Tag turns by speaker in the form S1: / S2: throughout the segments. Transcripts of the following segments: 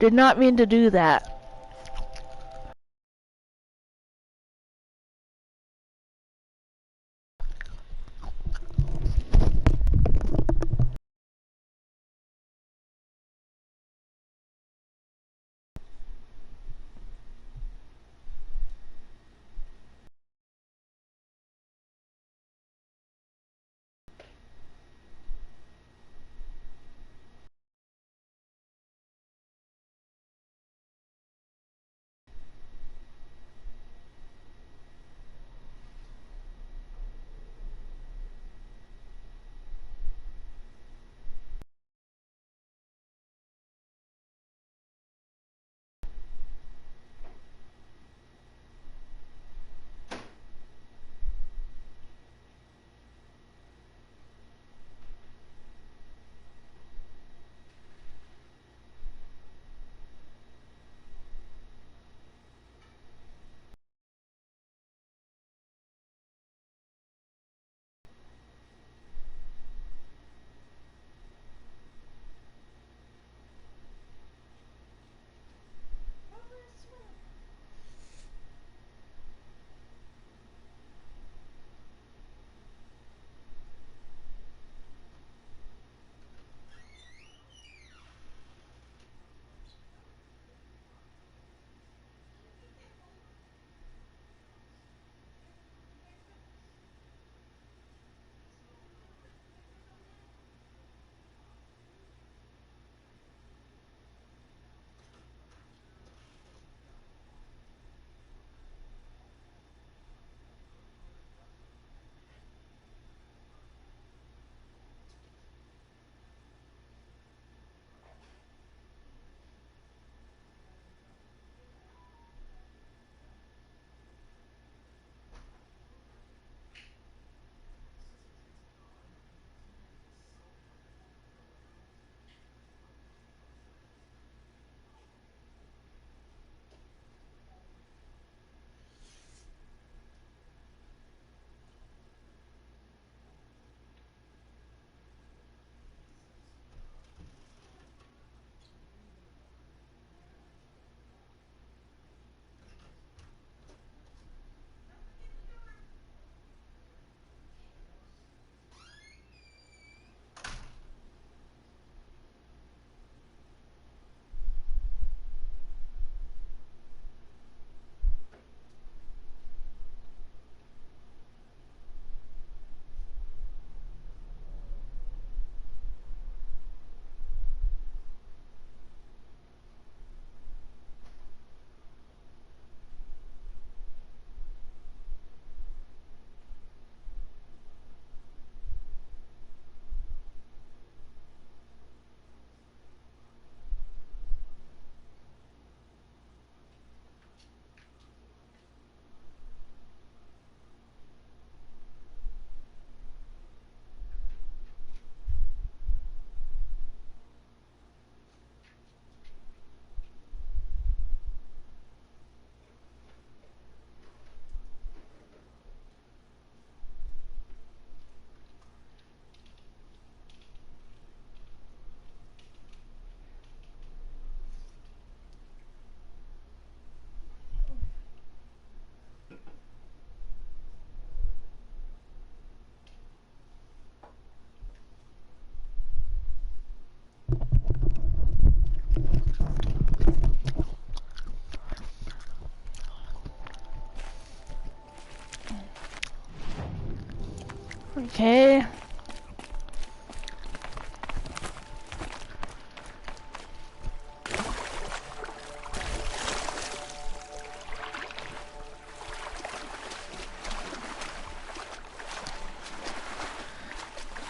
S1: Did not mean to do that. Okay.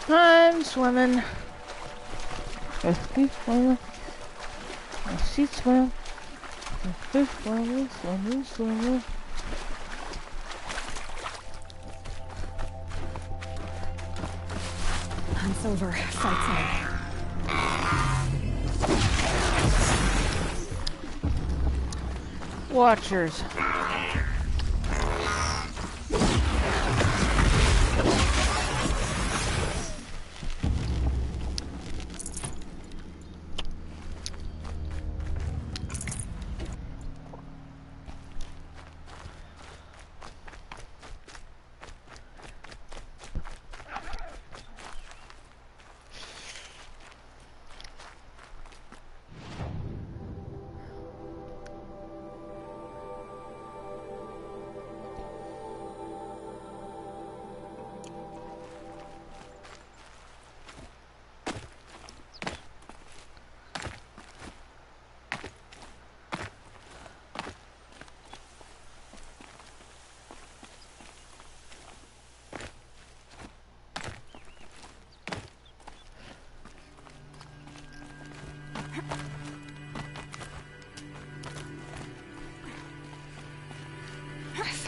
S1: I'm swimming. Keep swimming. I see swim. Keep swimming, swimming, swimming.
S2: Hunt's over. Fight's on.
S1: Watchers.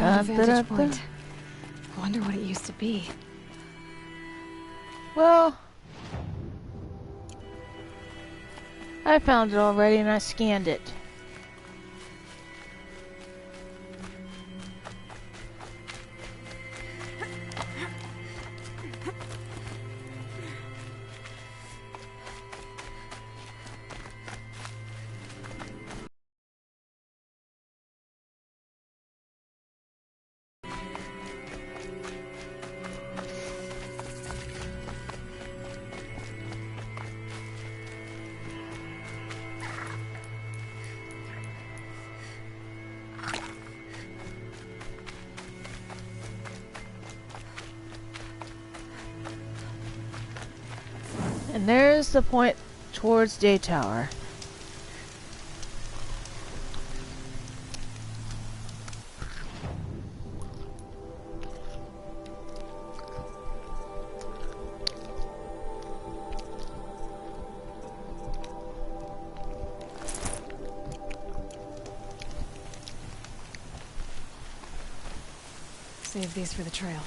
S2: Found a
S1: Dun,
S2: vantage
S1: dun, dun, dun.
S2: point. I wonder what it used to be.
S1: Well, I found it already and I scanned it. And there's the point towards Day Tower.
S2: Save these for the trail.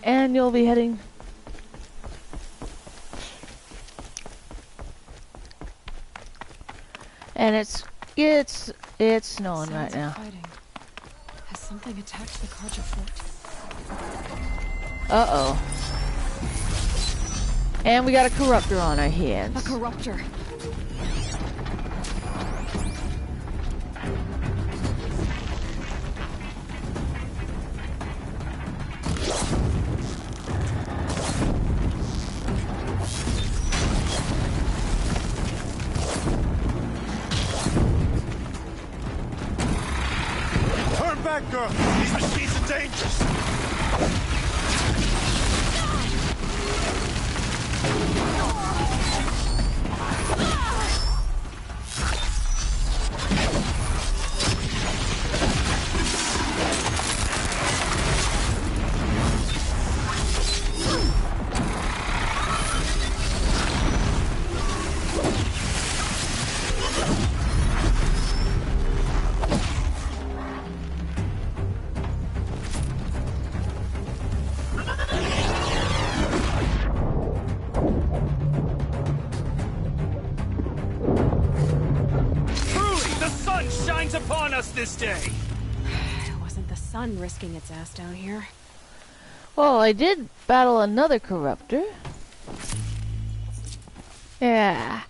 S1: And you'll be heading... And it's snowing right
S2: Sounds of
S1: now.
S2: fighting. Has something attacked the Karja fort?
S1: Uh-oh. And we got a corruptor on our hands.
S2: A corruptor.
S3: Turn back, girl! These machines are dangerous! Upon us this day.
S2: It wasn't the sun risking its ass down here.
S1: Well, I did battle another corruptor. Yeah.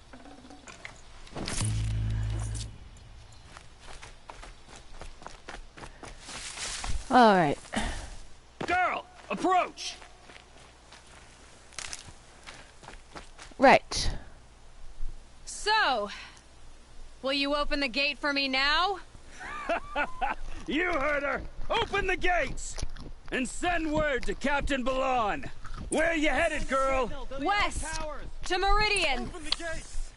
S1: Alright.
S3: Girl, approach!
S1: Right.
S4: So, will you open the gate for me now?
S3: You heard her! Open the gates! And send word to Captain Balon! Where you headed, girl?
S4: West! To Meridian!
S3: Open the gates!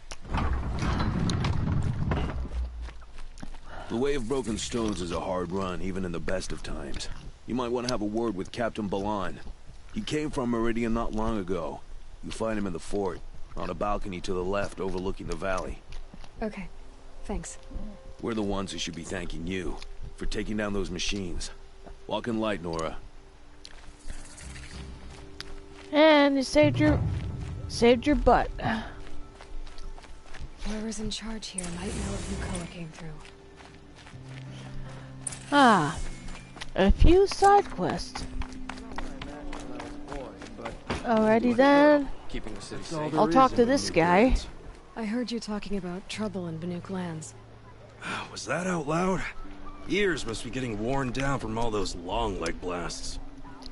S5: The Way of Broken Stones is a hard run, even in the best of times. You might want to have a word with Captain Balon. He came from Meridian not long ago. You'll find him in the fort, on a balcony to the left overlooking the valley.
S2: Okay, thanks.
S5: We're the ones who should be thanking you for taking down those machines. Walk in light, Nora.
S1: And you saved your butt.
S2: Whoever's in charge here might know if Yukoa came through.
S1: Ah, a few side quests. Alrighty then.
S6: Keeping the city safe.
S1: I'll talk to this guy.
S2: I heard you talking about trouble in Banuk lands.
S6: Was that out loud? Ears must be getting worn down from all those long leg blasts.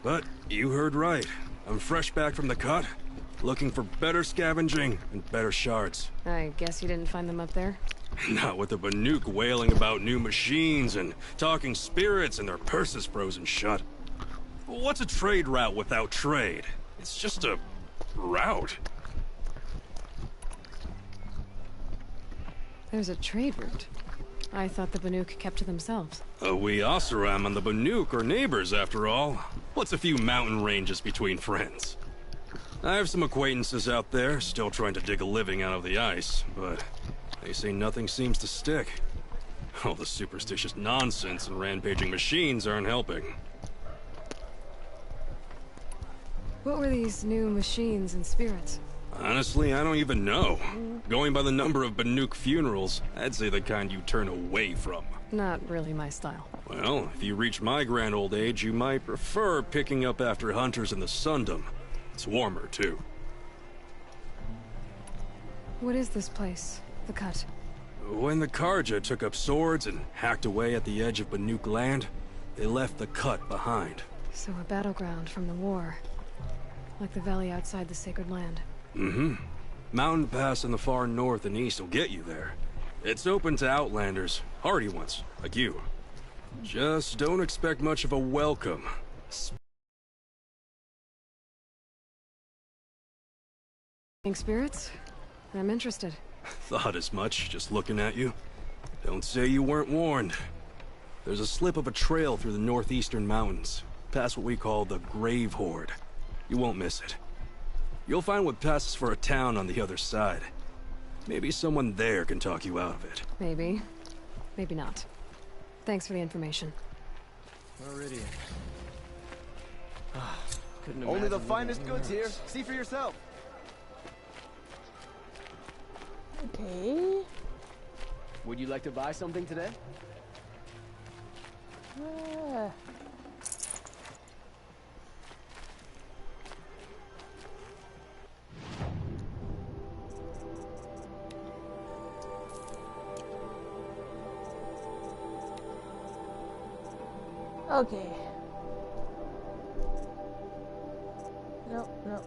S6: But you heard right. I'm fresh back from the cut, looking for better scavenging and better shards.
S2: I guess you didn't find them up there?
S6: Not with the Banuk wailing about new machines and talking spirits and their purses frozen shut. What's a trade route without trade? It's just a route.
S2: There's a trade route. I thought the Banuk kept to themselves.
S6: We Oseram and the Banuk are neighbors, after all. What's a few mountain ranges between friends? I have some acquaintances out there, still trying to dig a living out of the ice, but they say nothing seems to stick. All the superstitious nonsense and rampaging machines aren't helping.
S2: What were these new machines and spirits?
S6: Honestly, I don't even know. Going by the number of Banuk funerals, I'd say the kind you turn away from.
S2: Not really my style.
S6: Well, if you reach my grand old age, you might prefer picking up after hunters in the Sundom. It's warmer, too.
S2: What is this place? The Cut?
S6: When the Karja took up swords and hacked away at the edge of Banuk land, they left the Cut behind.
S2: So a battleground from the war. Like the valley outside the Sacred Land.
S6: Mm-hmm. Mountain Pass in the far north and east will get you there. It's open to outlanders, hardy ones, like you. Just don't expect much of a welcome.
S2: Spirits? I'm interested.
S6: Thought as much, just looking at you. Don't say you weren't warned. There's a slip of a trail through the northeastern mountains, past what we call the Grave Horde. You won't miss it. You'll find what passes for a town on the other side. Maybe someone there can talk you out of it.
S2: Maybe. Maybe not. Thanks for the information.
S7: Meridian.
S8: Only the finest goods here. See for yourself.
S1: Okay.
S7: Would you like to buy something today?
S1: Ah. Okay. No, no.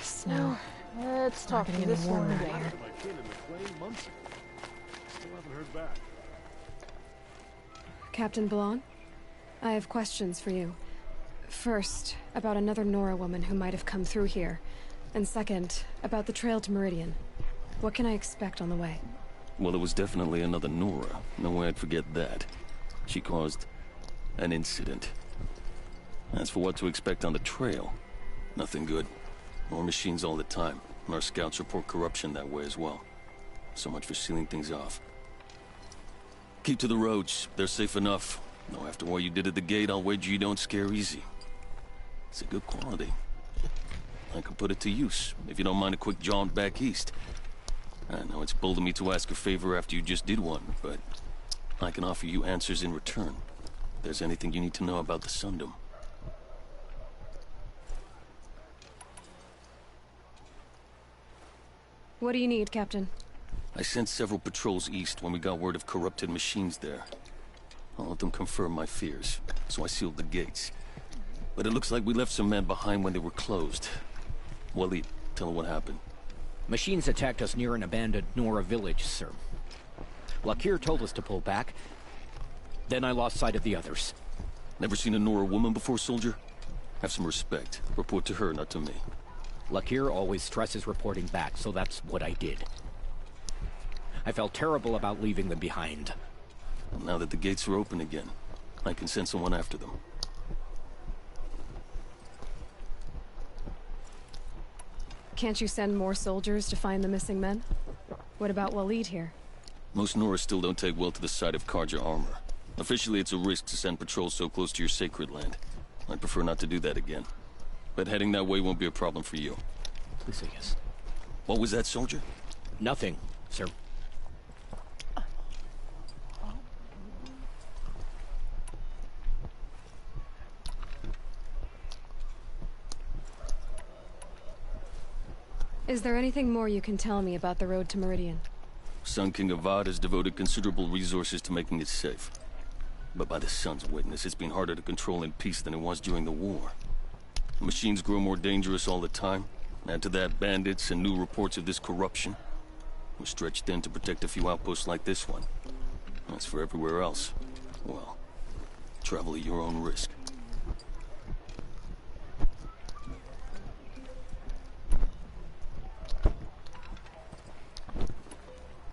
S2: Snow.
S1: Let's talk to
S2: Getting
S1: this
S2: any
S1: one
S2: warmer
S1: again.
S2: here.
S9: Still haven't heard back.
S2: Captain Ballon? I have questions for you. First, about another Nora woman who might have come through here. And second, about the trail to Meridian. What can I expect on the way?
S10: Well, it was definitely another Nora. No way I'd forget that. She caused an incident. As for what to expect on the trail, nothing good. More machines all the time, and our scouts report corruption that way as well. So much for sealing things off. Keep to the roads. They're safe enough. Though after what you did at the gate, I'll wager you don't scare easy. It's a good quality. I could put it to use, if you don't mind a quick jaunt back east. I know it's bold of me to ask a favor after you just did one, but I can offer you answers in return. If there's anything you need to know about the Sundom.
S2: What do you need, Captain?
S10: I sent several patrols east when we got word of corrupted machines there. All of them confirmed my fears, so I sealed the gates. But it looks like we left some men behind when they were closed. Waleed, tell them what happened.
S11: Machines attacked us near an abandoned Nora village, sir. Lakir told us to pull back. Then I lost sight of the others.
S10: Never seen a Nora woman before, soldier? Have some respect. Report to her, not to me.
S11: Lakir always stresses reporting back, so that's what I did. I felt terrible about leaving them behind.
S10: Well, now that the gates are open again, I can send someone after them.
S2: Can't you send more soldiers to find the missing men? What about Waleed here?
S10: Most Nora still don't take well to the sight of Karja armor. Officially, it's a risk to send patrols so close to your sacred land. I'd prefer not to do that again. But heading that way won't be a problem for you.
S11: Please say yes.
S10: What was that, soldier?
S11: Nothing, sir.
S2: Is there anything more you can tell me about the road to Meridian?
S10: Sun King Avad has devoted considerable resources to making it safe. But by the Sun's witness, it's been harder to control in peace than it was during the war. The machines grow more dangerous all the time. Add to that bandits and new reports of this corruption. We're stretched thin to protect a few outposts like this one. As for everywhere else, well, travel at your own risk.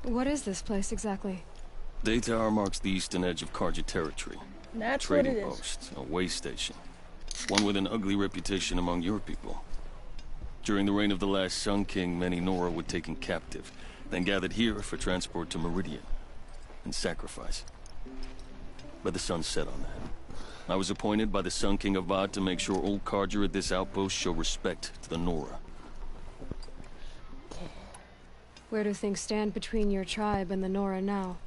S2: What is this place exactly?
S10: Day Tower marks the eastern edge of Karja territory.
S1: That's
S10: Trading
S1: what it is.
S10: post, a way station. One with an ugly reputation among your people. During the reign of the last Sun King, many Nora were taken captive, then gathered here for transport to Meridian, and sacrifice. But the sun set on that. I was appointed by the Sun King Avad to make sure old Karja at this outpost show respect to the Nora.
S2: Where do things stand between your tribe and the Nora now?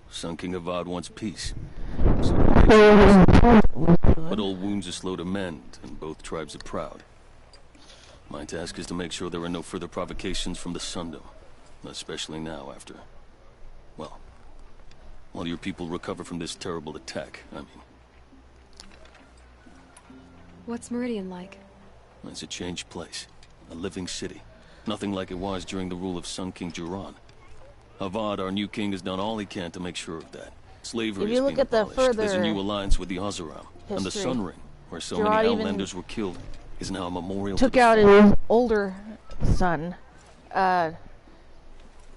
S10: Sun King Avad wants peace. But old wounds are slow to mend, and both tribes are proud. My task is to make sure there are no further provocations from the Sundom. Especially now after... well, while your people recover from this terrible attack, I mean.
S2: What's Meridian like?
S10: It's a changed place. A living city. Nothing like it was during the rule of Sun King Jiran. Avad, our new king, has done all he can to make sure of that. Slavery has been abolished. There's a new alliance with the Oseram. And the Sun Ring, where so many Outlanders were killed, is now a memorial
S1: took out his older son,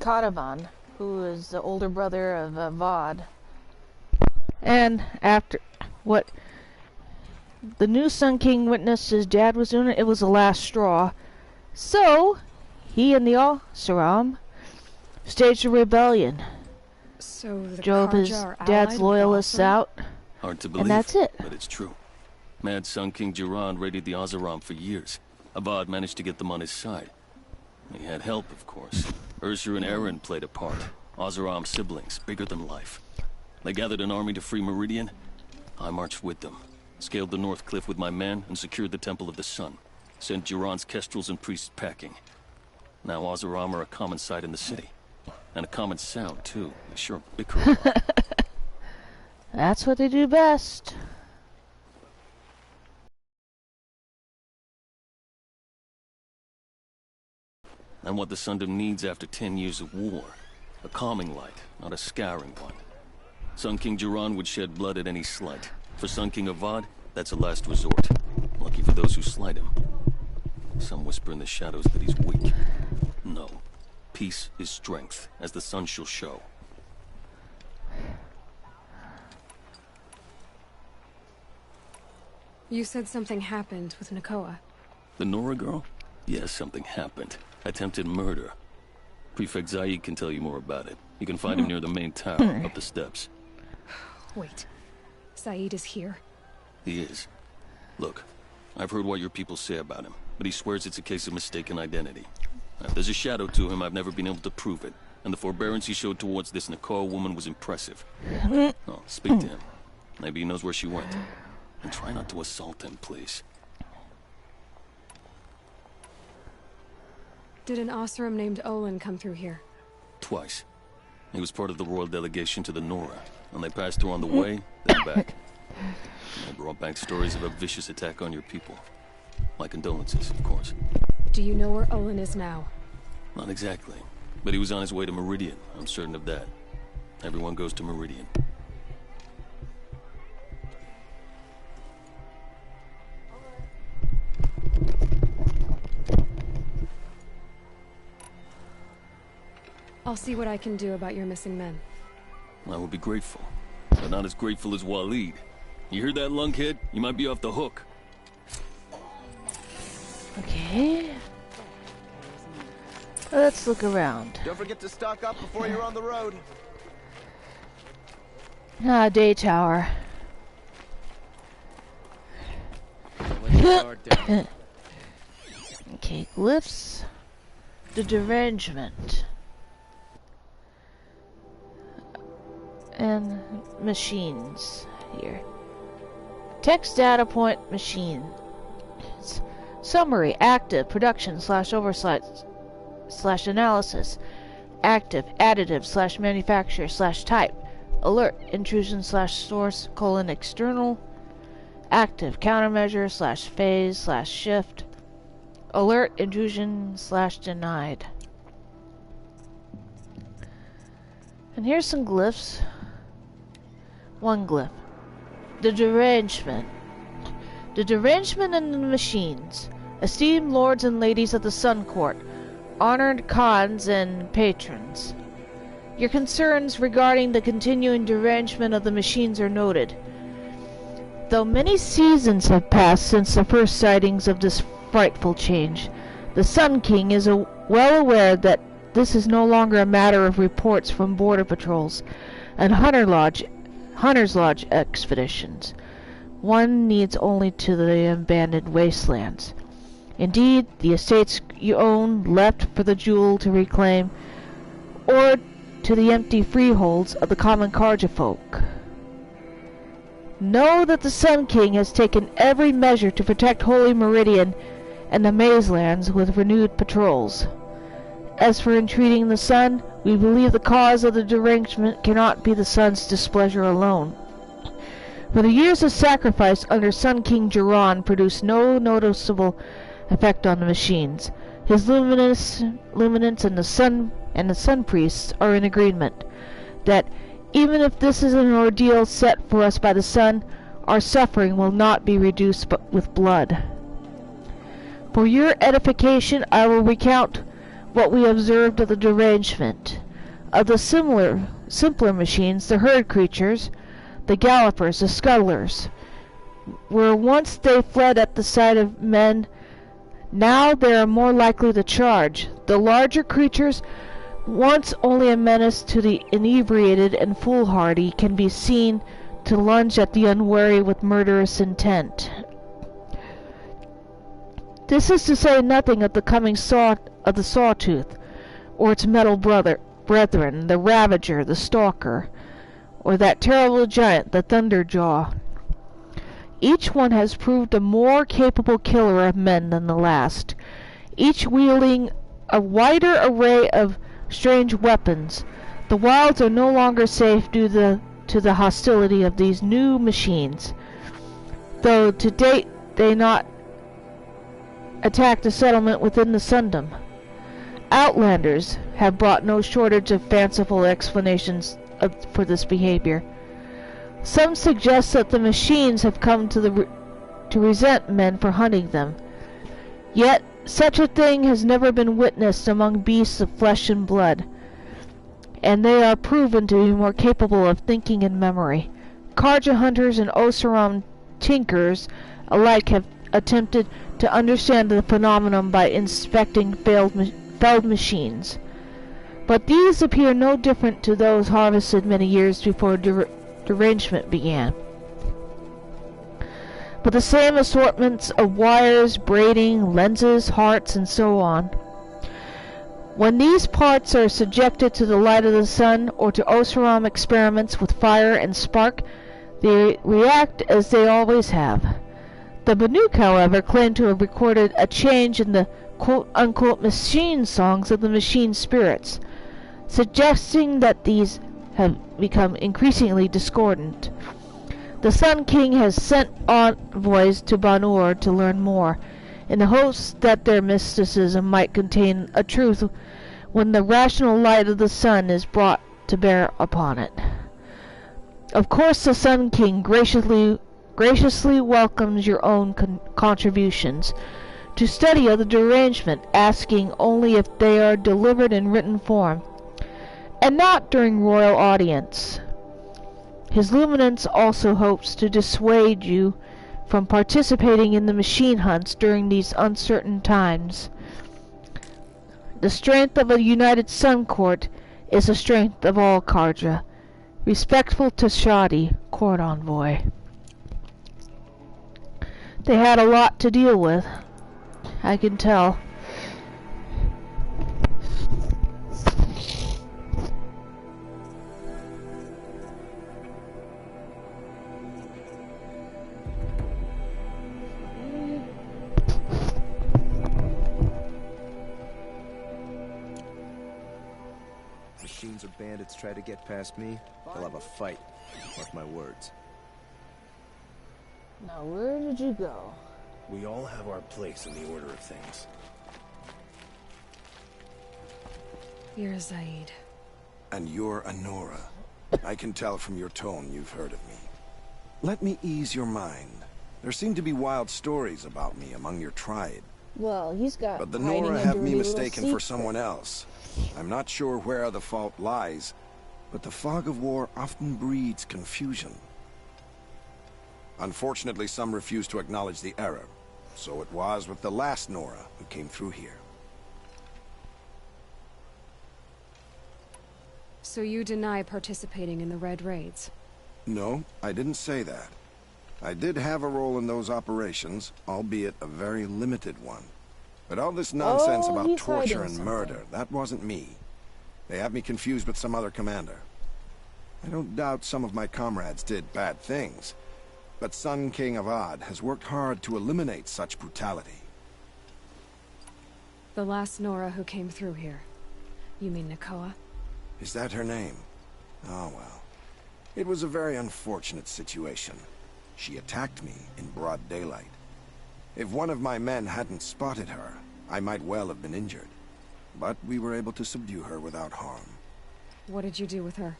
S1: Kadavan, who is the older brother of Avad. And after what the new Sun King witnessed his dad was doing, it was the last straw. So he and the Oseram staged a rebellion.
S2: So the
S1: drove his dad's loyalists out.
S10: Hard to believe,
S1: and that's it.
S10: But it's true. Mad Sun King Jiran raided the Oseram for years. Avad managed to get them on his side. He had help, of course. Ursur and Eren played a part. Oseram siblings, bigger than life. They gathered an army to free Meridian. I marched with them. Scaled the North Cliff with my men and secured the Temple of the Sun. Sent Jiran's kestrels and priests packing. Now Oseram are a common sight in the city. And a common sound, too. They sure bicker a lot.
S1: That's what they do best.
S10: And what the Sundom needs after 10 years of war. A calming light, not a scouring one. Sun King Jiran would shed blood at any slight. For Sun King Avad, that's a last resort. Lucky for those who slight him. Some whisper in the shadows that he's weak. No. Peace is strength, as the sun shall show.
S2: You said something happened with Nakoa.
S10: The Nora girl? Yes, something happened. Attempted murder. Prefect Zaid can tell you more about it. You can find him near the main tower, up the steps.
S2: Wait. Zaid is here?
S10: He is. Look, I've heard what your people say about him, but he swears it's a case of mistaken identity. If there's a shadow to him, I've never been able to prove it. And the forbearance he showed towards this Nakoa woman was impressive. Oh, speak to him. Maybe he knows where she went. And try not to assault him, please.
S2: Did an Oseram named Olin come through here?
S10: Twice. He was part of the royal delegation to the Nora. When they passed through on the way, then back. And they brought back stories of a vicious attack on your people. My condolences, of course.
S2: Do you know where Olin is now?
S10: Not exactly. But he was on his way to Meridian. I'm certain of that. Everyone goes to Meridian.
S2: I'll see what I can do about your missing men.
S10: I will be grateful. But not as grateful as Waleed. You hear that, lunkhead? You might be off the hook.
S1: Okay. Let's look around.
S8: Don't forget to stock up before you're on the road.
S1: Ah, day tower. Okay, glyphs. The derangement. And machines here. Text data point machine. Summary, active, production / oversight / analysis. active, additive, slash manufacturer, slash type, alert, intrusion, slash source, colon, external, active, countermeasure, slash phase, slash shift, alert, intrusion, slash denied. And here's some glyphs. One glyph. The derangement. The derangement in the machines. Esteemed lords and ladies of the Sun Court, honored khans and patrons. Your concerns regarding the continuing derangement of the machines are noted. Though many seasons have passed since the first sightings of this frightful change, the Sun King is well aware that this is no longer a matter of reports from border patrols and Hunter's Lodge expeditions. One needs only to the abandoned wastelands. Indeed, the estates you own left for the jewel to reclaim, or to the empty freeholds of the common Carja folk. Know that the Sun King has taken every measure to protect Holy Meridian and the Mazelands with renewed patrols. As for entreating the sun, we believe the cause of the derangement cannot be the sun's displeasure alone. For the years of sacrifice under Sun King Jiran produced no noticeable effect on the machines. His luminance and the sun priests are in agreement that even if this is an ordeal set for us by the sun, our suffering will not be reduced but with blood. For your edification, I will recount what we observed of the derangement. Of the simpler machines, the herd creatures, the gallopers, the scuttlers, where once they fled at the sight of men, now they are more likely to charge. The larger creatures, once only a menace to the inebriated and foolhardy, can be seen to lunge at the unwary with murderous intent. This is to say nothing of the coming of the Sawtooth, or its metal brethren, the Ravager, the Stalker, or that terrible giant, the Thunderjaw. Each one has proved a more capable killer of men than the last, each wielding a wider array of strange weapons. The wilds are no longer safe due to the hostility of these new machines, though to date they not attacked a settlement within the Sundom. Outlanders have brought no shortage of fanciful explanations for this behavior. Some suggest that the machines have come to resent men for hunting them. Yet such a thing has never been witnessed among beasts of flesh and blood, and they are proven to be more capable of thinking and memory. Karja hunters and Oseram tinkers alike have attempted to understand the phenomenon by inspecting failed machines. But these appear no different to those harvested many years before derangement began. But the same assortments of wires, braiding, lenses, hearts, and so on. When these parts are subjected to the light of the sun or to Oseram experiments with fire and spark, they react as they always have. The Banuk, however, claim to have recorded a change in the quote-unquote machine songs of the machine spirits, suggesting that these have become increasingly discordant. The Sun King has sent envoys to Banur to learn more, in the hopes that their mysticism might contain a truth when the rational light of the sun is brought to bear upon it. Of course the Sun King graciously welcomes your own contributions to study of the derangement, asking only if they are delivered in written form, and not during royal audience. His Luminance also hopes to dissuade you from participating in the machine hunts during these uncertain times. The strength of a united Sun Court is the strength of all Karja. Respectful to Shadi, Court Envoy. They had a lot to deal with, I can tell.
S8: humans or bandits try to get past me, they'll have a fight. Mark my words.
S1: Now, where did you go?
S9: We all have our place in the order of things.
S2: You're Zaid.
S12: And you're Anora. I can tell from your tone you've heard of me. Let me ease your mind. There seem to be wild stories about me among your tribe.
S1: Well, he's got.
S12: But the
S1: hiding
S12: Nora
S1: a
S12: have
S1: dirty
S12: me
S1: little
S12: mistaken for
S1: secret.
S12: someone else. I'm not sure where the fault lies, but the fog of war often breeds confusion. Unfortunately, some refuse to acknowledge the error. So it was with the last Nora who came through here.
S2: So you deny participating in the Red Raids?
S12: No, I didn't say that. I did have a role in those operations, albeit a very limited one. But all this nonsense about
S1: he's
S12: torture
S1: hiding
S12: and murder, that wasn't me. They have me confused with some other commander. I don't doubt some of my comrades did bad things, but Sun King Avad has worked hard to eliminate such brutality.
S2: The last Nora who came through here. You mean Nakoa?
S12: Is that her name? Oh well. It was a very unfortunate situation. She attacked me in broad daylight. If one of my men hadn't spotted her, I might well have been injured. But we were able to subdue her without harm.
S2: What did you do with her?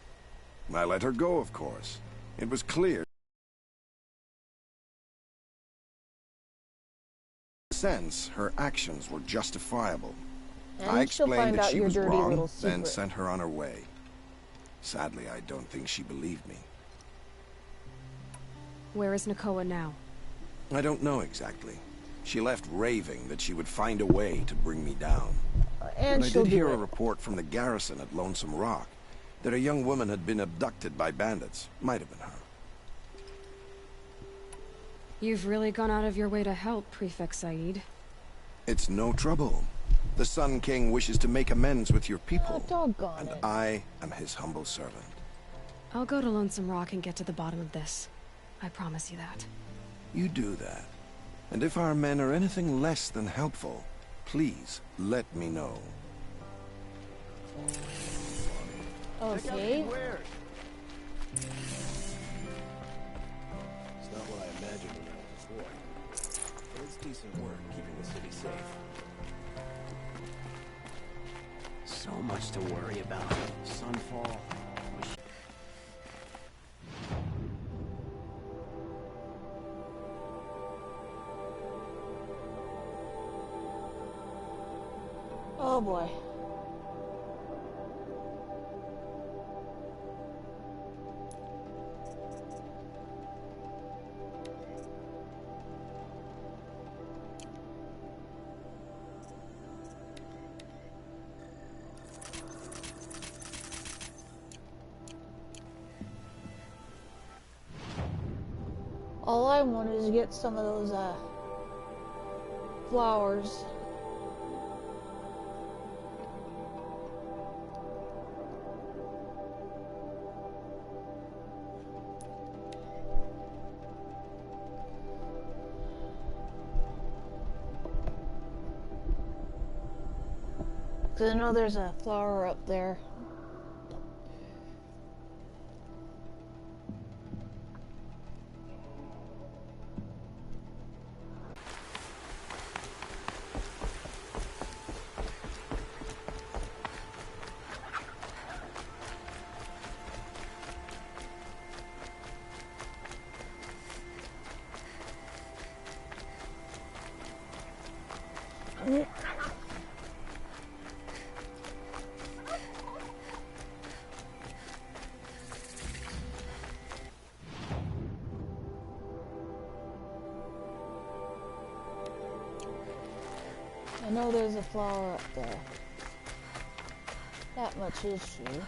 S12: I let her go, of course. It was clear. In a sense, her actions were justifiable.
S1: And
S12: I
S1: she'll
S12: explained
S1: find
S12: that
S1: out
S12: she
S1: your
S12: was
S1: dirty
S12: wrong,
S1: little
S12: then
S1: secret.
S12: sent her on her way. Sadly, I don't think she believed me.
S2: Where is Nakoa now?
S12: I don't know exactly. She left raving that she would find a way to bring me down.
S1: And
S12: But I
S1: she'll
S12: did
S1: do
S12: hear
S1: it.
S12: a report from the garrison at Lonesome Rock that a young woman had been abducted by bandits. Might have been her.
S2: You've really gone out of your way to help, Prefect Said.
S12: It's no trouble. The Sun King wishes to make amends with your people,
S1: Oh, doggone
S12: and
S1: it.
S12: I am his humble servant.
S2: I'll go to Lonesome Rock and get to the bottom of this. I promise you that.
S12: You do that. And if our men are anything less than helpful, please let me know.
S1: Okay.
S9: It's not what I imagined when I was a boy. But it's decent work keeping the city safe.
S7: So much to worry about. Sunfall.
S1: Oh boy. All I want is to get some of those flowers. Cause I know there's a flower up there. I know there's a flower up there. That much is true.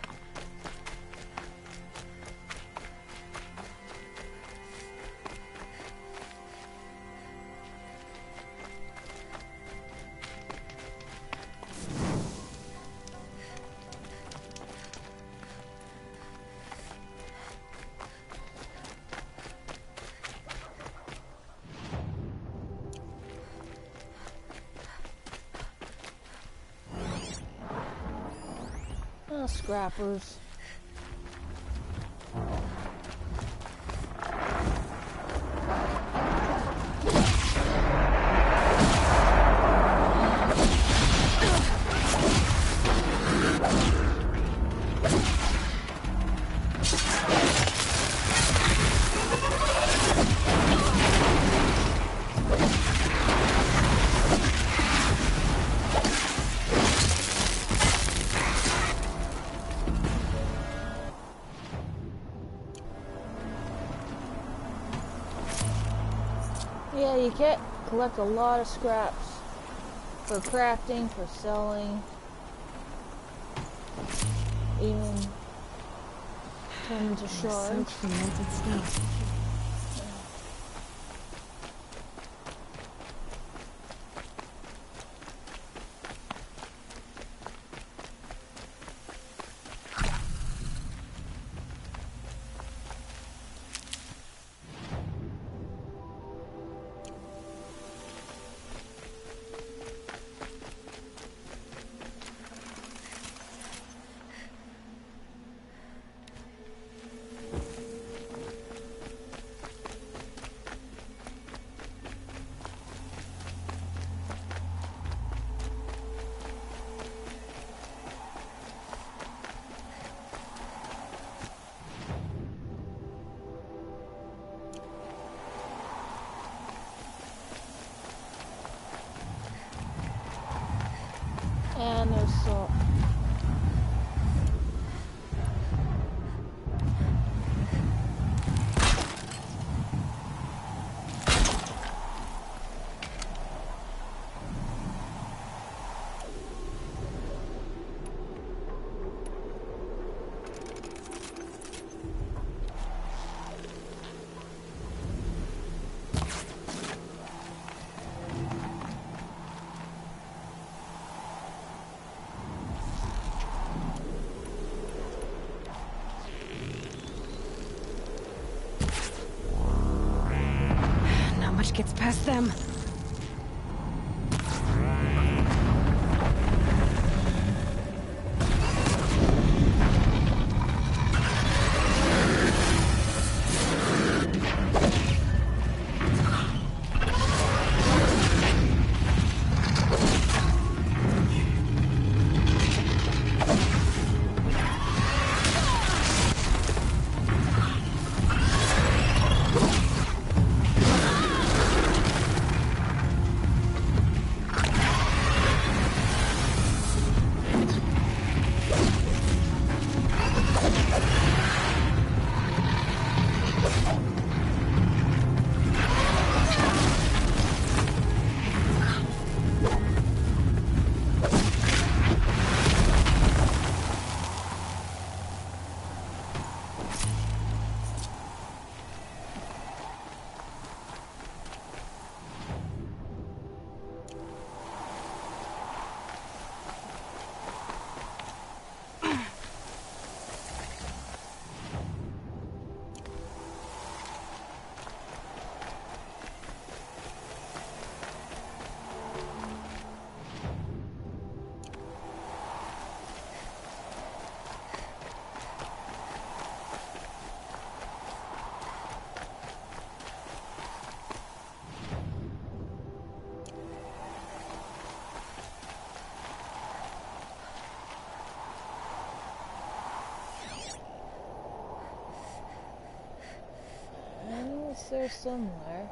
S1: scrappers. Yeah, you can't collect a lot of scraps for crafting, for selling, even turn into shards.
S2: Soaked from melted snow.
S1: And there's salt.
S2: Not much gets past them.
S1: It's there somewhere.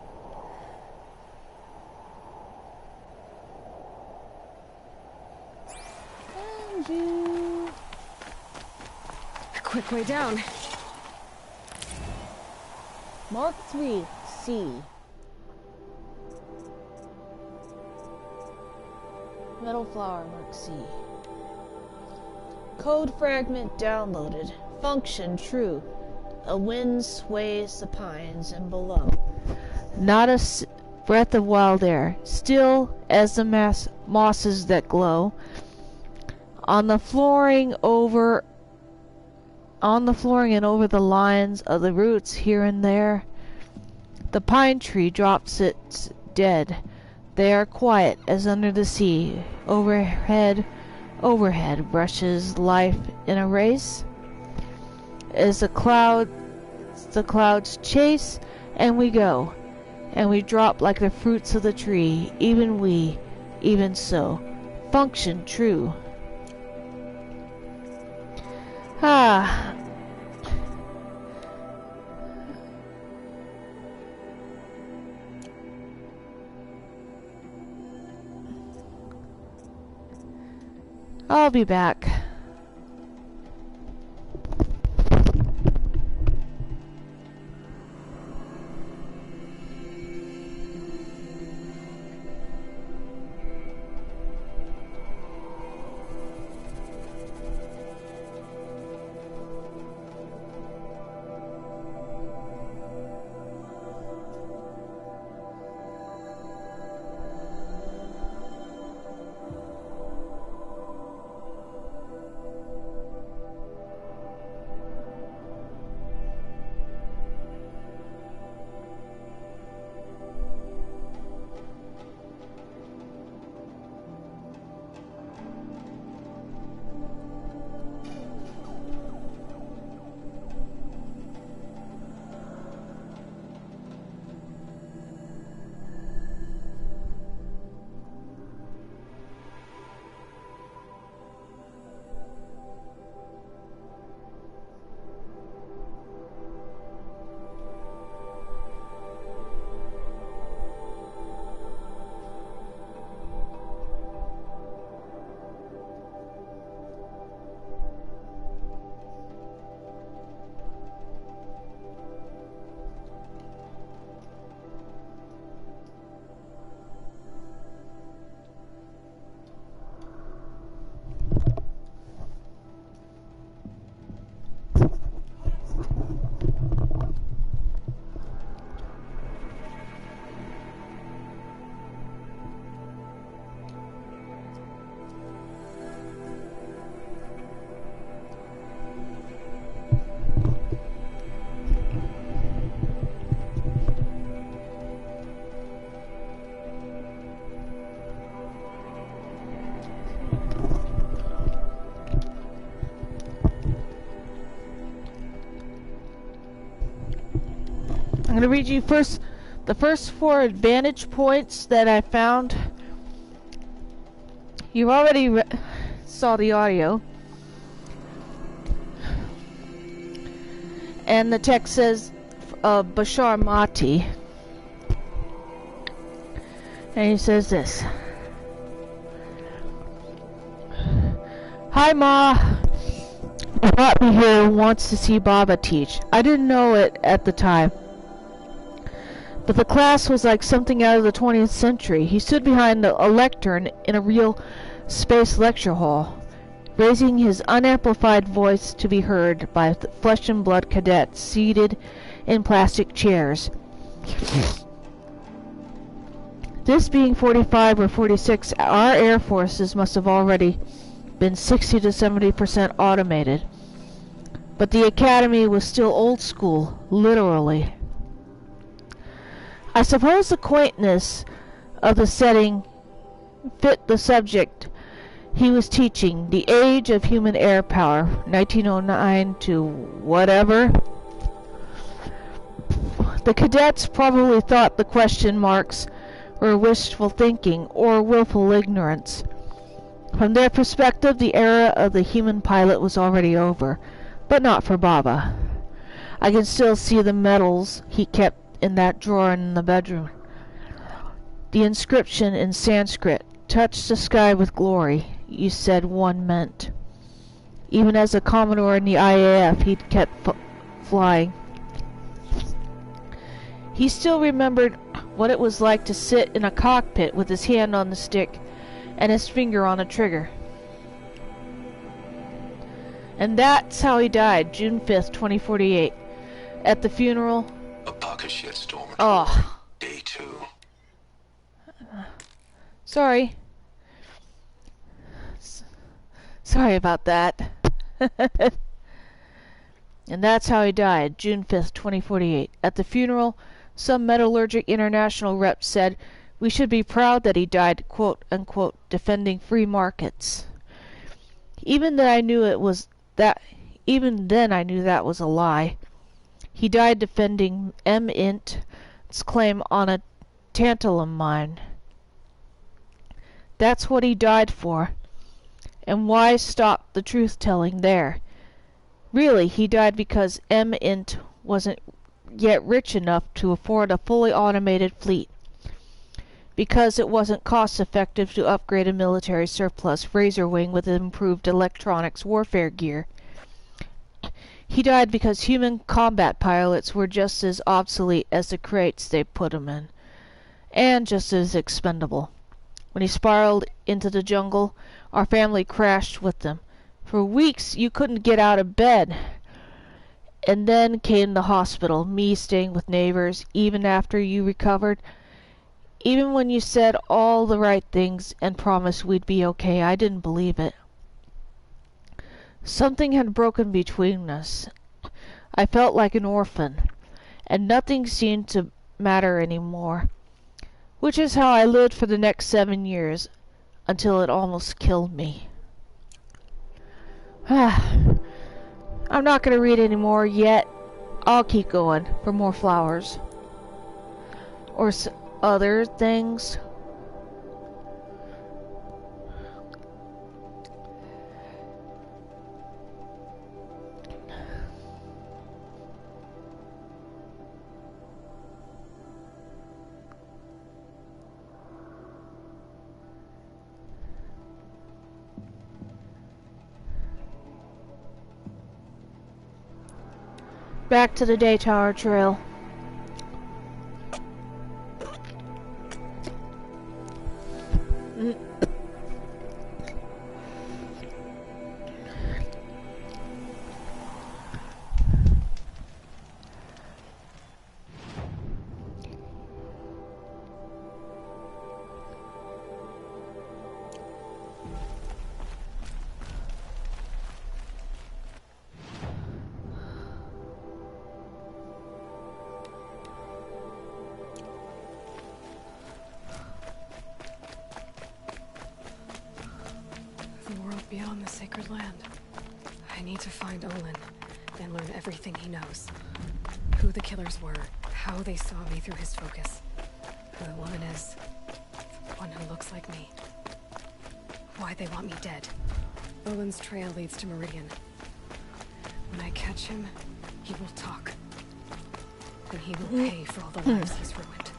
S1: Found you.
S2: A quick way down.
S1: Mark 3, C. Metal flower, Mark C. Code fragment downloaded. Function true. A wind sways the pines and below. Not a breath of wild air. Still as the mosses that glow. On the flooring and over the lines of the roots here and there, the pine tree drops its dead. They are quiet as under the sea. Overhead, Overhead brushes life in a race. As the clouds chase, and we go, and we drop like the fruits of the tree, even we, even so, function true. Ah. I'll be back. I'm going to read you the first 4 advantage points that I found. You already saw the audio. And the text says Bashar Mati. And he says this. Hi Ma. Brought me here and wants to see Baba teach. I didn't know it at the time. But the class was like something out of the 20th century. He stood behind a lectern in a real space lecture hall, raising his unamplified voice to be heard by flesh and blood cadets seated in plastic chairs. This being 45 or 46, our air forces must have already been 60 to 70% automated. But the academy was still old school, literally. I suppose the quaintness of the setting fit the subject he was teaching, the age of human air power, 1909 to whatever. The cadets probably thought the question marks were wishful thinking or willful ignorance. From their perspective, the era of the human pilot was already over, but not for Baba. I can still see the medals he kept in that drawer in the bedroom. The inscription in Sanskrit, "Touch the sky with glory," you said one meant. Even as a Commodore in the IAF, he'd kept flying. He still remembered what it was like to sit in a cockpit with his hand on the stick and his finger on the trigger. And that's how he died, June 5th, 2048. At the funeral... Oh.
S13: Day 2.
S1: Sorry. Sorry about that. And that's how he died, June 5th, 2048. At the funeral, some Metallurgic International rep said, "We should be proud that he died, quote unquote, defending free markets." Even then I knew that was a lie. He died defending M. Int's claim on a tantalum mine. That's what he died for. And why stop the truth-telling there? Really, he died because M. Int wasn't yet rich enough to afford a fully automated fleet. Because it wasn't cost-effective to upgrade a military surplus Razor Wing with improved electronics warfare gear. He died because human combat pilots were just as obsolete as the crates they put him in, and just as expendable. When he spiraled into the jungle, our family crashed with him. For weeks you couldn't get out of bed. And then came the hospital, me staying with neighbors, even after you recovered. Even when you said all the right things and promised we'd be okay, I didn't believe it. Something had broken between us. I felt like an orphan, and nothing seemed to matter anymore. Which is how I lived for the next 7 years, until it almost killed me. I'm not going to read anymore yet. I'll keep going for more flowers. Or other things. Back to the Day Tower Trail.
S2: Beyond the sacred land. I need to find Olin and learn everything he knows. Who the killers were, how they saw me through his focus, who the woman is, the one who looks like me. Why they want me dead. Olin's trail leads to Meridian. When I catch him, he will talk. And he will pay for all the lives he's ruined.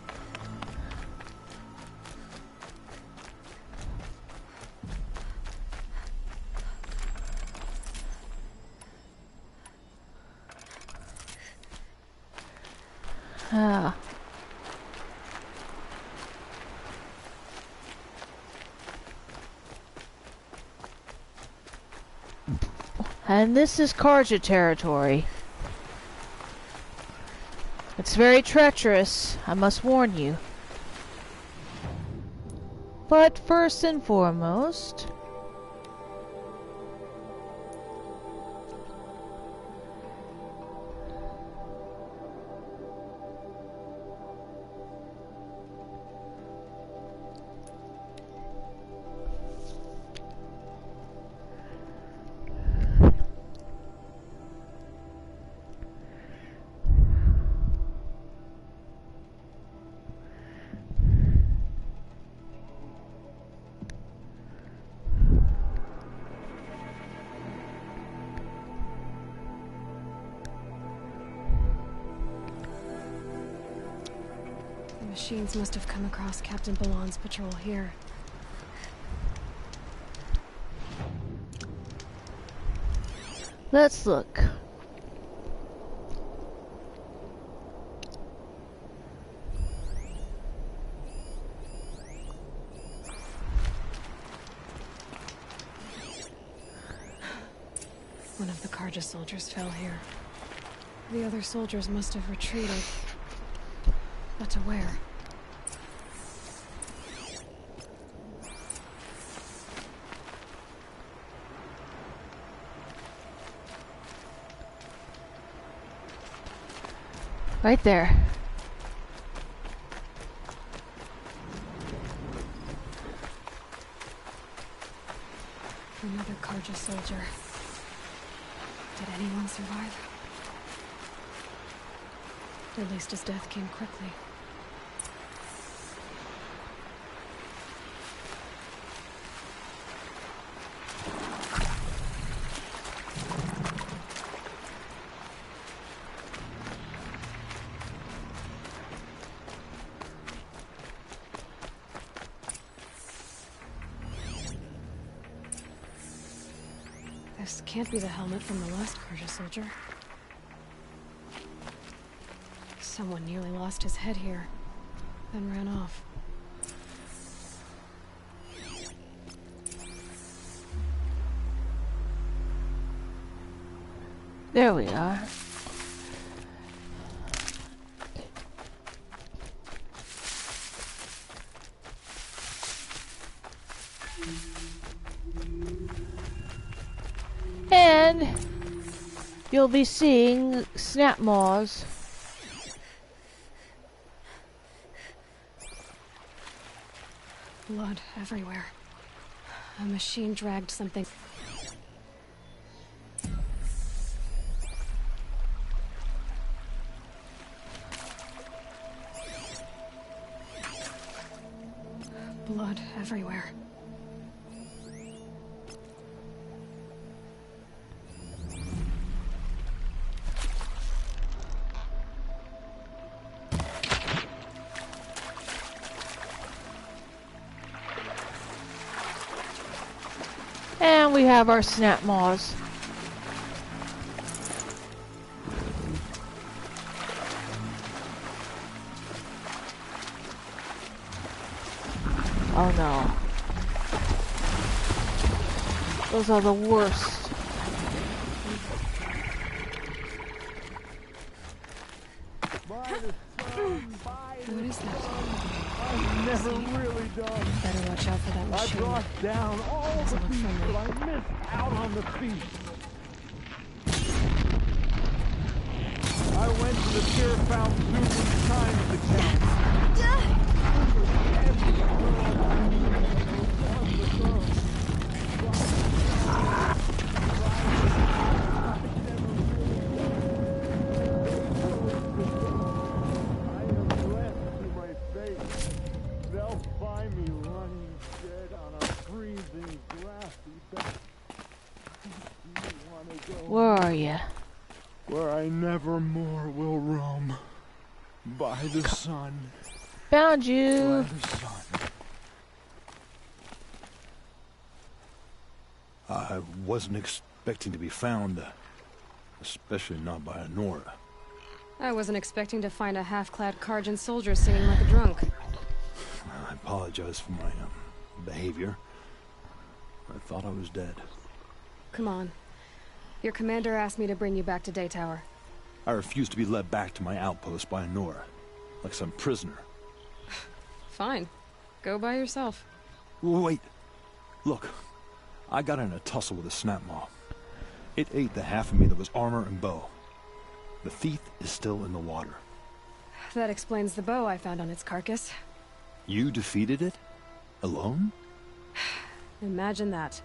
S1: And this is Karja territory. It's very treacherous, I must warn you. But first and foremost...
S2: Machines must have come across Captain Balon's patrol here.
S1: Let's look.
S2: One of the Karja soldiers fell here. The other soldiers must have retreated. But to where?
S1: Right there.
S2: Another Karja soldier. Did anyone survive? At least his death came quickly. This can't be the helmet from the last Karja soldier. Someone nearly lost his head here, then ran off.
S1: There we are. And you'll be seeing snap maws.
S2: Blood everywhere. A machine dragged something. Blood everywhere.
S1: And we have our snap maws. Oh no. Those are the worst.
S2: What is that?
S13: I've never really done.
S2: Better watch out for that machine.
S13: I brought down all the feast, but I missed out on the feast. I went to the Pure Fountain too many times to count. They'll find me running dead on a freezing grassy bed.
S1: Where are you?
S13: Where I never more will roam. By the sun.
S1: Found you.
S13: By the sun.
S14: I wasn't expecting to be found, especially not by a Nora.
S2: I wasn't expecting to find a half-clad Karjan soldier singing like a drunk.
S14: I apologize for my behavior. I thought I was dead.
S2: Come on. Your commander asked me to bring you back to Daytower.
S14: I refused to be led back to my outpost by a Nora, like some prisoner.
S2: Fine. Go by yourself.
S14: Wait. Look. I got in a tussle with a snap maw. It ate the half of me that was armor and bow. The thief is still in the water.
S2: That explains the bow I found on its carcass.
S14: You defeated it? Alone?
S2: Imagine that.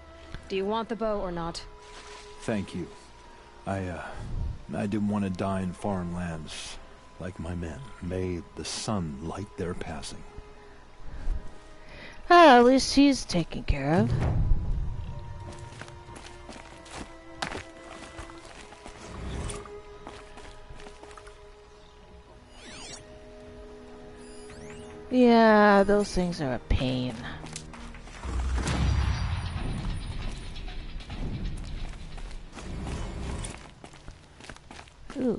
S2: Do you want the bow or not?
S14: Thank you. I didn't want to die in foreign lands, like my men. May the sun light their passing.
S1: Ah, at least he's taken care of. Yeah, those things are a pain. Ooh.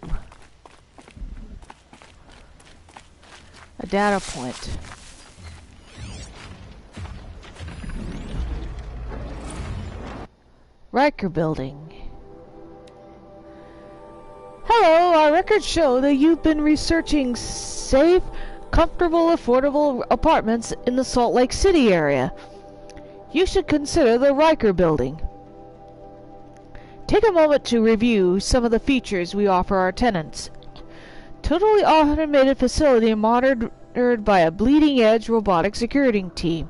S1: A data point. Riker Building. Hello, our records show that you've been researching safe, comfortable, affordable apartments in the Salt Lake City area. You should consider the Riker Building. Take a moment to review some of the features we offer our tenants. Totally automated facility monitored by a bleeding-edge robotic security team.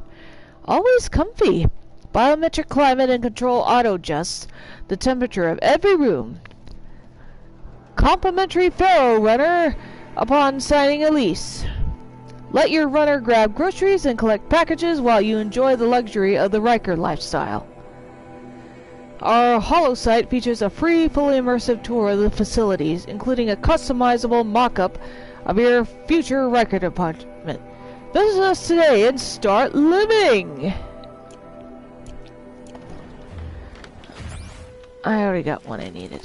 S1: Always comfy. biometric climate and control auto-adjusts the temperature of every room. Complimentary Pharaoh runner upon signing a lease. Let your runner grab groceries and collect packages while you enjoy the luxury of the Riker lifestyle. Our holosite features a free, fully immersive tour of the facilities, including a customizable mock-up of your future Riker department. Visit us today and start living! I already got one I needed.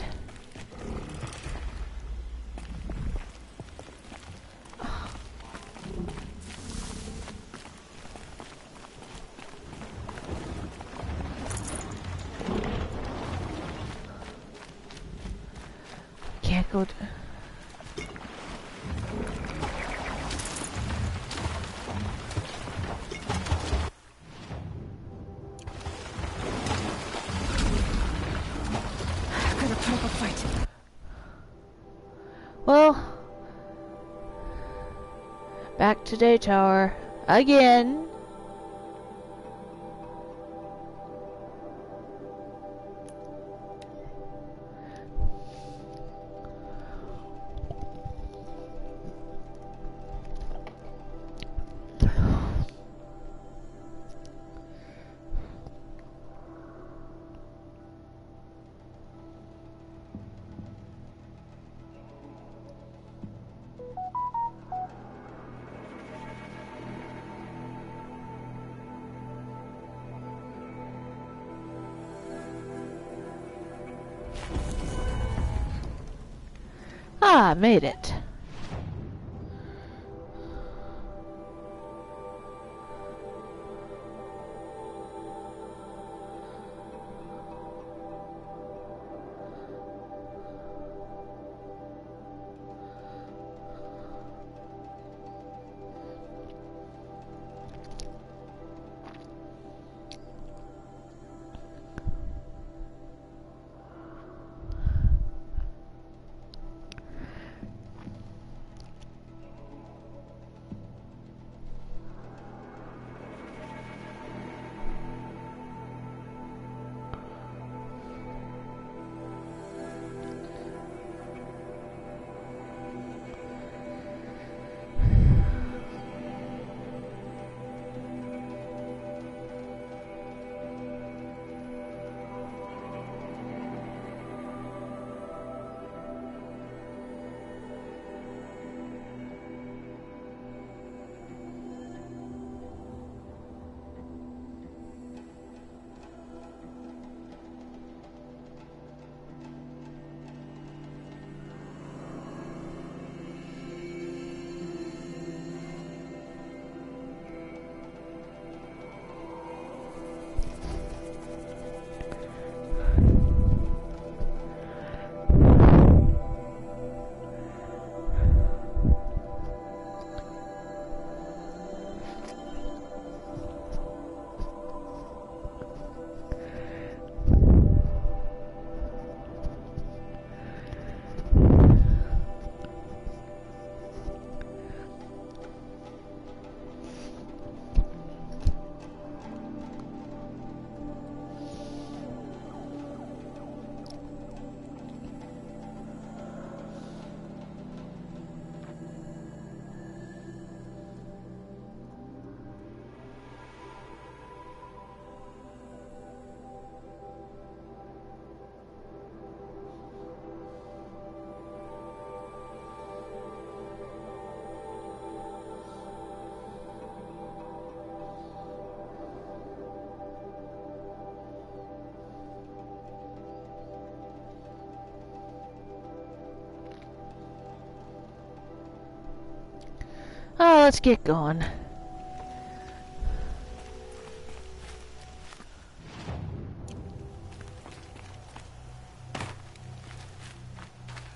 S1: Can't go to...
S2: Gotta put up a fight.
S1: Well... Back to Day Tower. Again. Ah, made it. Oh, let's get going.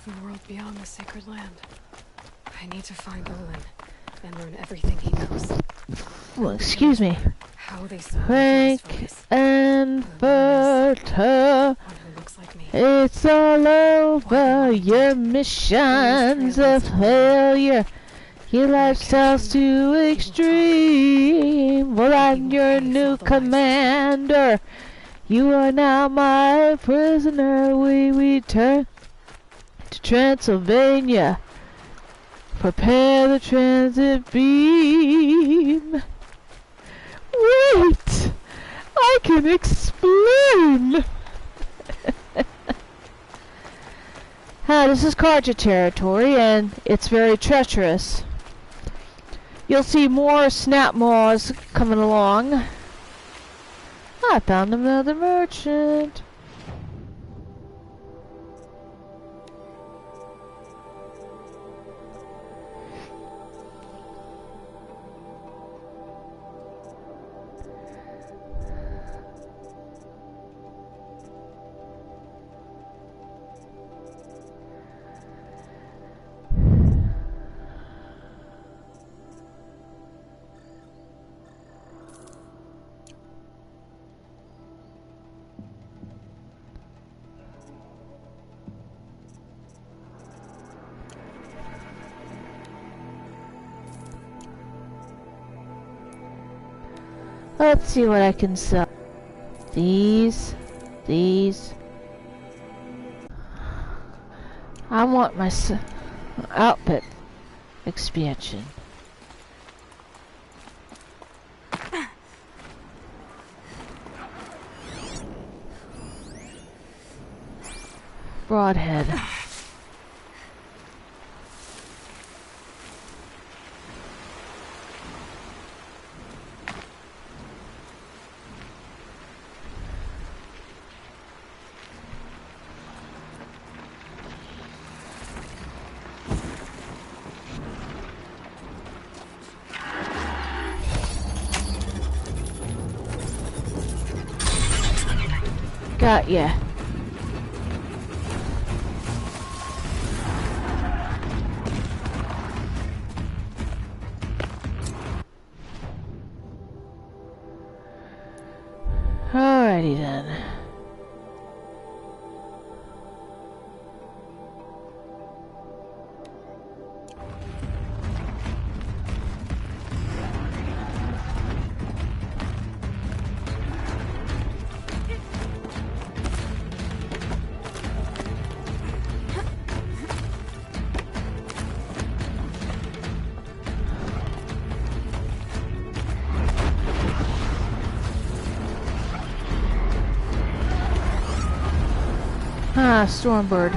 S2: The world beyond the sacred land. I need to find Olin and learn everything he knows.
S1: Well, excuse me.
S2: How they
S1: Frank and Berta. It's all over. Your mission's a failure. Your lifestyle's too extreme. Well, I'm your new commander. You are now my prisoner. We return to Transylvania. Prepare the transit beam. Wait! I can explain! This is Karja territory, and it's very treacherous. You'll see more snap maws coming along. I found another merchant. Let's see what I can sell. These. I want my outfit expansion. Broadhead. Got ya. Alrighty then. Stormbird.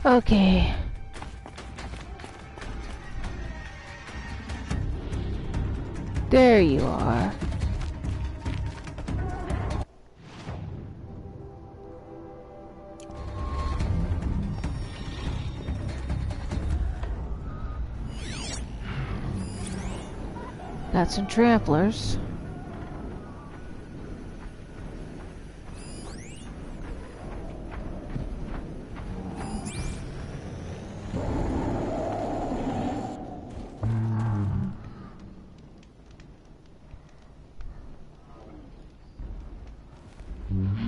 S1: Okay. There you are. Got some tramplers.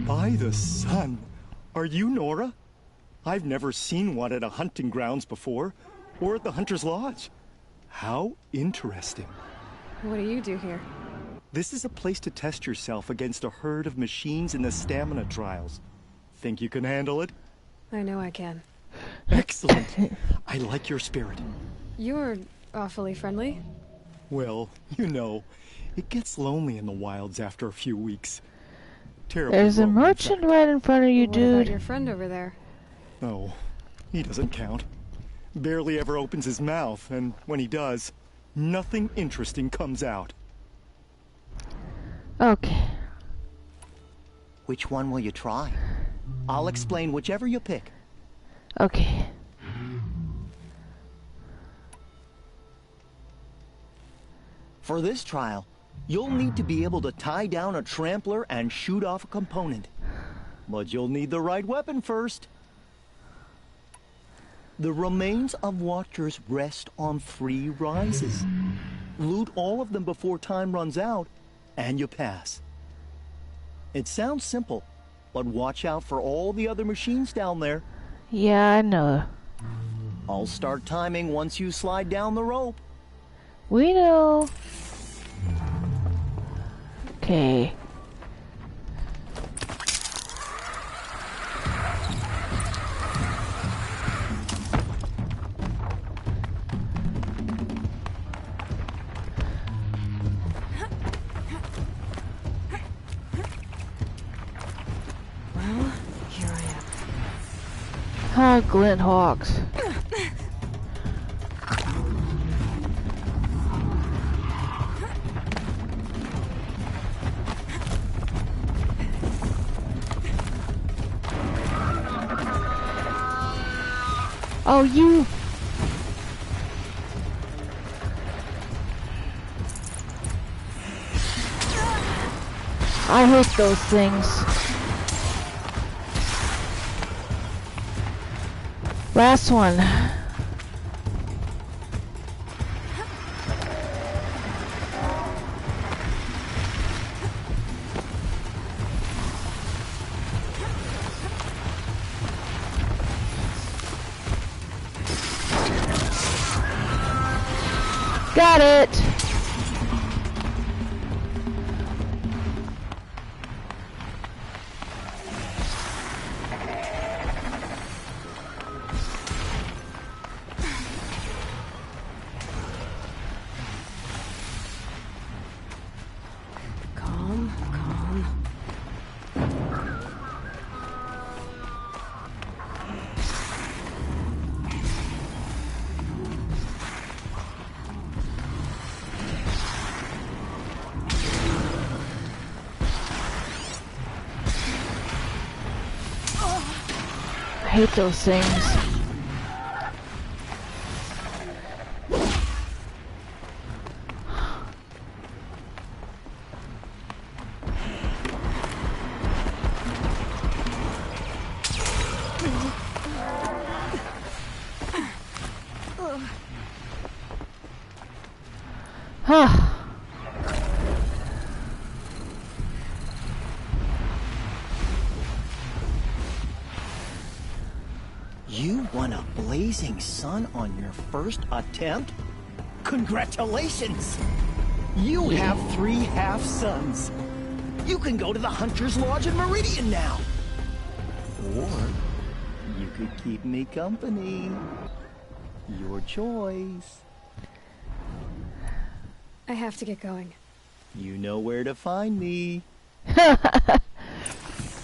S15: By the sun! Are you Nora? I've never seen one at a hunting grounds before, or at the Hunter's Lodge. How interesting.
S2: What do you do here?
S15: This is a place to test yourself against a herd of machines in the stamina trials. Think you can handle it?
S2: I know I can.
S15: Excellent. I like your spirit.
S2: You're awfully friendly.
S15: Well, you know, it gets lonely in the wilds after a few weeks. Terribly
S1: There's a
S15: lonely, in
S1: merchant
S15: fact.
S1: right in front of you,
S2: What
S1: dude.
S2: about your friend over there?
S15: Oh, he doesn't count. Barely ever opens his mouth, and when he does, nothing interesting comes out.
S1: Okay.
S16: Which one will you try? I'll explain whichever you pick.
S1: Okay.
S16: For this trial, you'll need to be able to tie down a trampler and shoot off a component. But you'll need the right weapon first. The remains of Watchers rest on 3 rises. Loot all of them before time runs out, and you pass. It sounds simple, but watch out for all the other machines down there.
S1: Yeah, I know.
S16: I'll start timing once you slide down the rope.
S1: We know. Okay.
S2: Well, here I am.
S1: Ah, Glint Hawks. Oh, you... I hate those things. Last one. Got it!
S2: Calm, calm.
S1: I hate those things. Huh.
S16: You won a blazing sun on your first attempt? Congratulations! You have 3 half-suns. You can go to the Hunter's Lodge in Meridian now. Or you could keep me company. Your choice.
S2: I have to get going.
S16: You know where to find me.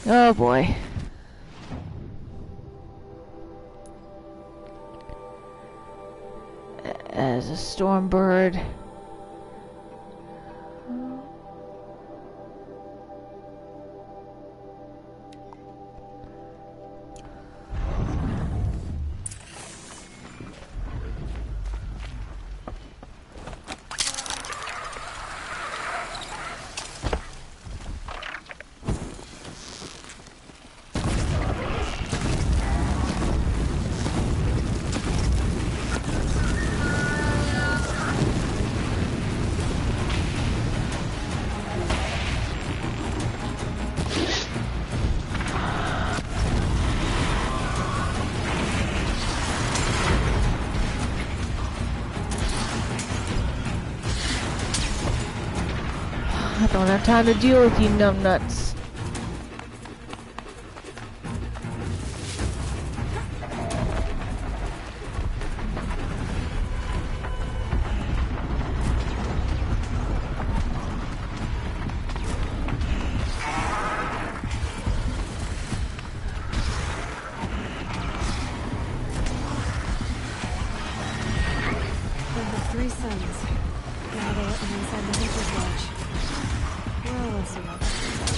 S1: Oh boy. There's a storm bird. I don't have time to deal with you numbnuts.
S2: Three sons. Now they let me inside the Hunter's Lodge. Well, we'll see how that turns out.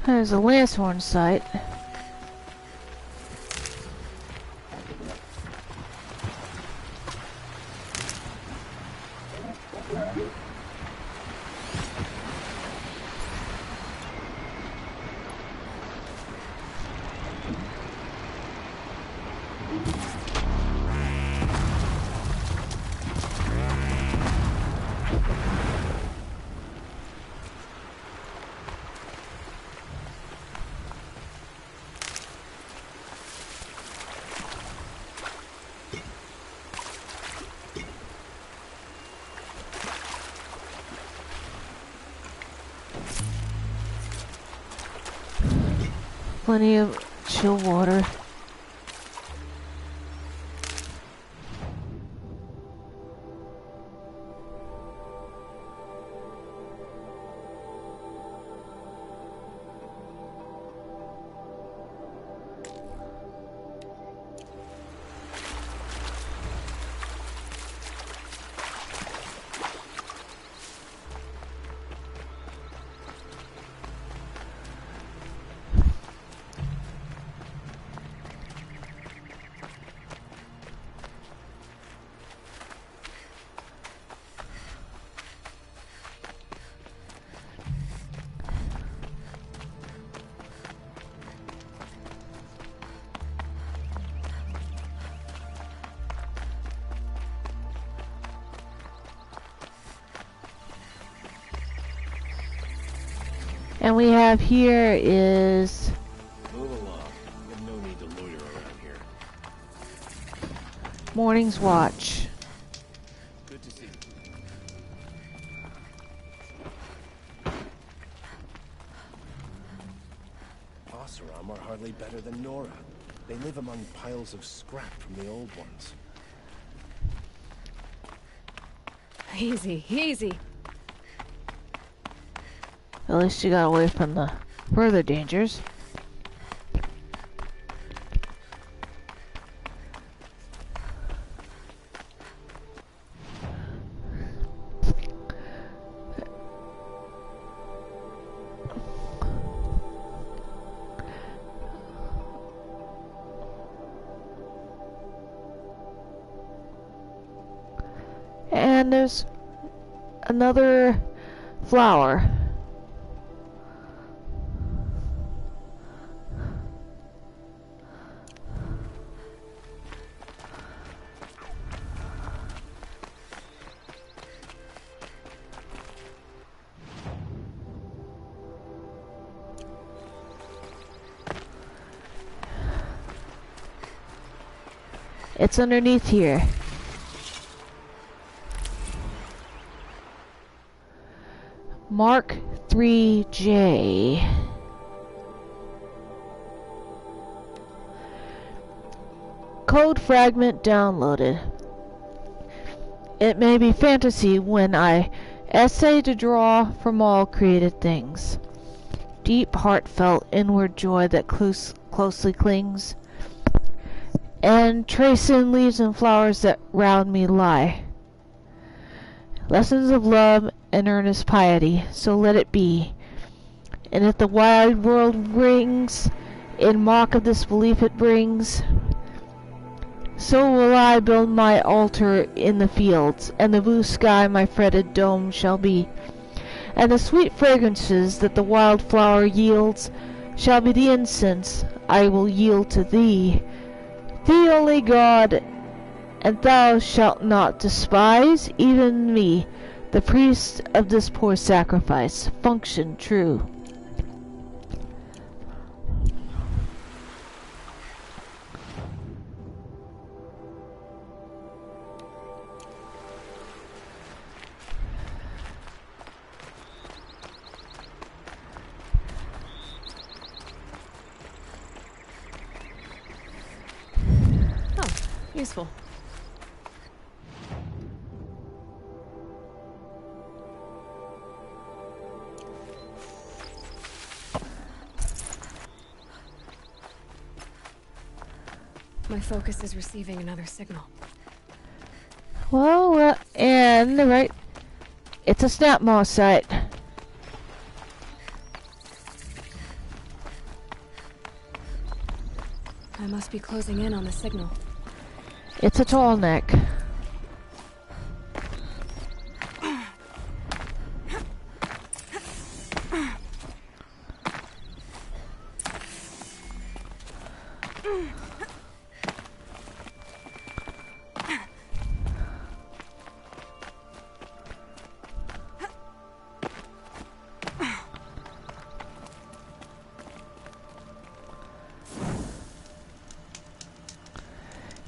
S1: There's a Lancehorn site. Plenty of chill water. And we have here is
S9: Move along. You have no need to loiter around here.
S1: Morning's Watch.
S9: Good to see you. Oseram are hardly better than Nora. They live among piles of scrap from the old ones.
S2: Easy, easy.
S1: At least you got away from the further dangers. And there's another flower. It's underneath here. Mark 3J. Code fragment downloaded. It may be fantasy when I essay to draw from all created things. Deep, heartfelt, inward joy that closely clings, and trace in leaves and flowers that round me lie. Lessons of love and earnest piety, so let it be. And if the wide world rings in mock of this belief it brings, so will I build my altar in the fields, and the blue sky my fretted dome shall be. And the sweet fragrances that the wild flower yields shall be the incense I will yield to thee. Thee only, God, and thou shalt not despise even me, the priest of this poor sacrifice. Function true.
S2: Useful. My focus is receiving another signal.
S1: Well, and right, it's a snap maw site.
S2: I must be closing in on the signal.
S1: It's a tall neck.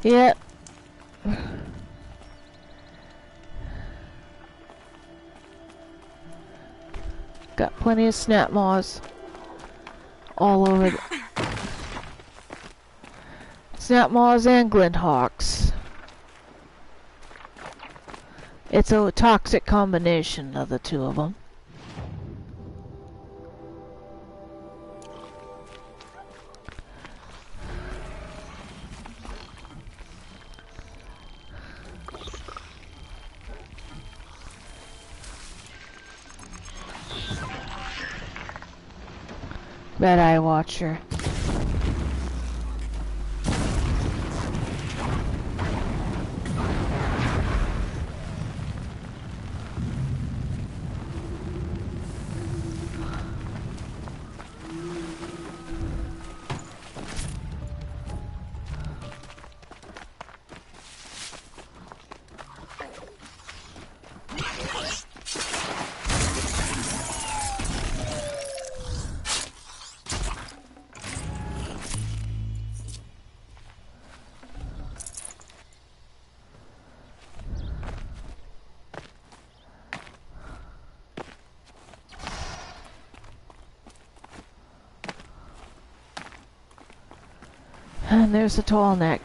S1: Yep. Got plenty of snap maws all over snap maws and glint hawks. It's a toxic combination of the two of them. Red Eye Watcher. And there's the tall neck.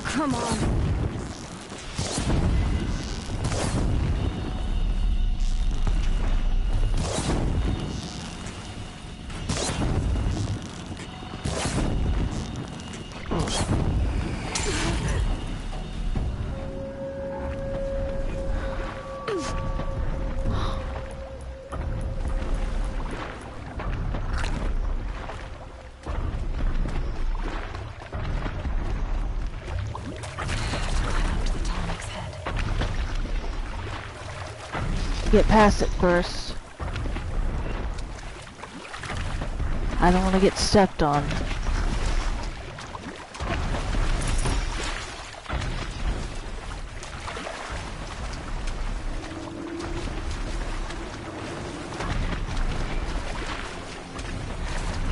S2: Come on.
S1: Get past it first. I don't want to get stepped on.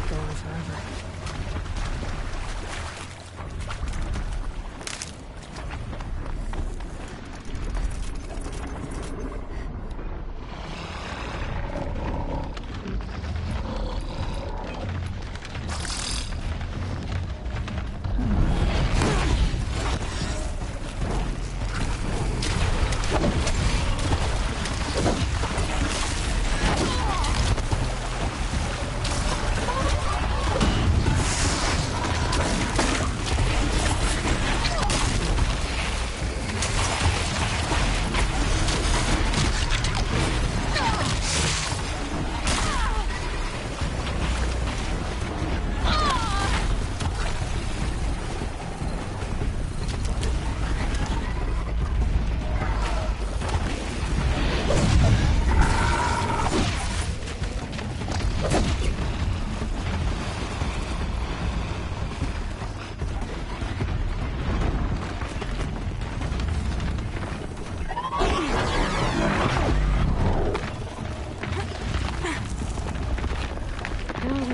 S2: Going for a forever.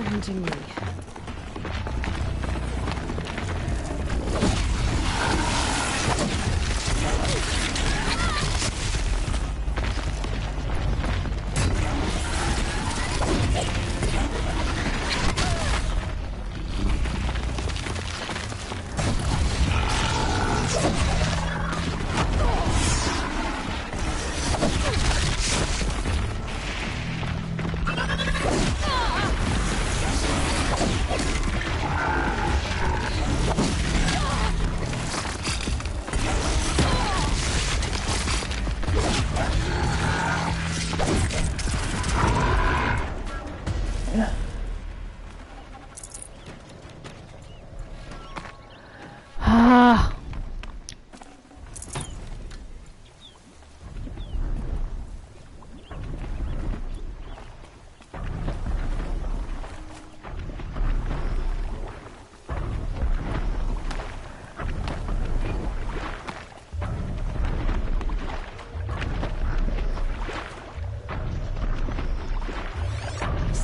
S2: Hunting me.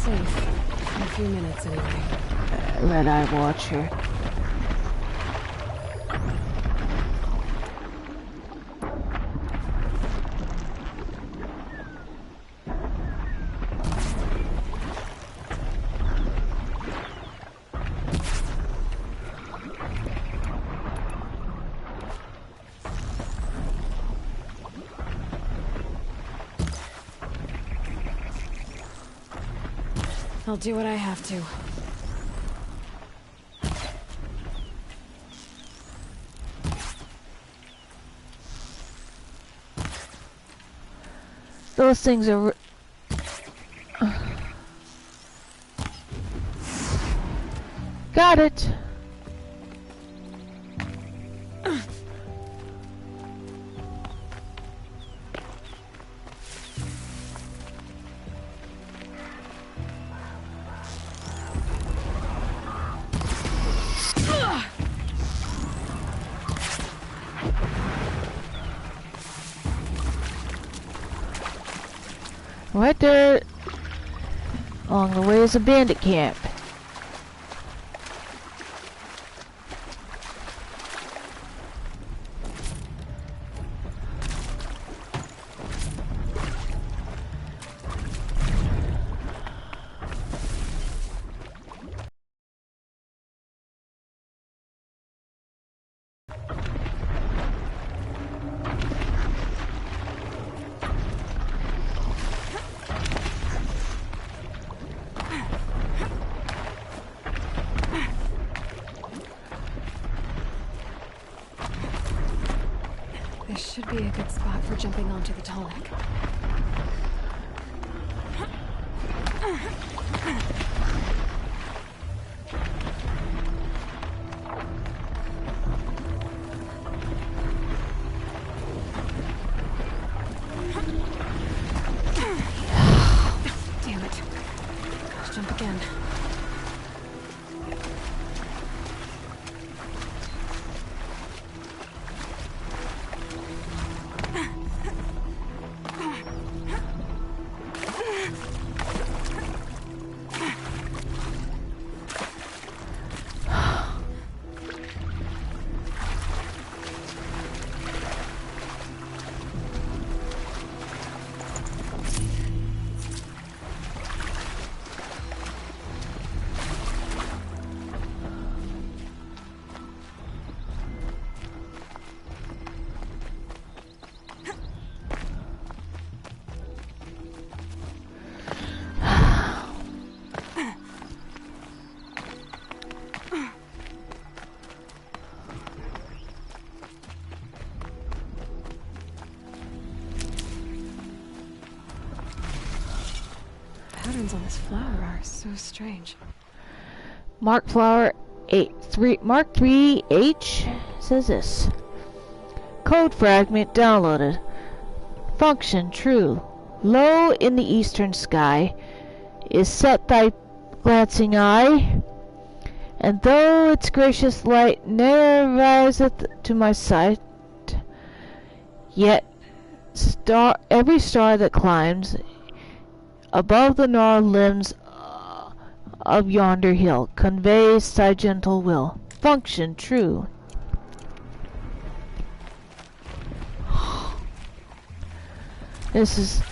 S2: Safe. In a few minutes, anyway.
S1: Red Eye Watcher.
S2: I'll do what I have to.
S1: Those things are... Got it! Right there, along the way is a bandit camp.
S2: This should be a good spot for jumping onto the tall neck. Damn it. Let's jump again. These flowers are so strange.
S1: Mark Flower 83 Mark 3H says this. Code fragment downloaded. Function true. Low in the eastern sky is set thy glancing eye, and though its gracious light ne'er riseth to my sight, yet every star that climbs above the gnarled limbs of yonder hill conveys thy gentle will. Function true. This is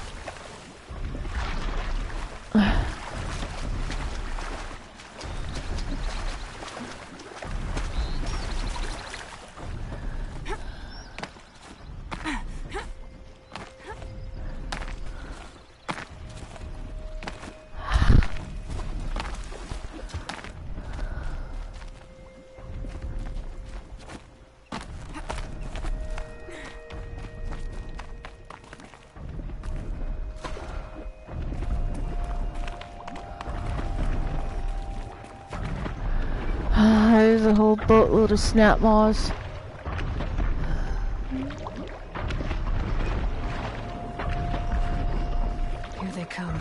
S1: there's a whole boatload of snap maws.
S2: Here they come.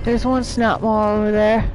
S1: There's one snap maw over there.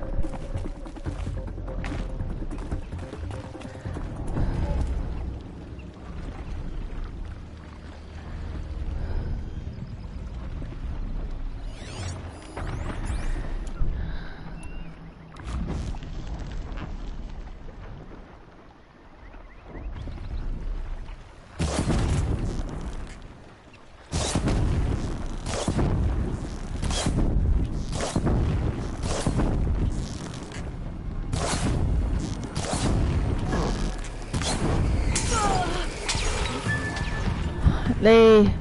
S1: They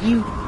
S1: you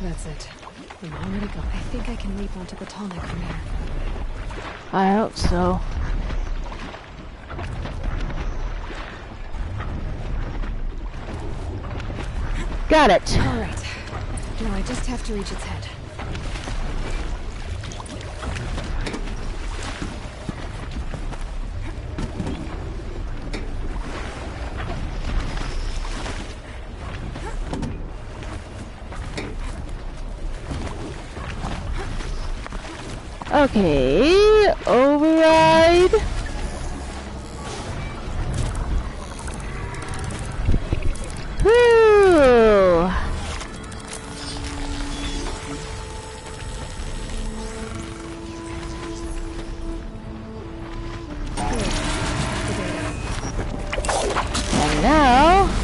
S2: That's it. I'm already gone. I think I can leap onto the tall neck from here.
S1: I hope so. Got it.
S2: All right. Now I just have to reach its head.
S1: Okay, override. Whew. And now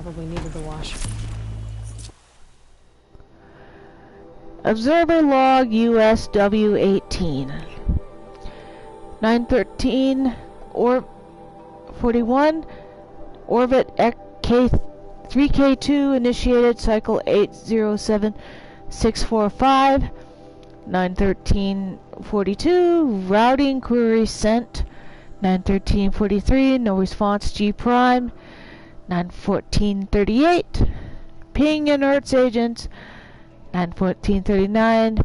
S2: Probably needed the wash.
S1: Observer log USW18. 913 or 41 orbit K3K2 initiated cycle 807645. 91342 routing query sent. 91343 no response G prime. 91438 ping inerts agents. 91439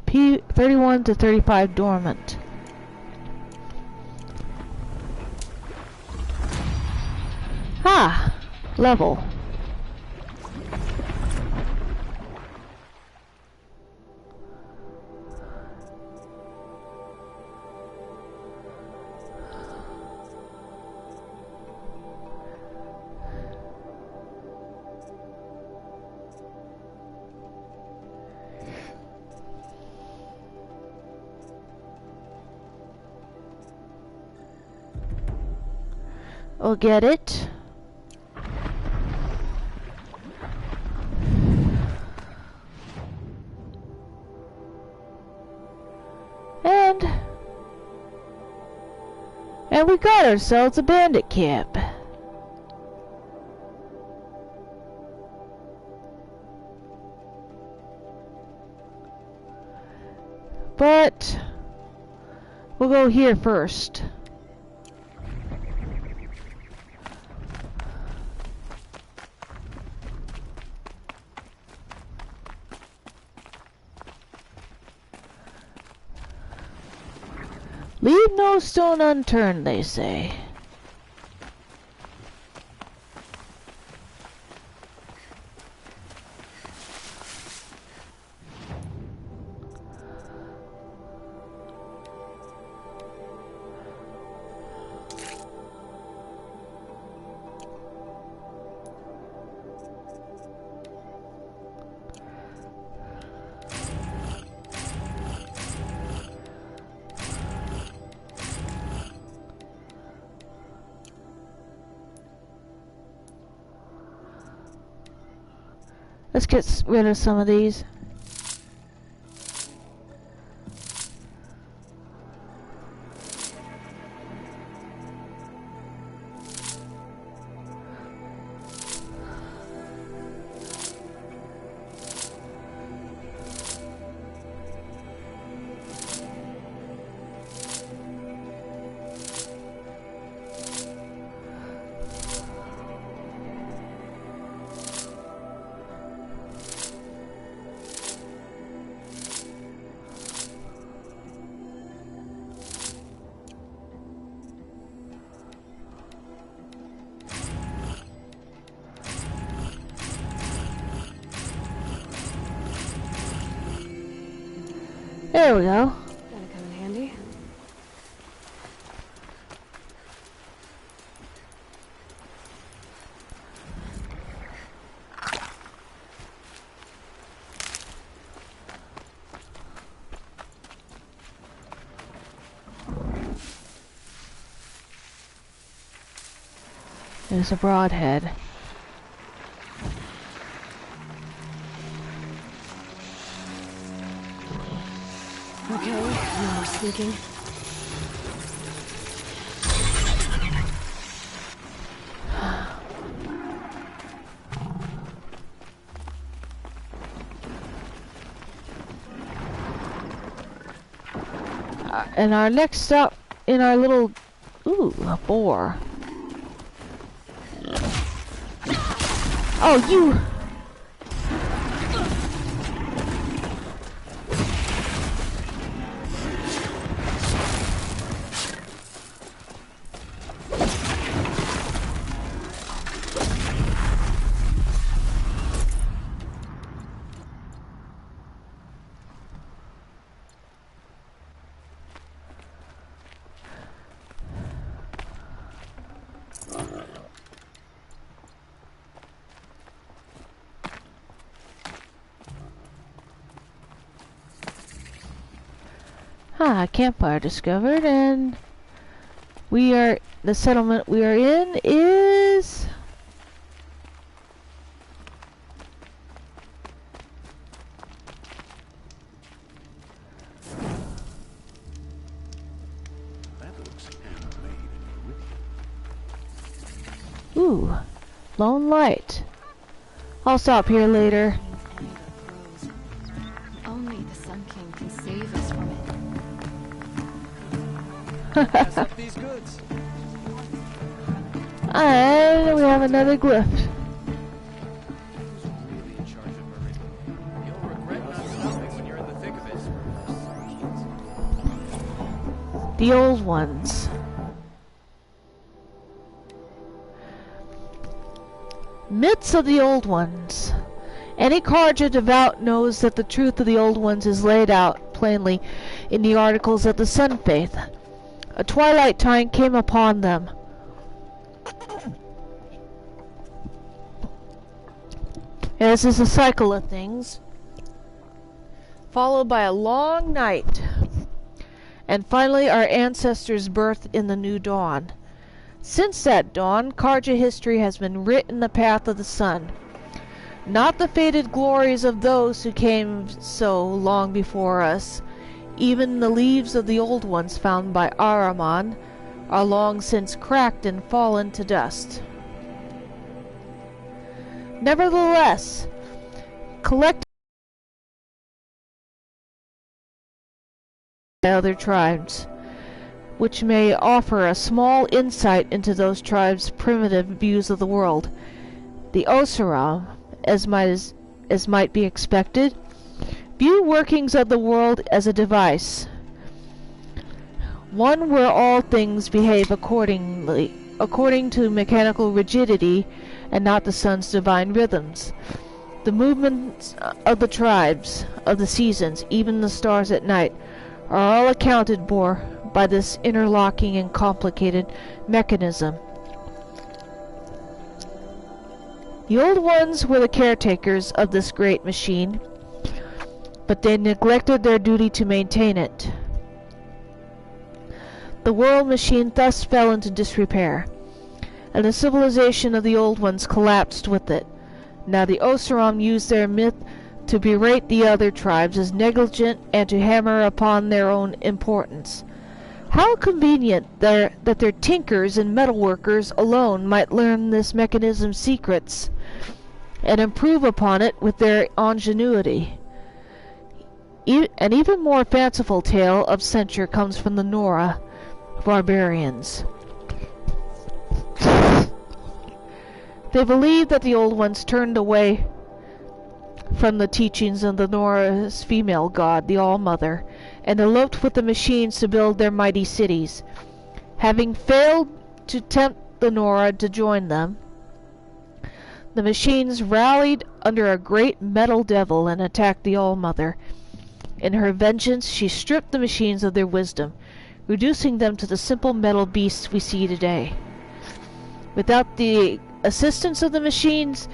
S1: P31 to 35 dormant. Ah, level. We'll get it. And we got ourselves a bandit camp. But we'll go here first. Leave no stone unturned, they say. Let's get rid of some of these. There we go.
S2: That'll come in handy.
S1: There's a broadhead.
S2: Okay, no more sneaking.
S1: And our next stop in our little... Ooh, a boar. Oh, you... campfire discovered, and we are... The settlement we are in is... Ooh, lone light. I'll stop here later.
S2: Only the Sun King can save us from it.
S9: Pass up these goods.
S1: And we have another glyph.
S9: Really in charge of Meridian. You'll regret not stopping when you're in the thick of it.
S1: The old ones. Myths of the old ones. Any Carja devout knows that the truth of the old ones is laid out plainly in the articles of the Sun Faith. A twilight time came upon them. As is a cycle of things, followed by a long night, and finally our ancestors' birth in the new dawn. Since that dawn, Carja history has been writ in the path of the sun. Not the faded glories of those who came so long before us. Even the leaves of the old ones found by Ahriman are long since cracked and fallen to dust. Nevertheless, collect by other tribes, which may offer a small insight into those tribes' primitive views of the world. The Oseram, as might be expected, view workings of the world as a device, one where all things behave according to mechanical rigidity and not the sun's divine rhythms. The movements of the tribes, of the seasons, even the stars at night, are all accounted for by this interlocking and complicated mechanism. The old ones were the caretakers of this great machine, but they neglected their duty to maintain it. The world machine thus fell into disrepair, and the civilization of the old ones collapsed with it. Now the Oseram used their myth to berate the other tribes as negligent and to hammer upon their own importance. How convenient that their tinkers and metalworkers alone might learn this mechanism's secrets and improve upon it with their ingenuity. An even more fanciful tale of censure comes from the Nora barbarians. They believed that the old ones turned away from the teachings of the Nora's female god, the All-Mother, and eloped with the machines to build their mighty cities. Having failed to tempt the Nora to join them, the machines rallied under a great metal devil and attacked the All-Mother. In her vengeance, she stripped the machines of their wisdom, reducing them to the simple metal beasts we see today. Without the assistance of the machines,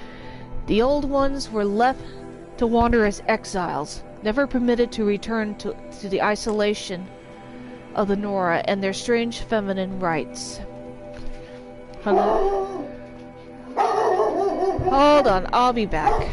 S1: the old ones were left to wander as exiles, never permitted to return to the isolation of the Nora and their strange feminine rites. Hold on, I'll be back.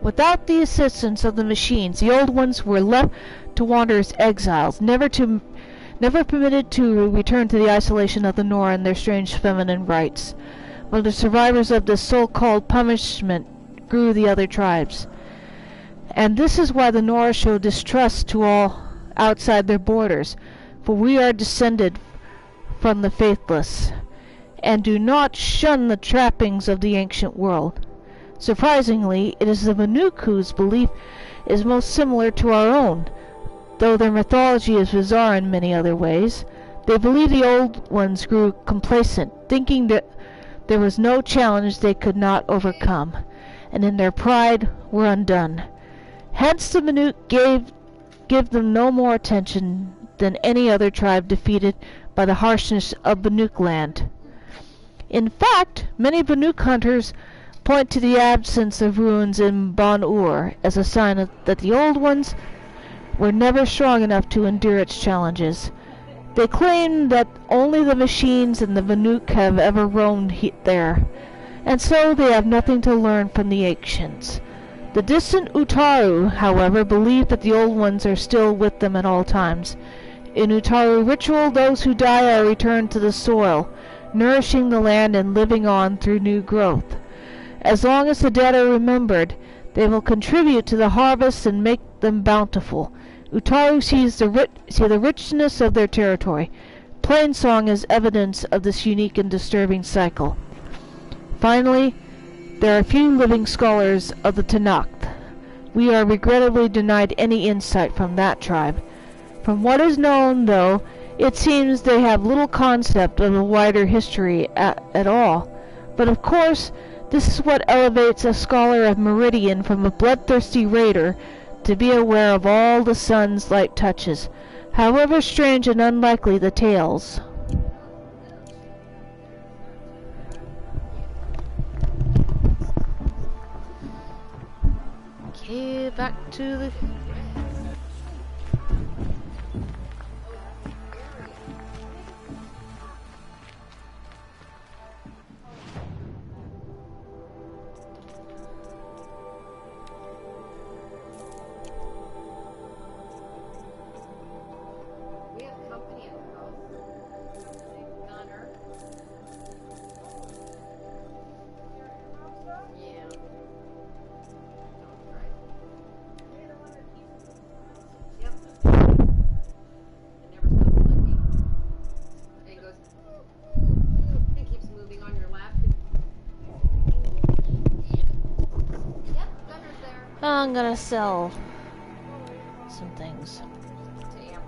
S1: Without the assistance of the machines, the old ones were left to wander as exiles, never permitted to return to the isolation of the Nora and their strange feminine rites. While the survivors of this so-called punishment grew the other tribes. And this is why the Nora show distrust to all outside their borders, for we are descended from the faithless, and do not shun the trappings of the ancient world. Surprisingly, it is the Banuk whose belief is most similar to our own, though their mythology is bizarre in many other ways. They believed the old ones grew complacent, thinking that there was no challenge they could not overcome, and in their pride were undone. Hence the Banuk give them no more attention than any other tribe defeated by the harshness of Banuk land. In fact, many Banuk hunters point to the absence of ruins in Bon-Ur as a sign that the old ones were never strong enough to endure its challenges. They claim that only the machines and the Banuk have ever roamed there, and so they have nothing to learn from the ancients. The distant Utaru, however, believe that the old ones are still with them at all times. In Utaru ritual, those who die are returned to the soil, nourishing the land and living on through new growth. As long as the dead are remembered, they will contribute to the harvest and make them bountiful. Utaru sees the richness of their territory. Plainsong is evidence of this unique and disturbing cycle. Finally, there are few living scholars of the Tanakh. We are regrettably denied any insight from that tribe. From what is known, though, it seems they have little concept of a wider history at all. But of course, this is what elevates a scholar of Meridian from a bloodthirsty raider to be aware of all the sun's light touches, however strange and unlikely the tales. Okay, back to the... I'm gonna sell some things.
S17: Yeah,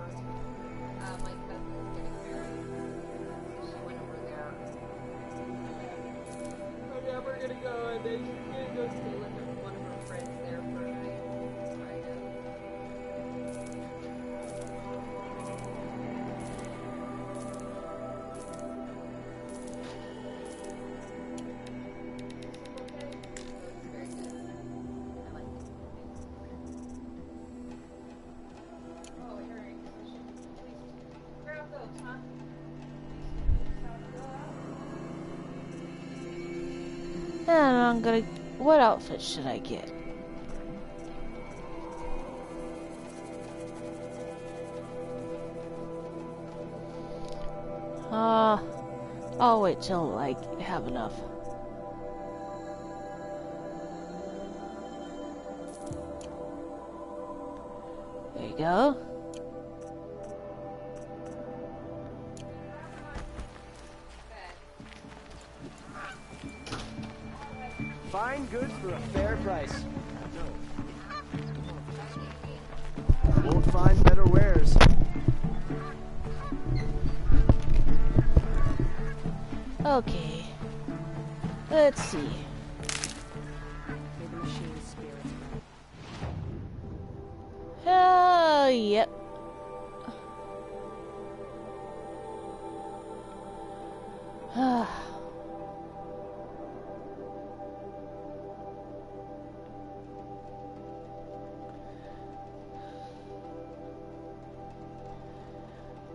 S17: we're gonna go and then she's gonna go stay with one of her friends there for a night.
S1: And I'm gonna... What outfit should I get? I'll wait till I have enough. There you go.
S7: Fine goods for a fair price. Won't find better wares.
S1: Okay. Let's see. Yep.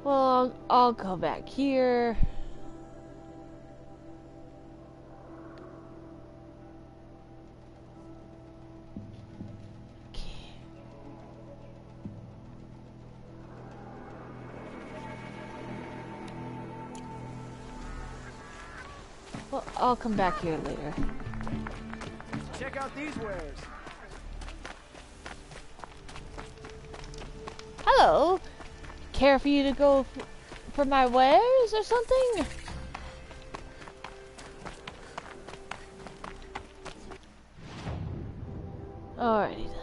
S1: Well, I'll go back here. Well, I'll come back here later.
S7: Check out these wares.
S1: Hello. Care for you to go for my wares or something? Alrighty then.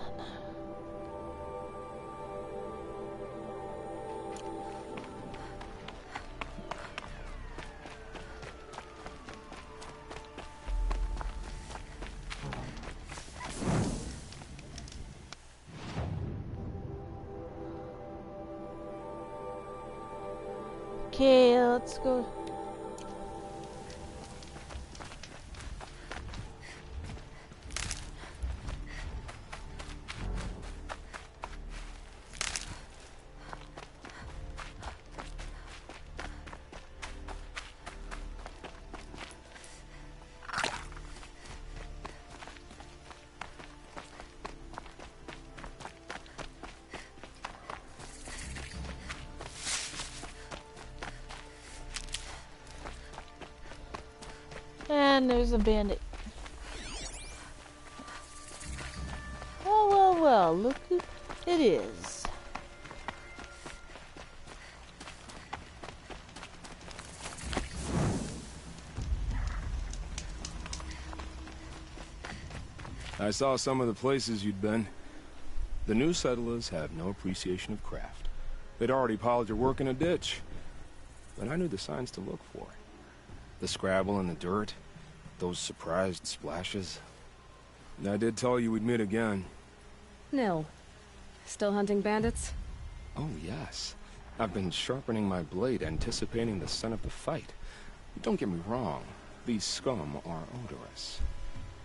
S1: Okay, let's go. And there's a bandit. Well, well, well, look who it is.
S6: I saw some of the places you'd been. The new settlers have no appreciation of craft. They'd already piled your work in a ditch. But I knew the signs to look for. The scrabble in the dirt, those surprised splashes. I did tell you we'd meet again.
S2: Nil. Still hunting bandits?
S6: Oh, yes. I've been sharpening my blade, anticipating the scent of the fight. Don't get me wrong, these scum are odorous.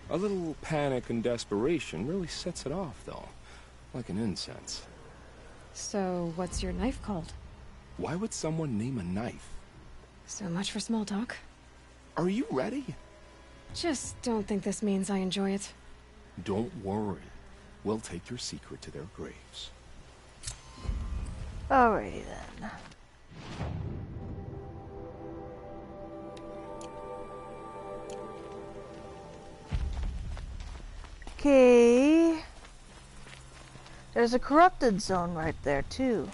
S6: A little panic and desperation really sets it off, though, like an incense.
S2: So, what's your knife called?
S6: Why would someone name a knife?
S2: So much for small talk.
S6: Are you ready?
S2: Just don't think this means I enjoy it.
S6: Don't worry. We'll take your secret to their graves.
S1: Alrighty then. Okay. There's a corrupted zone right there too.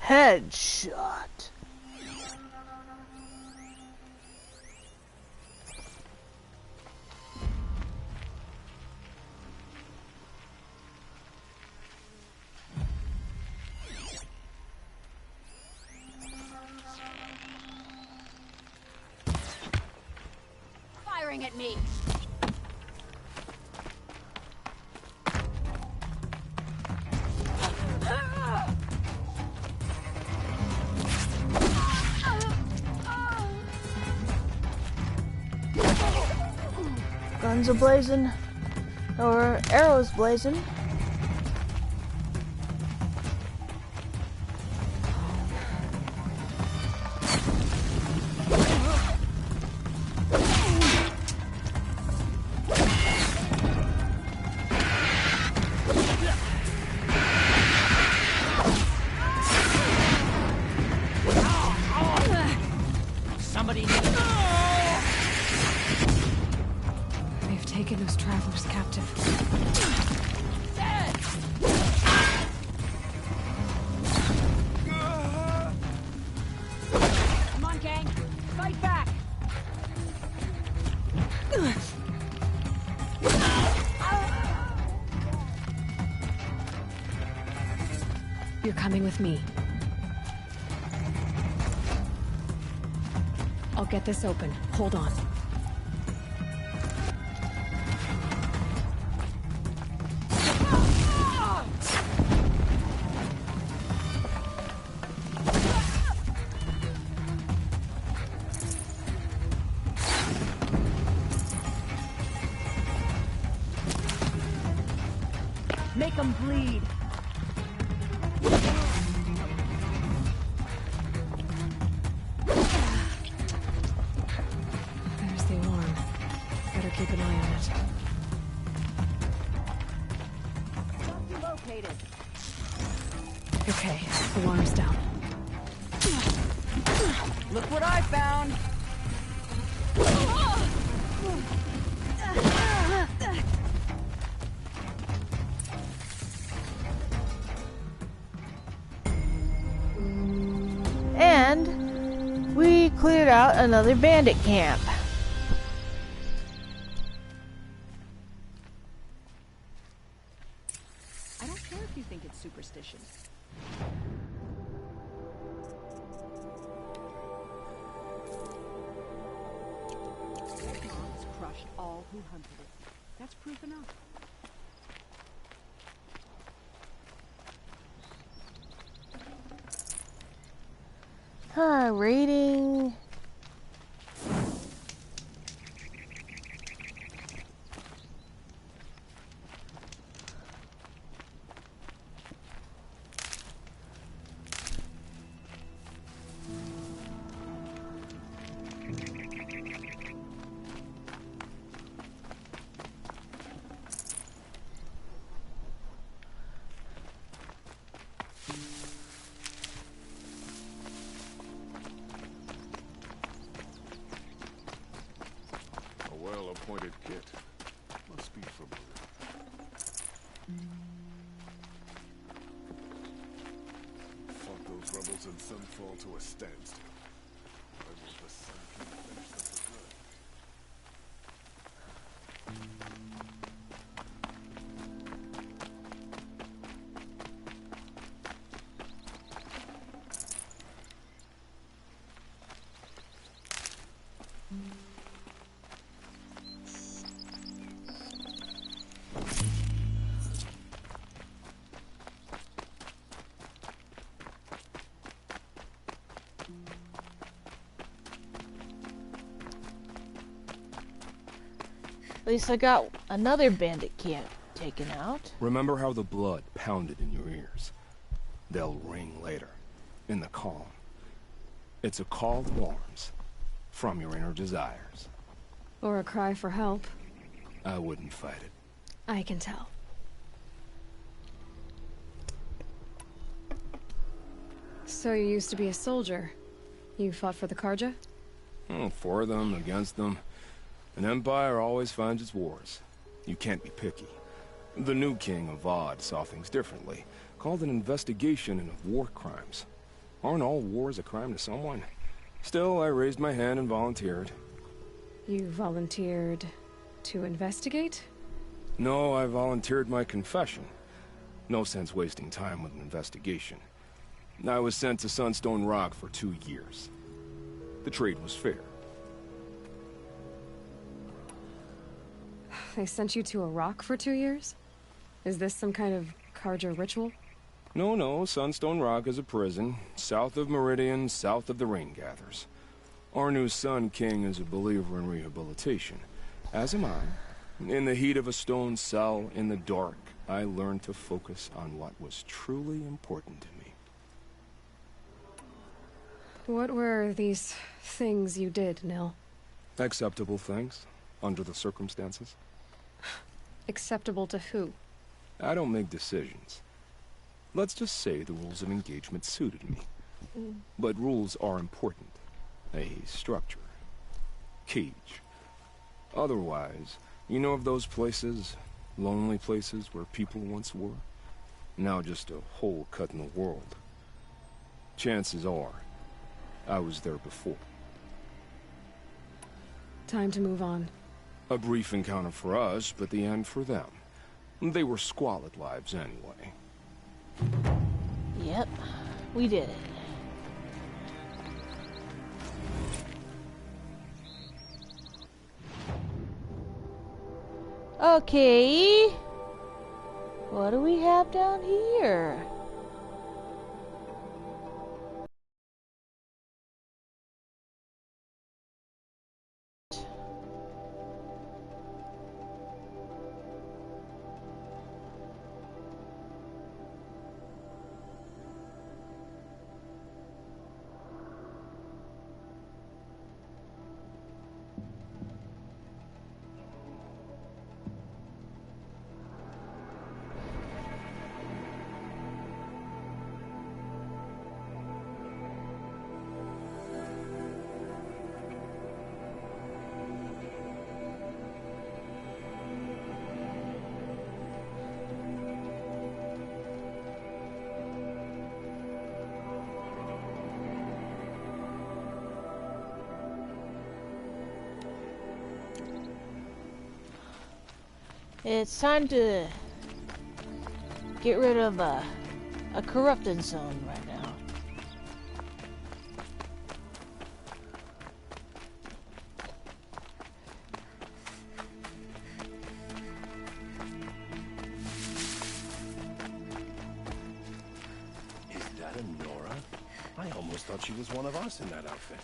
S1: Headshot.
S4: Firing at me.
S1: Guns are blazing, or arrows blazing.
S16: Somebody.
S2: They've taken those travelers captive.
S4: Come on, gang. Fight back.
S2: You're coming with me. I'll get this open. Hold on.
S16: Make them bleed.
S2: There's the alarm. Better keep an eye on it.
S4: Located.
S2: Okay, alarm's down.
S4: Look what I found.
S1: And we cleared out another bandit camp.
S4: I don't care if you think it's superstition.
S18: who hunted it. That's proof enough.
S1: Rating.
S19: Well-appointed kit. Must be familiar. Fought those rebels and some fall to a standstill. I want the Sun King to finish them for good.
S1: At least I got another bandit camp taken out.
S9: Remember how the blood pounded in your ears? They'll ring later, in the calm. It's a call to arms, from your inner desires.
S2: Or a cry for help.
S9: I wouldn't fight it.
S2: I can tell. So you used to be a soldier. You fought for the Karja?
S9: For them, against them. An empire always finds its wars. You can't be picky. The new king of Vod saw things differently. Called an investigation into war crimes. Aren't all wars a crime to someone? Still, I raised my hand and volunteered.
S2: You volunteered to investigate?
S9: No, I volunteered my confession. No sense wasting time with an investigation. I was sent to Sunstone Rock for 2 years. The trade was fair.
S2: They sent you to a rock for 2 years? Is this some kind of Karja ritual?
S9: No, Sunstone Rock is a prison, south of Meridian, south of the Rain Gathers. Our new Sun King is a believer in rehabilitation, as am I. In the heat of a stone cell, in the dark, I learned to focus on what was truly important to me.
S2: What were these things you did, Nil?
S9: Acceptable things, under the circumstances.
S2: Acceptable to who?
S9: I don't make decisions. Let's just say the rules of engagement suited me. But rules are important. A structure. Cage. Otherwise, you know of those places, lonely places where people once were? Now just a hole cut in the world. Chances are, I was there before.
S2: Time to move on.
S9: A brief encounter for us, but the end for them. They were squalid lives anyway.
S1: Yep, we did it. Okay. What do we have down here? It's time to get rid of a corrupted zone right now.
S8: almost thought she was one of us in that outfit.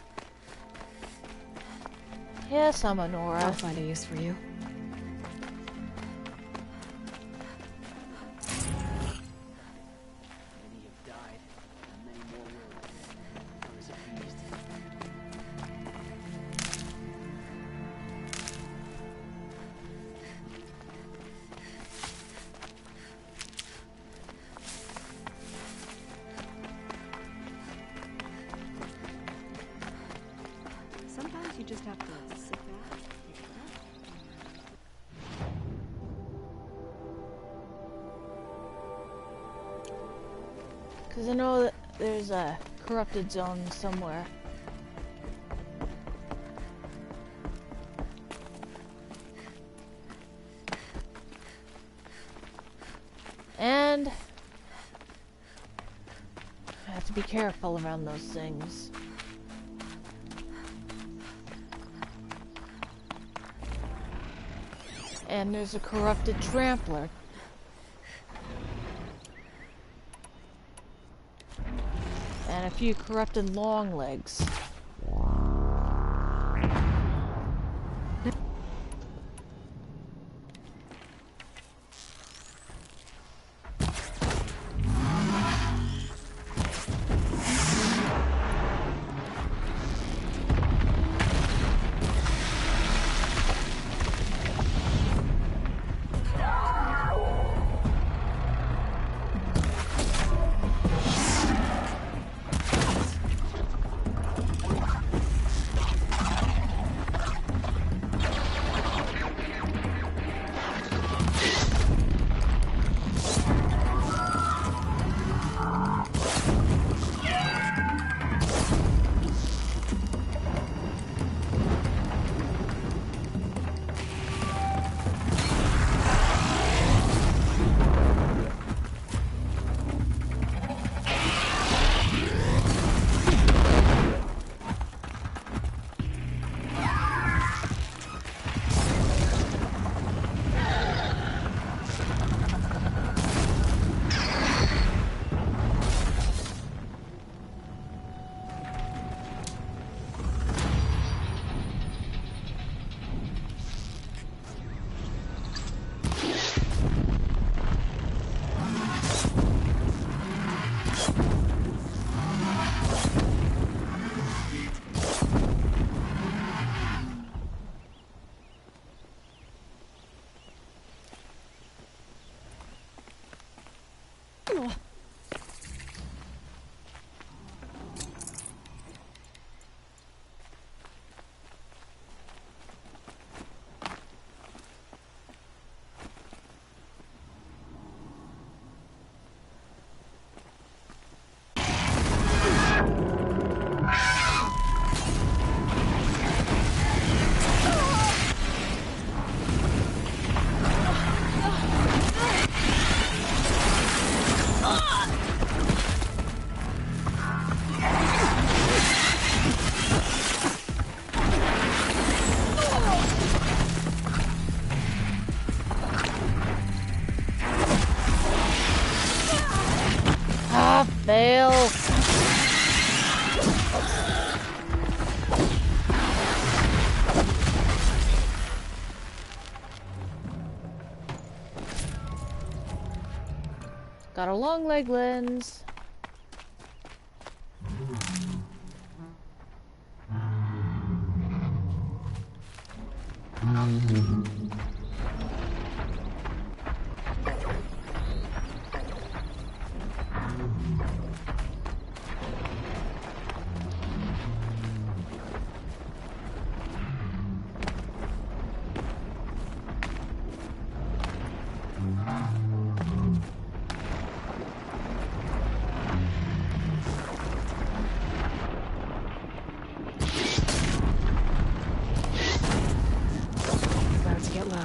S1: Yes, I'm a Nora.
S2: I'll find a use for you.
S7: Many have died, and many more will. I was appeased.
S18: Sometimes you just have to sit back, take a breath.
S1: Because I know that there's a corrupted zone somewhere. And I have to be careful around those things. And there's a corrupted trampler. And a few corrupted long legs. Fail. Got a long leg lens.
S2: About to get loud.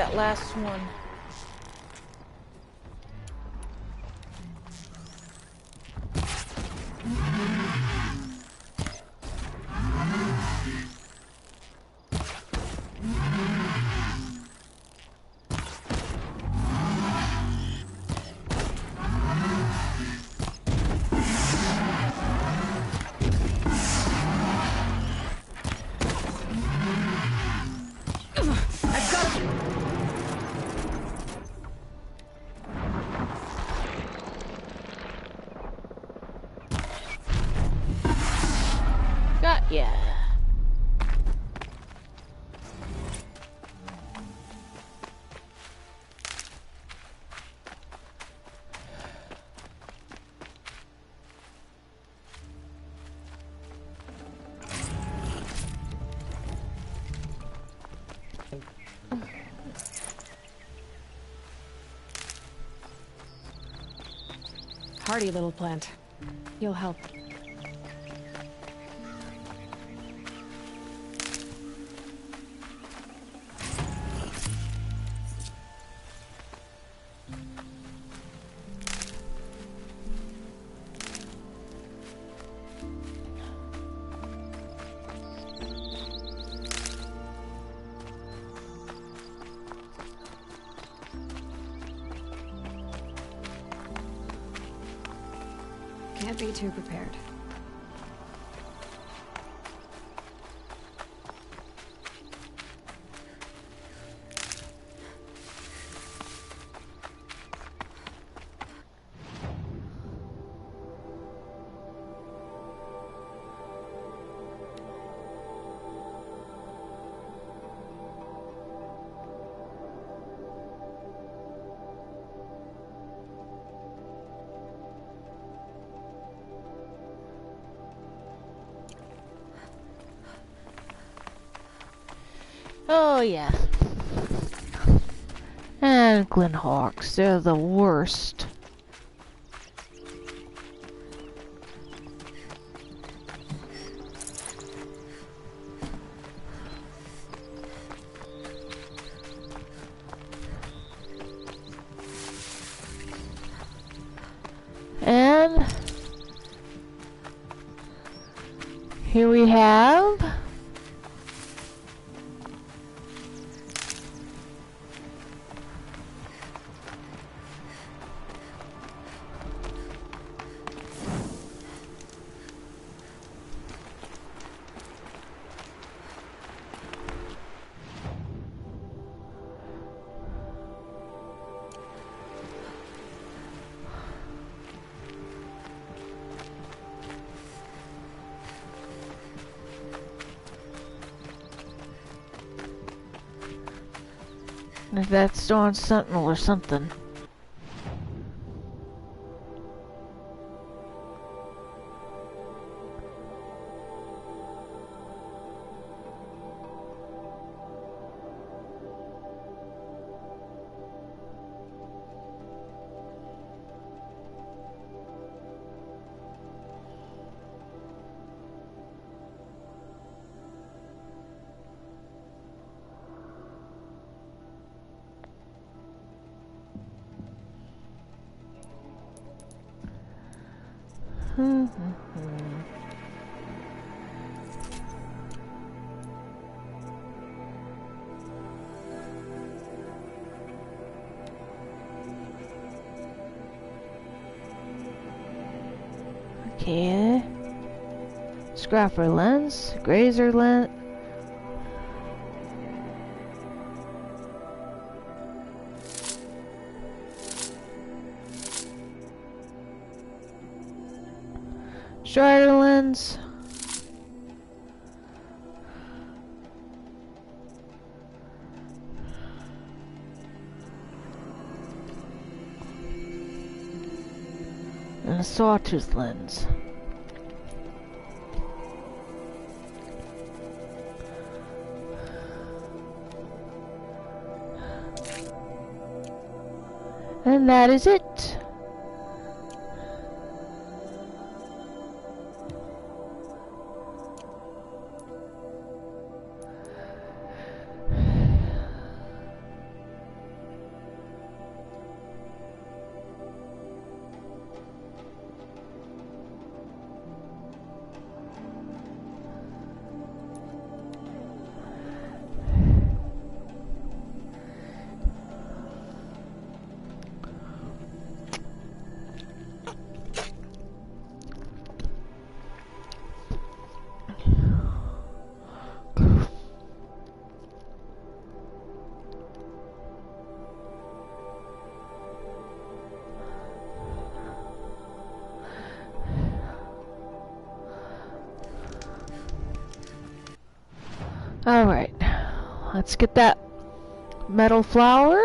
S1: that last one. Got ya.
S2: Hardy little plant. You'll help. Can't be too prepared.
S1: Oh yeah. And Glenhawks, they're the worst. And here we have that's Dawn Sentinel or something. Okay. Scrapper lens, grazer lens. Strider lens. And a sawtooth lens. And that is it. Alright. Let's get that metal flower.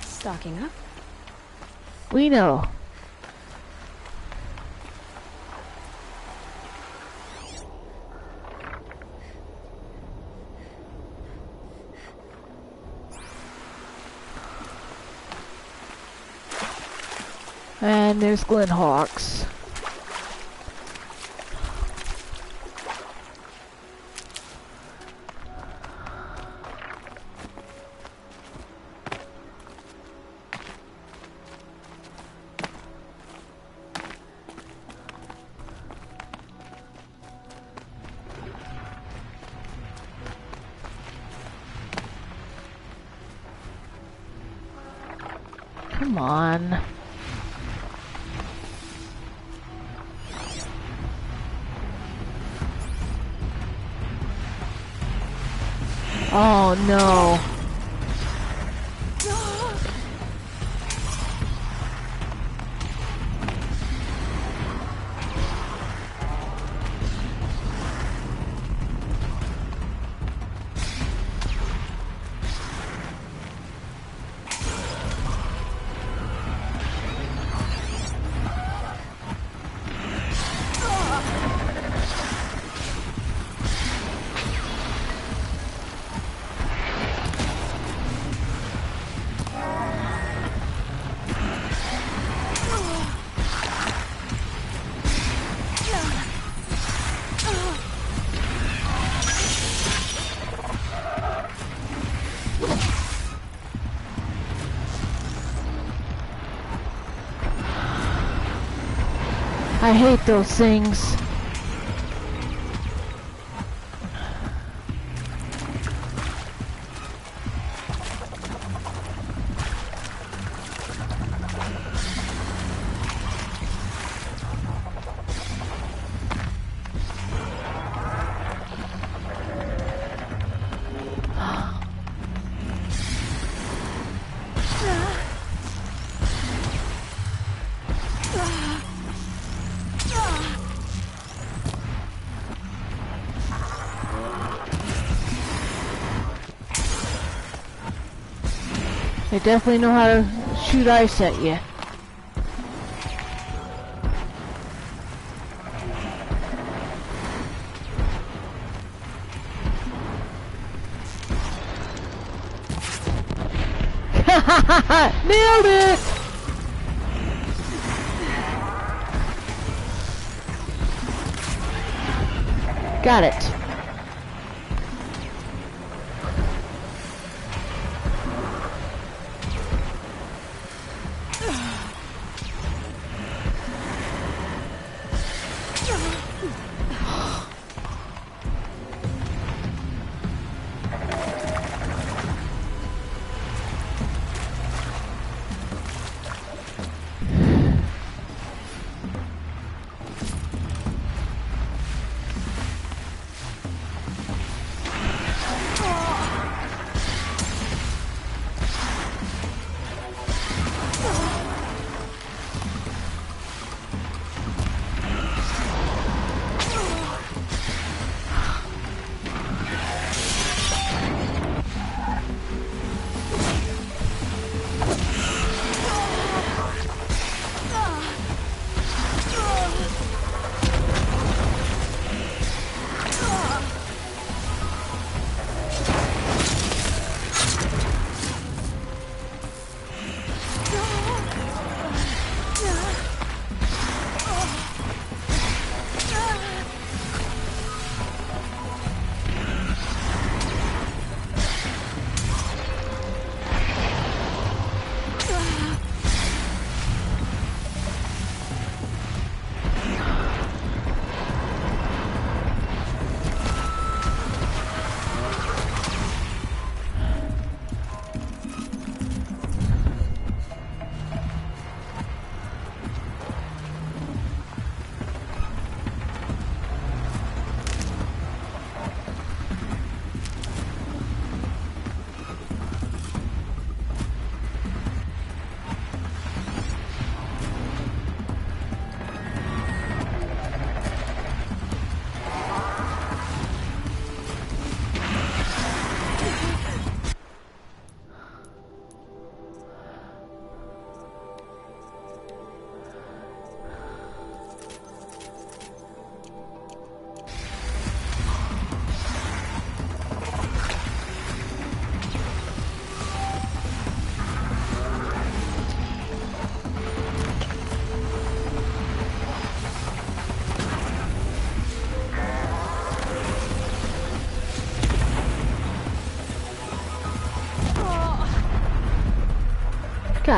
S2: Stocking up?
S1: We know. And there's Glen Hawks. Come on. Oh no. I hate those things. They definitely know how to shoot ice at you. Nailed it! Got it.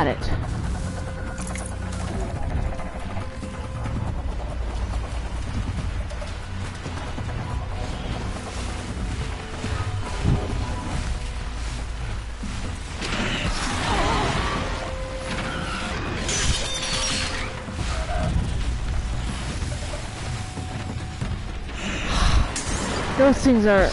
S1: Got it. Those things are...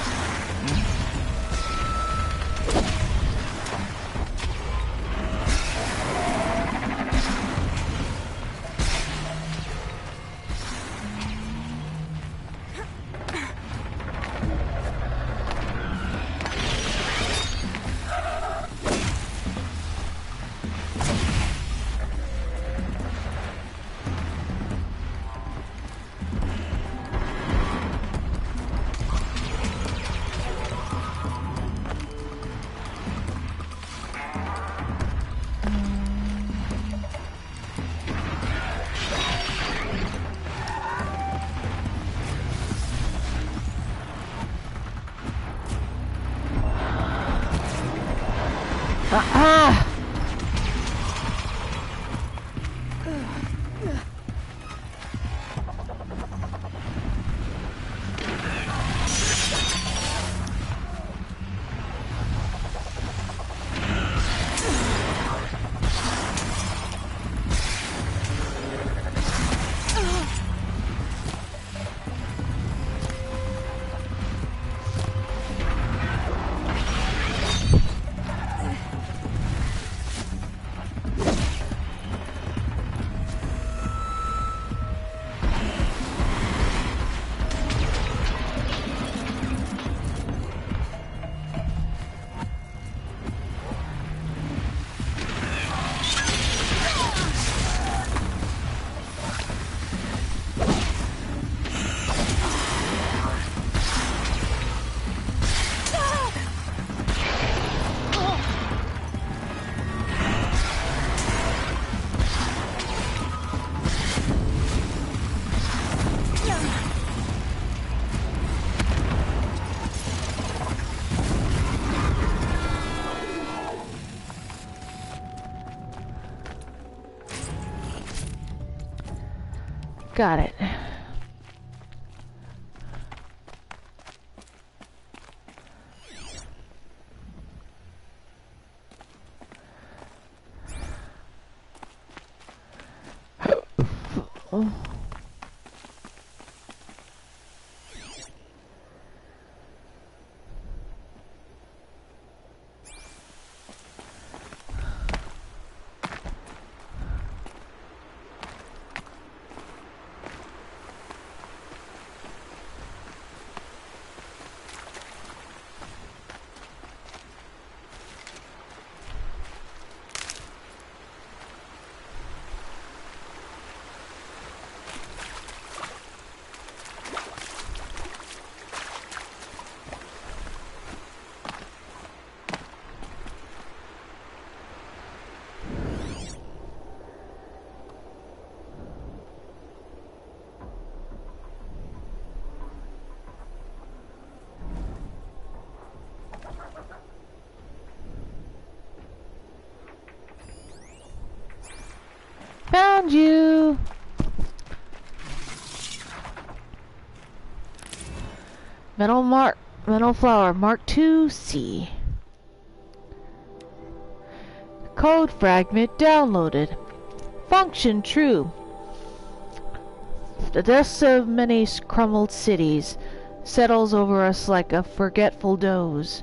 S1: Ah! Got it. Oh. Found you! Metal flower, Mark 2C. Code fragment downloaded. Function true. The dust of many crumbled cities settles over us like a forgetful doze.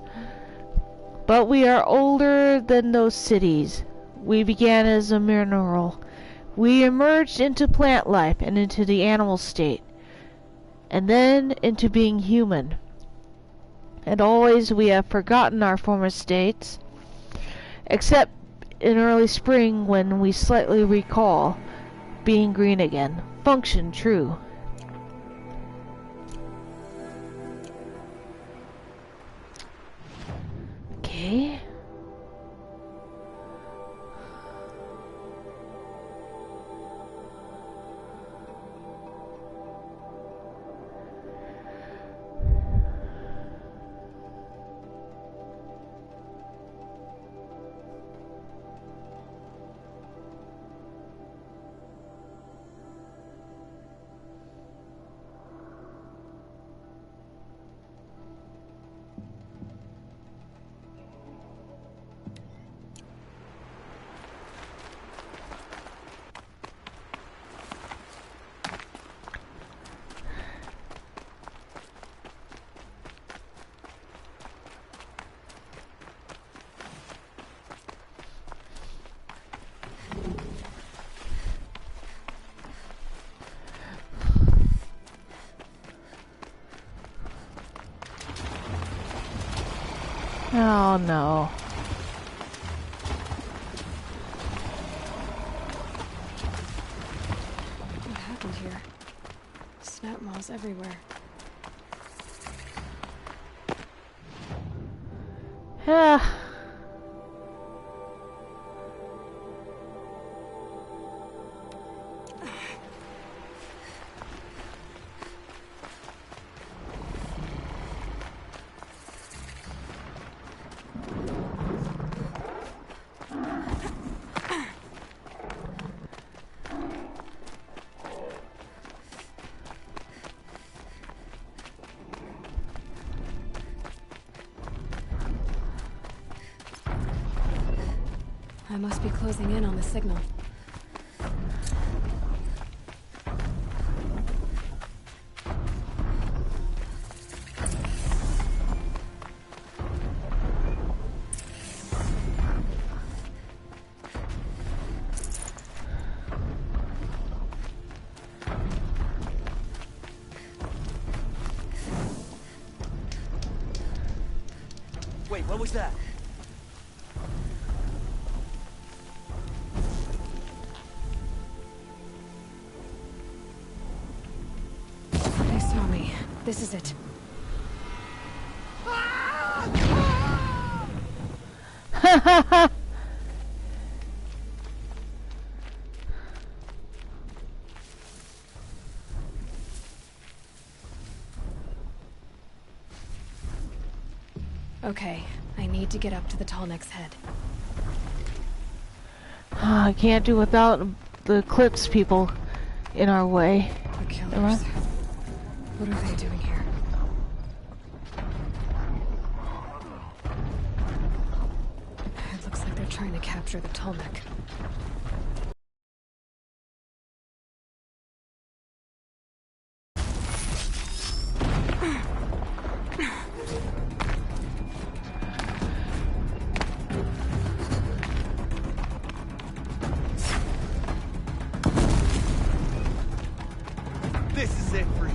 S1: But we are older than those cities. We began as a mineral. We emerged into plant life and into the animal state, and then into being human. And always we have forgotten our former states, except in early spring when we slightly recall being green again. Function true. Okay. Oh no.
S2: What happened here? Snap maws everywhere.
S1: Yeah.
S2: I must be closing in on the signal.
S7: Wait, what was that?
S2: They saw me. This is it. Okay, I need to get up to the Tallneck's head.
S1: I can't do without the Eclipse people in our way.
S2: The killers. What are they doing here? It looks like they're trying to capture the Tallneck.
S7: This is it for you.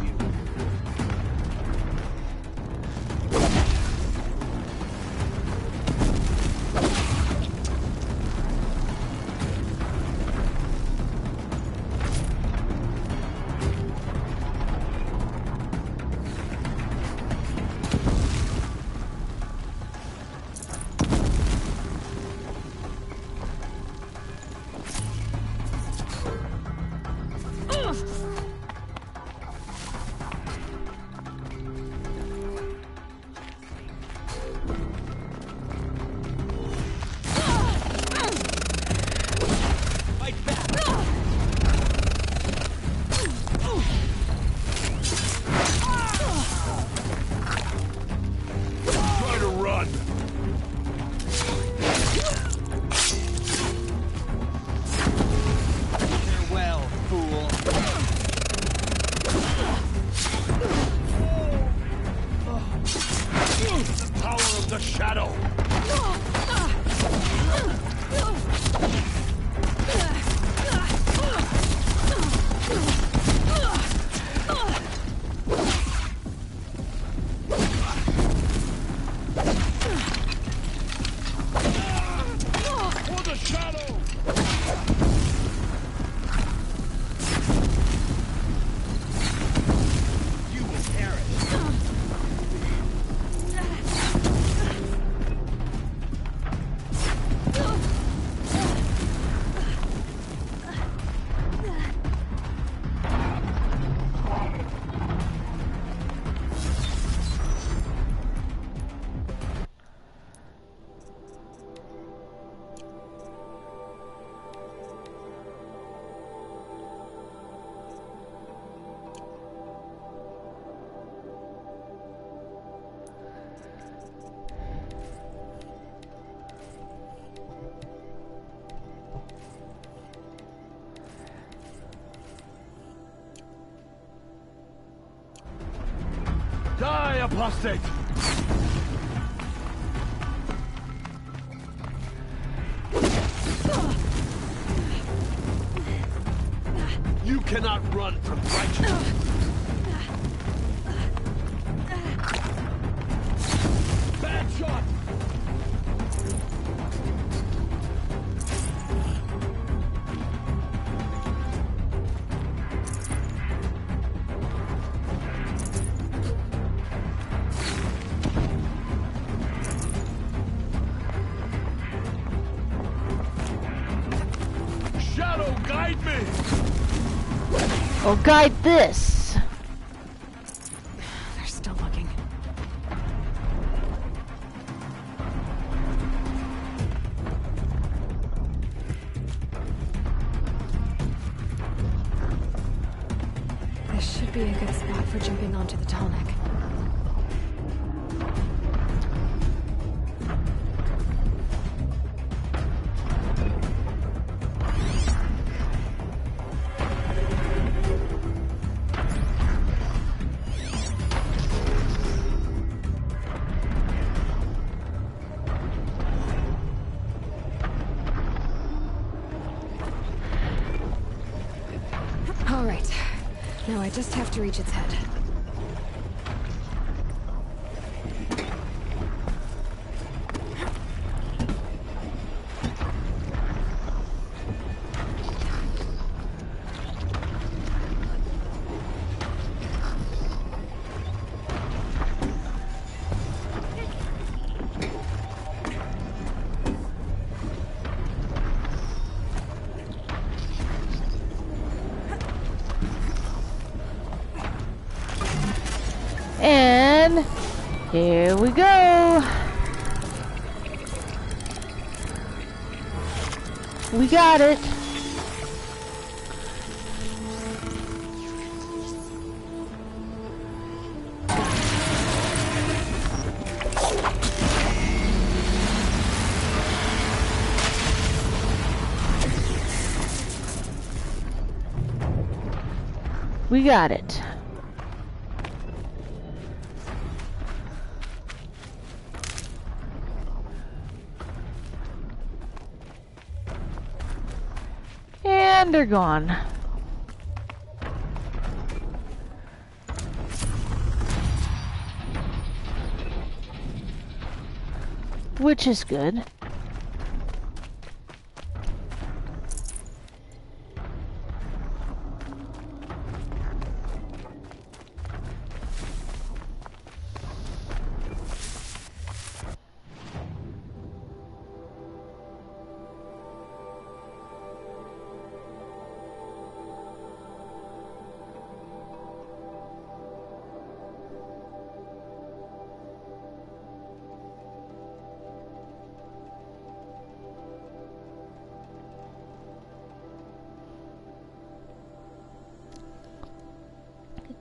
S14: Die, apostate! You cannot run from righteousness. Bad shot!
S19: shadow guide me!
S1: Oh, guide this!
S2: They're still looking. This should be a good spot for jumping onto the tall neck. All right. Now I just have to reach its head.
S1: And here we go. We got it. We got it. And they're gone. Which is good.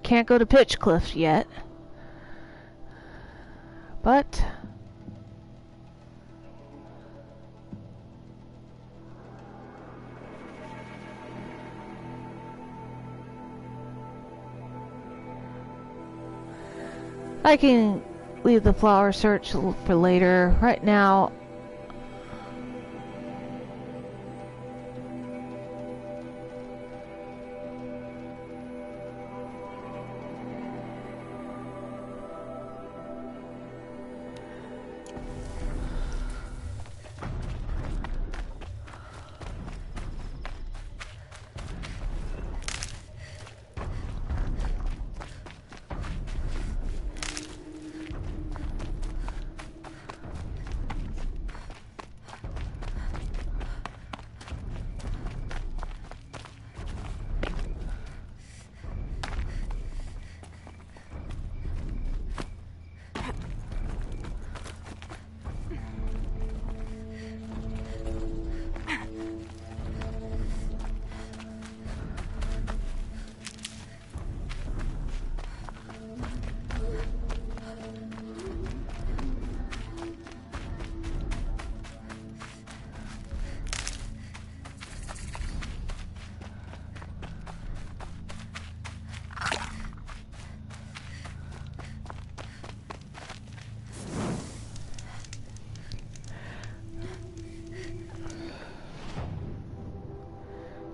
S1: Can't go to Pitchcliff yet. But I can leave the flower search for later. Right now,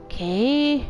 S1: okay.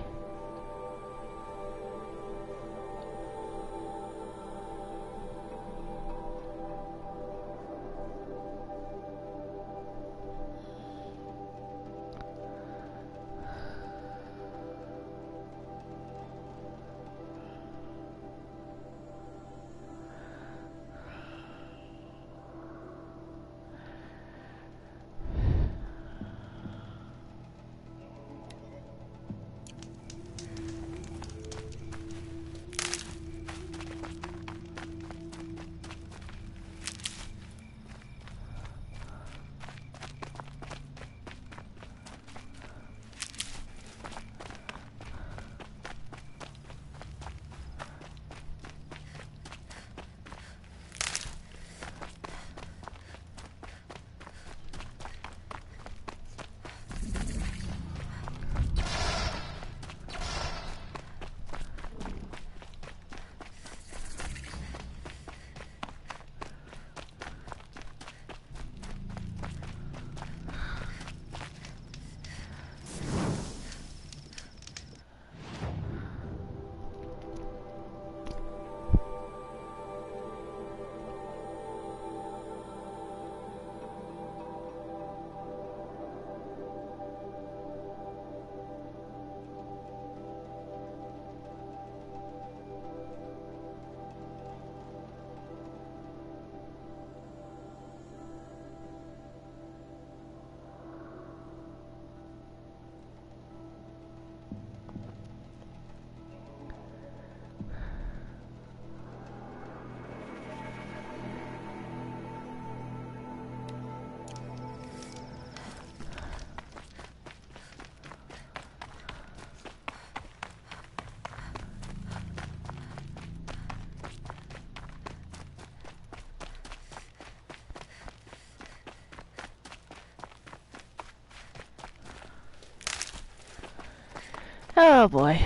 S1: Oh boy.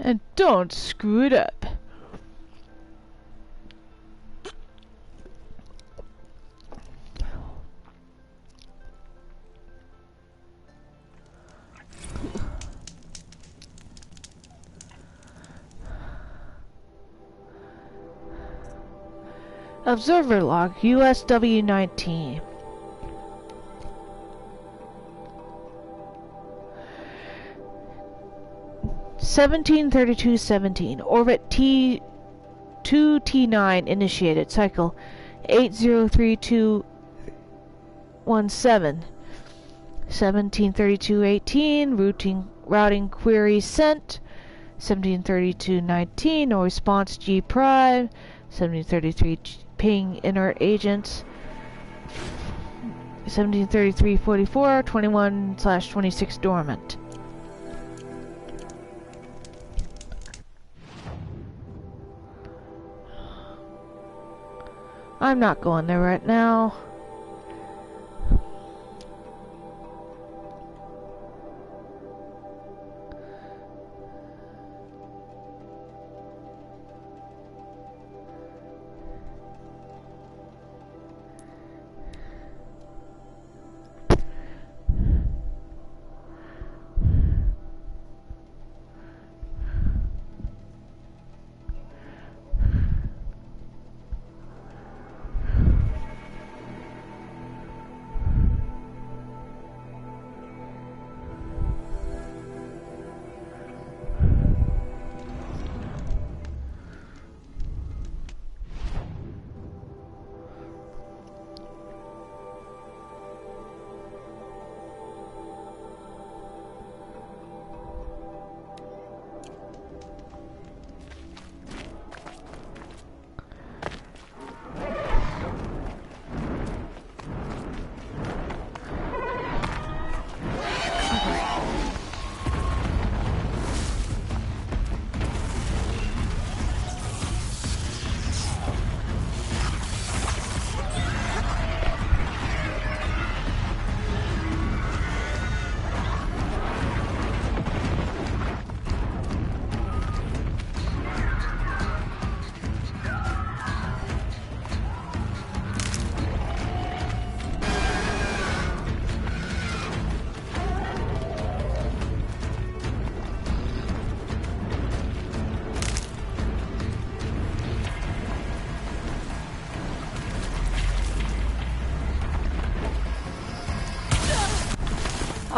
S1: And don't screw it up. Observer log, USW-19. (1732-17) Orbit T2T9 initiated. Cycle 803217. 1732-18 routing query sent. 1732-19 no response. G prime. 1733 ping inert agents. 1733-44 21/26 dormant. I'm not going there right now.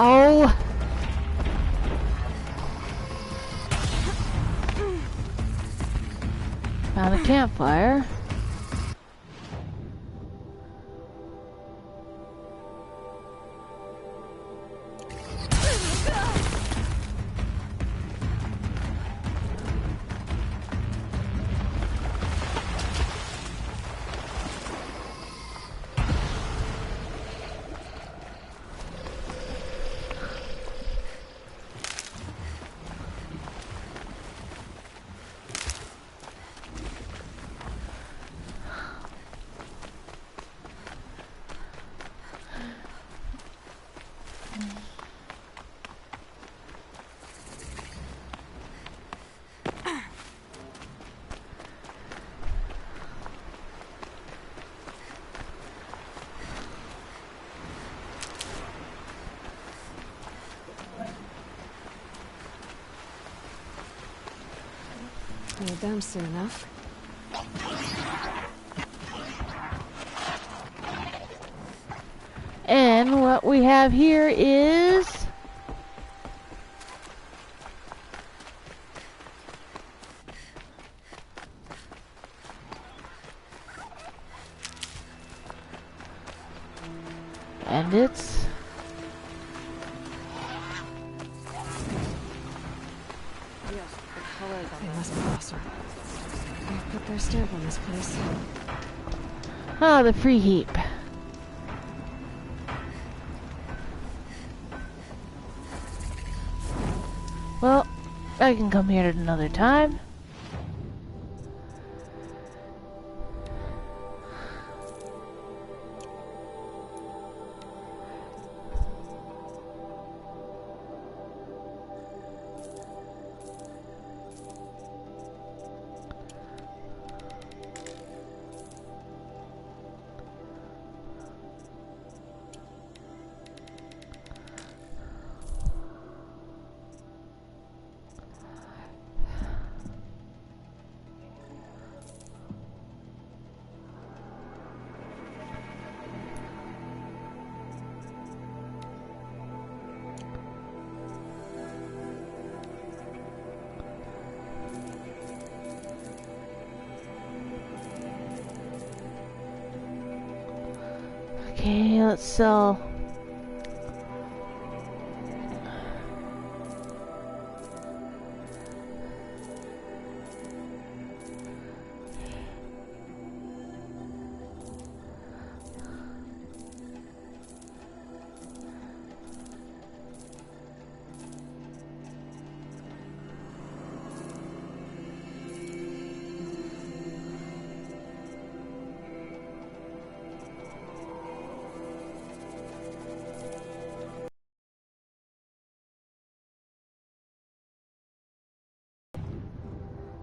S1: Oh. Found a campfire.
S2: You're done soon enough.
S1: And what we have here is... And it's...
S2: Yes, the colors on they must be closer. They put their stamp on this place.
S1: Ah, the free heap. Well, I can come here at another time. Okay, let's sell.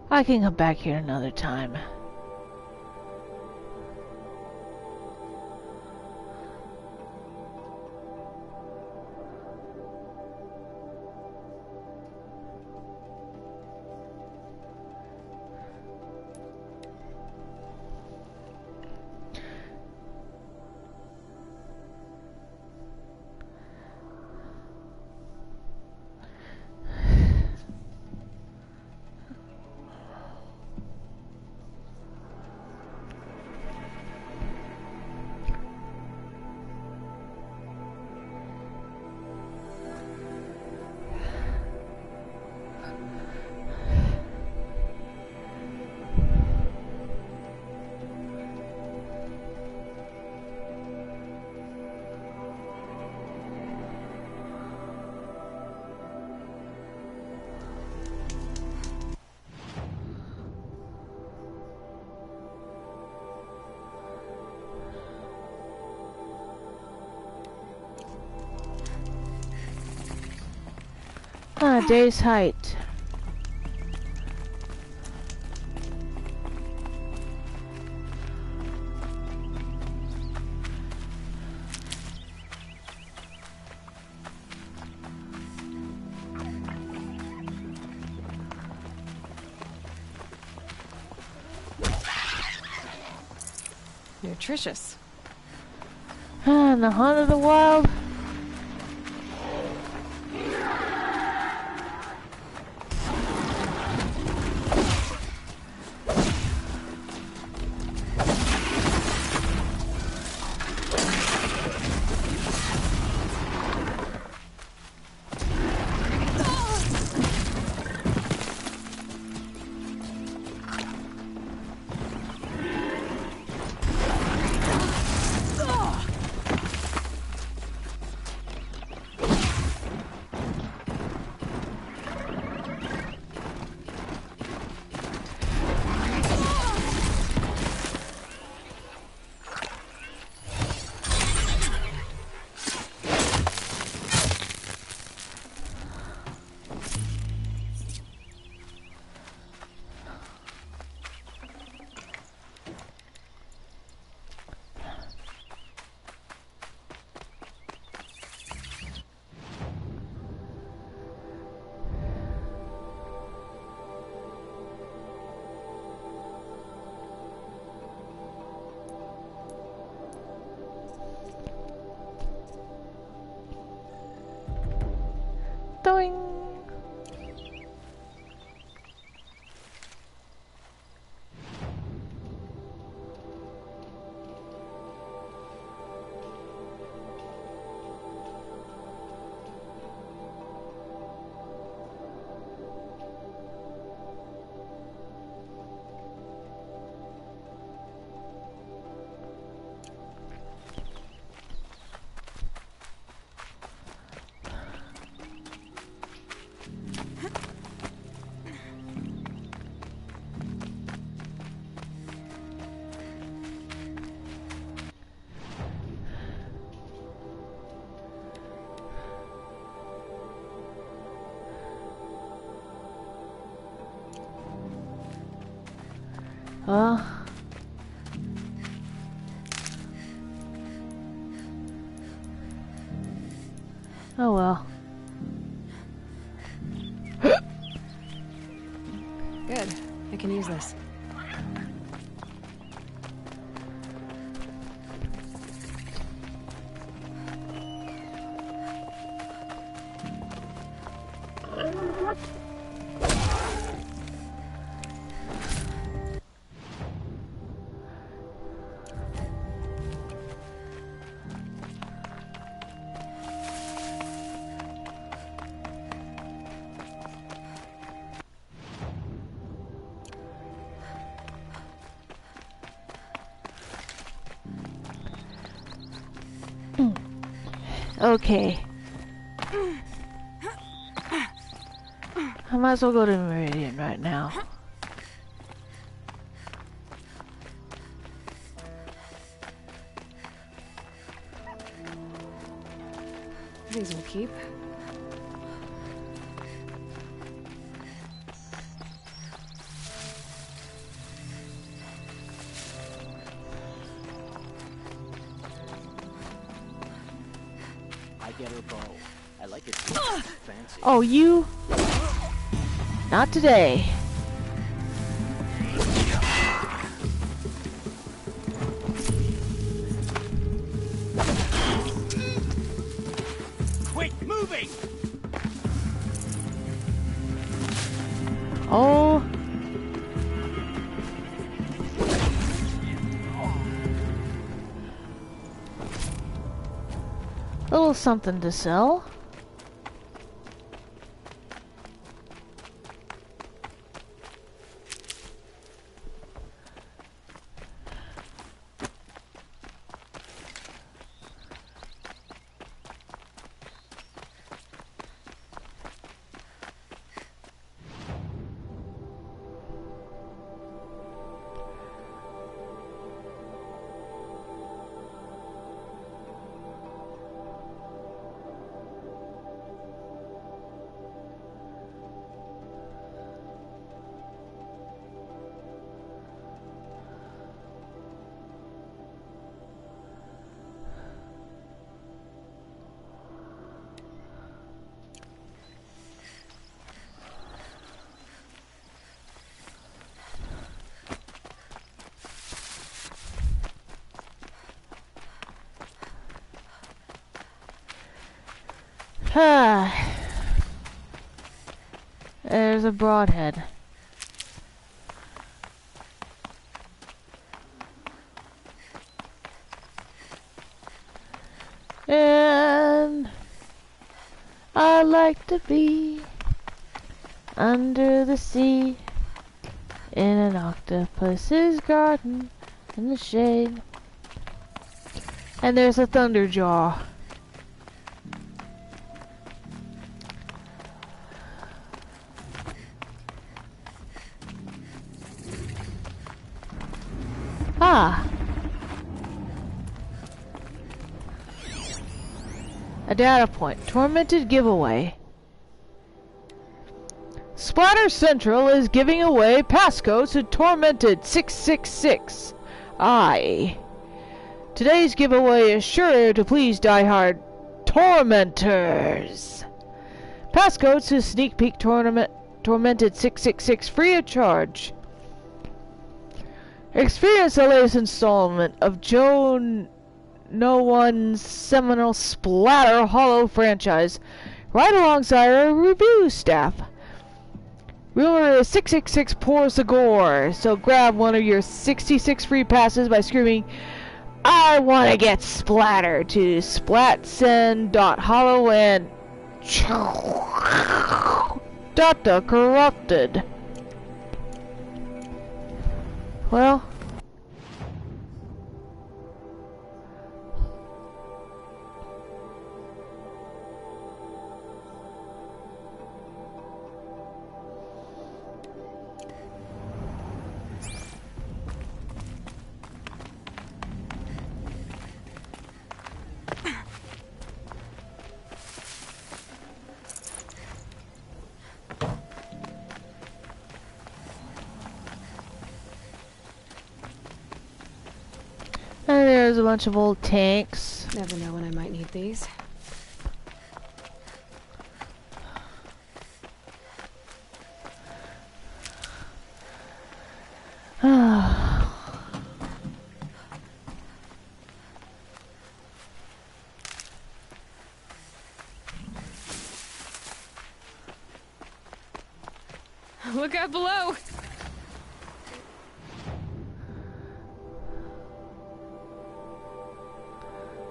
S1: I can come back here another time. Ah, day's height.
S2: Nutritious.
S1: Ah, in the hunt of the wild. Well. Oh well.
S2: Good. I can use this.
S1: Okay. I might as well go to Meridian right now.
S2: These will keep.
S11: I get her bow. I like it fancy.
S1: Oh, you? Not today.
S11: Quit moving!
S1: Oh. Little something to sell. There's a broadhead. And I like to be under the sea in an octopus's garden in the shade. And there's a thunderjaw. Ah! A data point. Tormented giveaway. Splatter Central is giving away passcodes to Tormented 666. Aye. Today's giveaway is sure to please die-hard tormentors. Passcodes to Sneak Peek Tormented 666 free of charge. Experience the latest installment of Joe No One's seminal Splatter Hollow franchise right alongside our review staff. Rumor 666 pours the gore, so grab one of your 66 free passes by screaming, "I want to get splattered" to splatsend.hollow and Data corrupted. Well, there's a bunch of old tanks.
S2: Never know when I might need these.
S4: Look out below!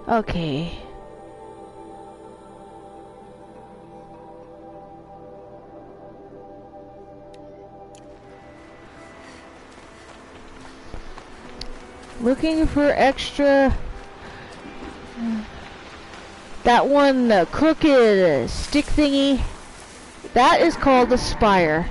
S1: Okay. Looking for extra... That one crooked stick thingy, that is called a spire.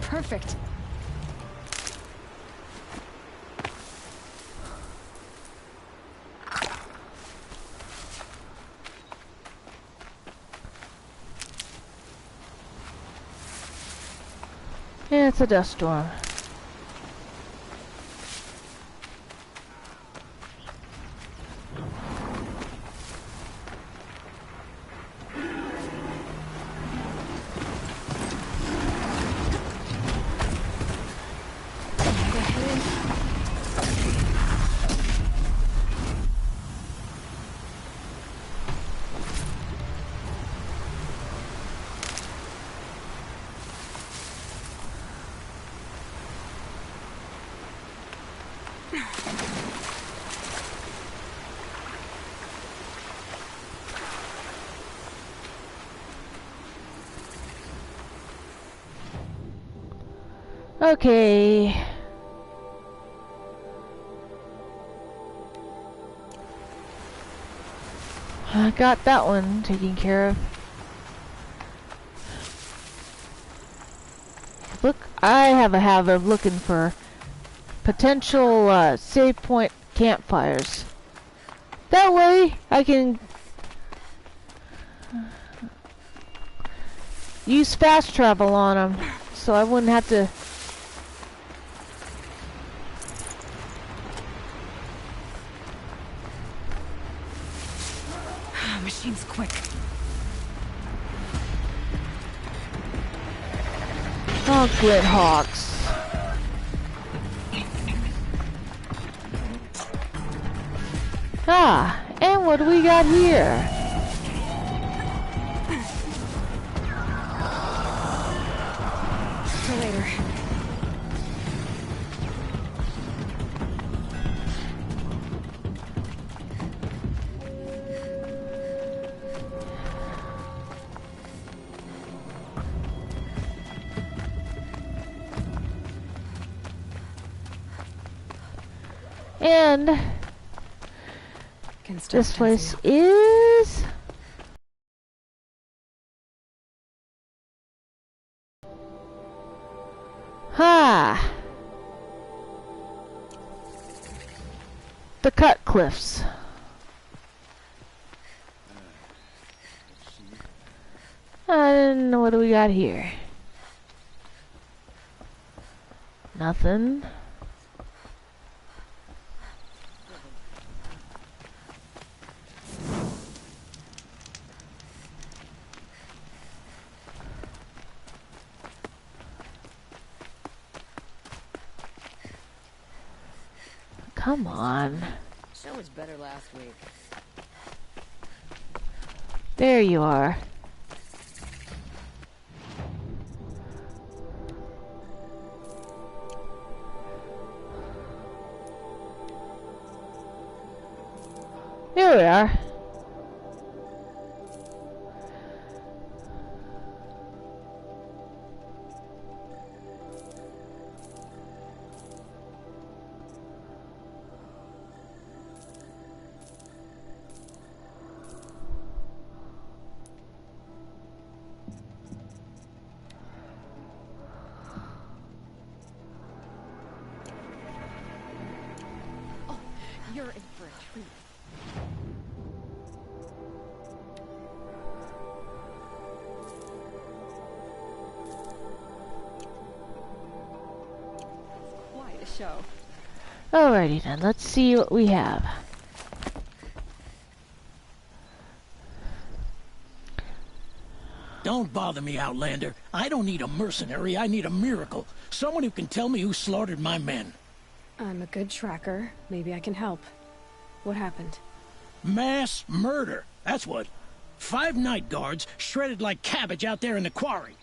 S2: Perfect.
S1: Yeah, it's a dust storm. Okay. I got that one taken care of. Look, I have a habit of looking for potential save point campfires. That way I can use fast travel on them, so I wouldn't have to.
S2: Machine's quick.
S1: Oh, Glit Hawks. Ah, and what do we got here?
S2: For later.
S1: And this place is the Cut Cliffs. And what do we got here? Nothing. Come on.
S20: Show was better last week.
S1: There you are. Here we are.
S18: You're in for a treat. Quite a show.
S1: Alrighty then, let's see what we have.
S21: Don't bother me, Outlander. I don't need a mercenary, I need a miracle. Someone who can tell me who slaughtered my men.
S2: I'm a good tracker. Maybe I can help. What happened?
S21: Mass murder, that's what. 5 night guards shredded like cabbage out there in the quarry.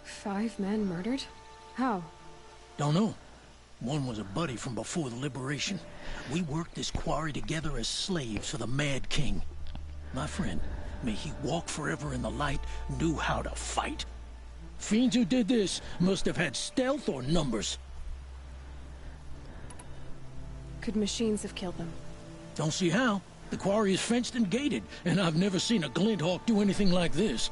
S2: 5 men murdered? How?
S21: Don't know. One was a buddy from before the liberation. We worked this quarry together as slaves for the Mad King. My friend, may he walk forever in the light, knew how to fight. Fiends who did this must have had stealth or numbers.
S2: Could machines have killed them?
S21: Don't see how. The quarry is fenced and gated, and I've never seen a Glinthawk do anything like this.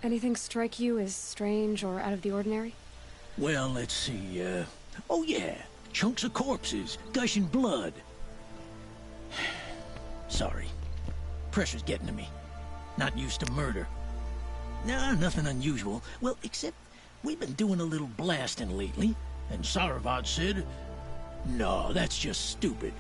S2: Anything strike you as strange or out of the ordinary?
S21: Well, let's see, oh yeah, chunks of corpses, gushing blood. Sorry. Pressure's getting to me. Not used to murder. Nah, nothing unusual. Well, except we've been doing a little blasting lately, and Saravad said, no, that's just stupid.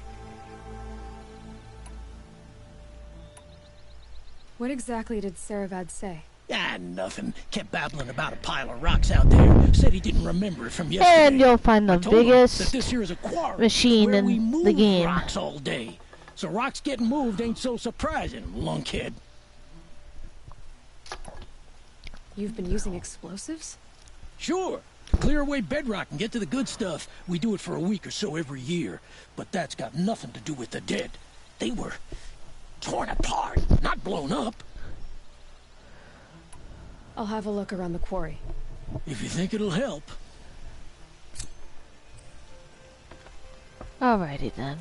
S2: What exactly did Saravad say?
S21: Ah, nothing. Kept babbling about a pile of rocks out there. Said he didn't remember it from yesterday.
S1: And you'll find the biggest
S21: that this here is a quarry
S1: machine
S21: where we
S1: in
S21: move
S1: the game.
S21: Rocks all day. So rocks getting moved ain't so surprising, lunkhead.
S2: You've been using explosives?
S21: Sure. Clear away bedrock and get to the good stuff. We do it for a week or so every year. But that's got nothing to do with the dead. They were torn apart, not blown up.
S2: I'll have a look around the quarry.
S21: If you think it'll help.
S1: Alrighty then.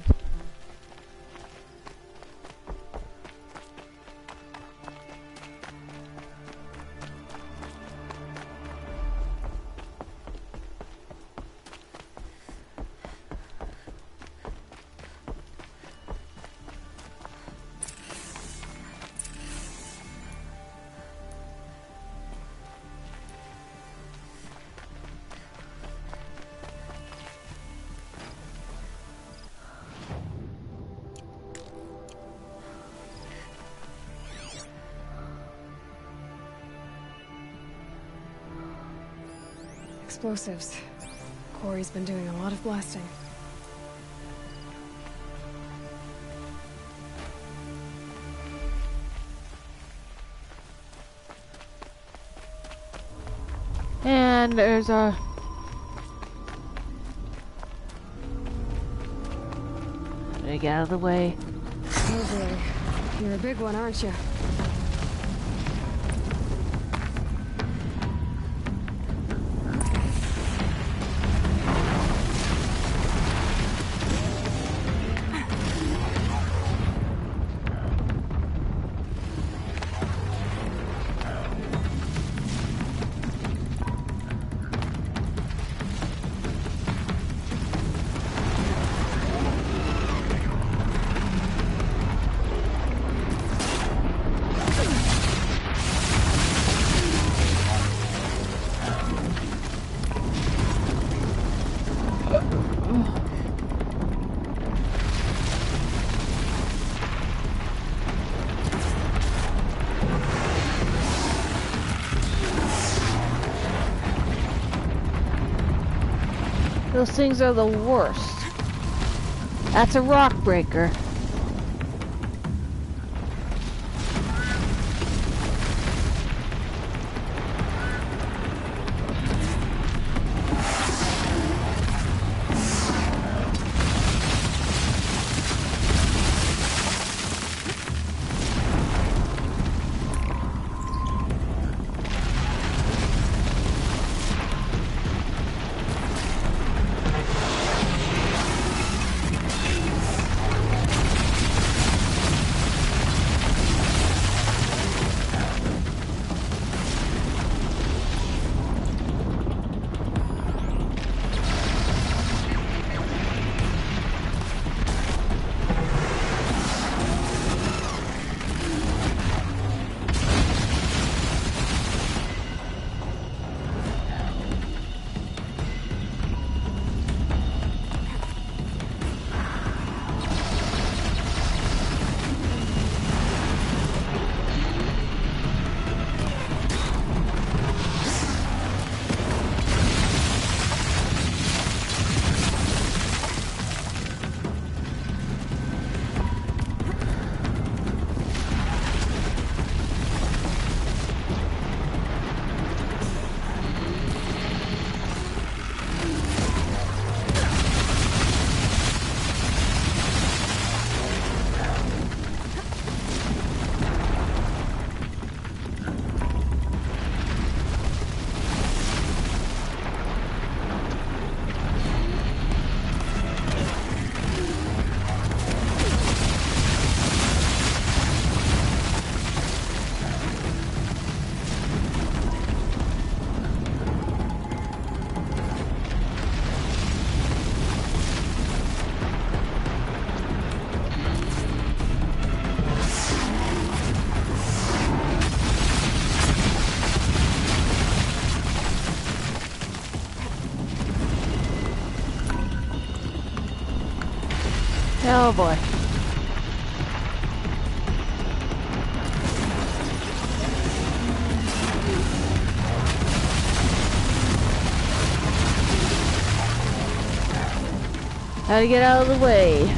S2: Explosives. Quarry's been doing a lot of blasting.
S1: And there's a... Let me get out of the way.
S2: Oh boy. You're a big one, aren't you?
S1: Those things are the worst. That's a rock breaker. Oh boy. How to get out of the way.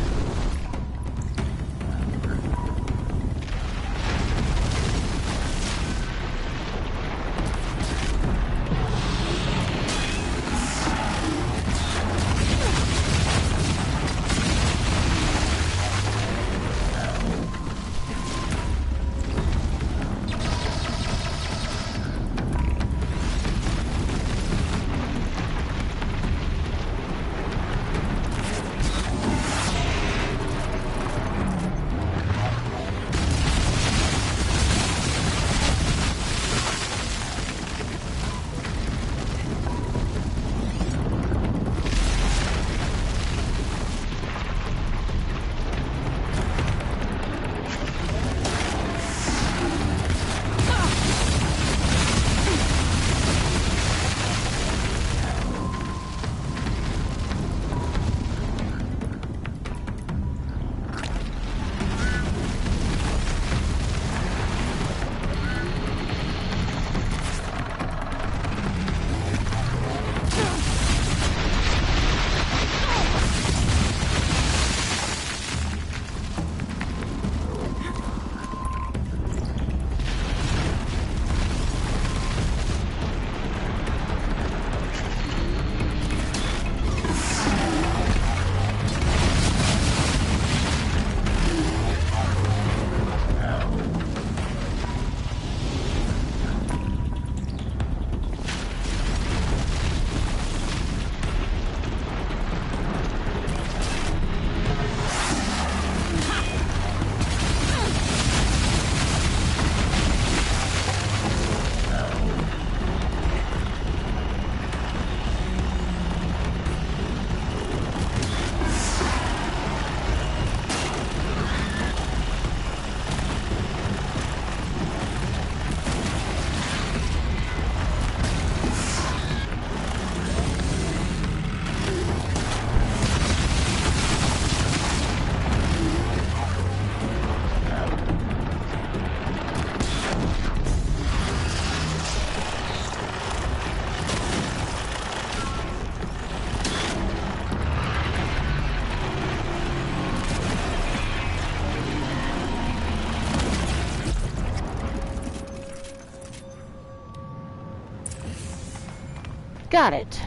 S1: Got it.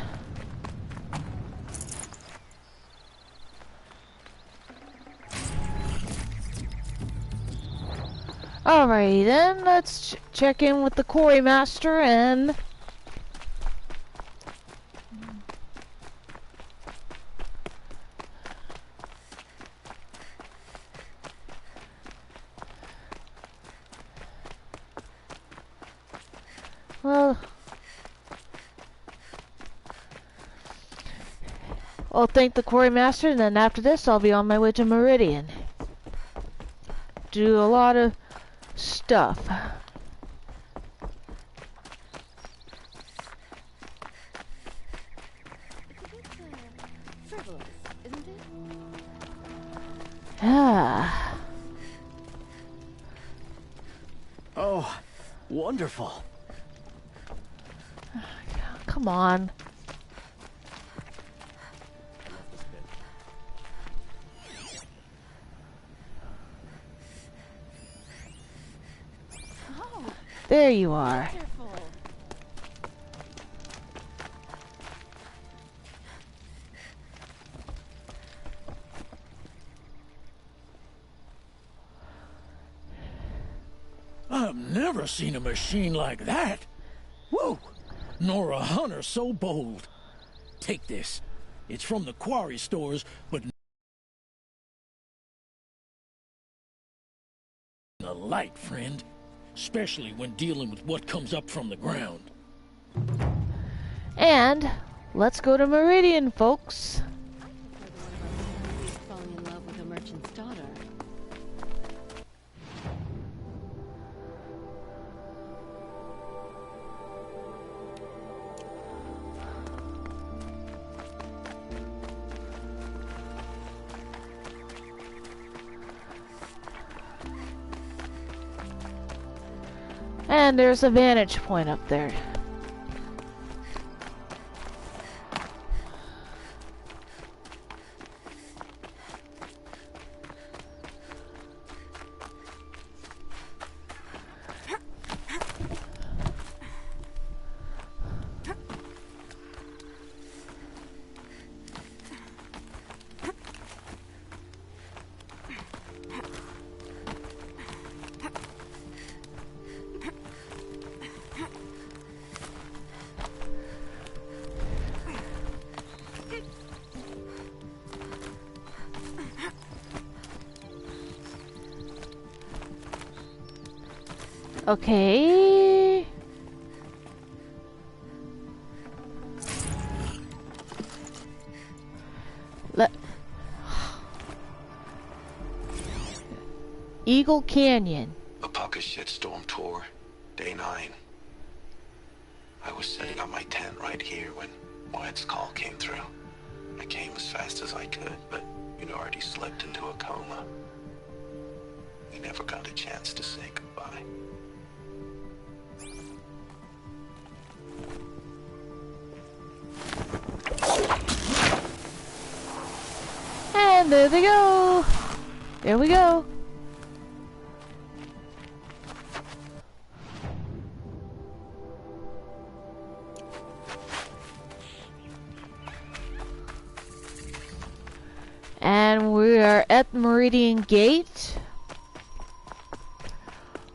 S1: Alrighty then, let's check in with the quarry master and... Well... I'll thank the quarry master, and then after this I'll be on my way to Meridian. Do a lot of stuff.
S18: Frivolous, isn't it?
S1: Ah.
S16: Oh, wonderful.
S1: Come on. There you are.
S21: I've never seen a machine like that. Whoa! Nor a hunter so bold. Take this. It's from the quarry stores, but a light, friend. Especially when dealing with what comes up from the ground.
S1: And let's go to Meridian, folks.
S18: Falling in love with a merchant's daughter.
S1: And there's a vantage point up there. Okay. Eagle Canyon.
S3: A Pucka shitstorm tour, day 9. I was setting up my tent right here when Wyatt's call came through. I came as fast as I could, but you'd already slipped into a coma. We never got a chance to say goodbye.
S1: And there they go. There we go. And we are at Meridian Gate.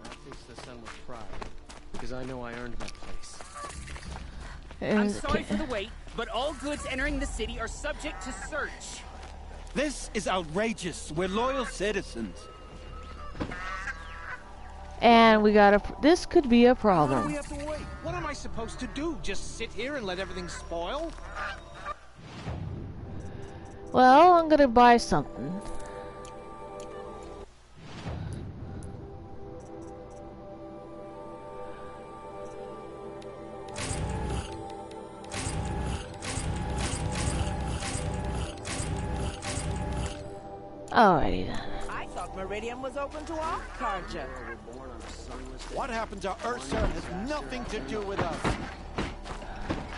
S7: I face the sun with pride, because I know I earned my place.
S22: I'm sorry for the wait, but all goods entering the city are subject to search.
S23: This is outrageous. We're loyal citizens.
S1: And we got this could be a
S21: Why do
S1: problem.
S21: we have to wait? What am I supposed to do? Just sit here and let everything spoil?
S1: Well, I'm gonna buy something. Alrighty then.
S24: I thought Meridian was open to all Karja.
S23: What happened to Ursa has nothing to do with us.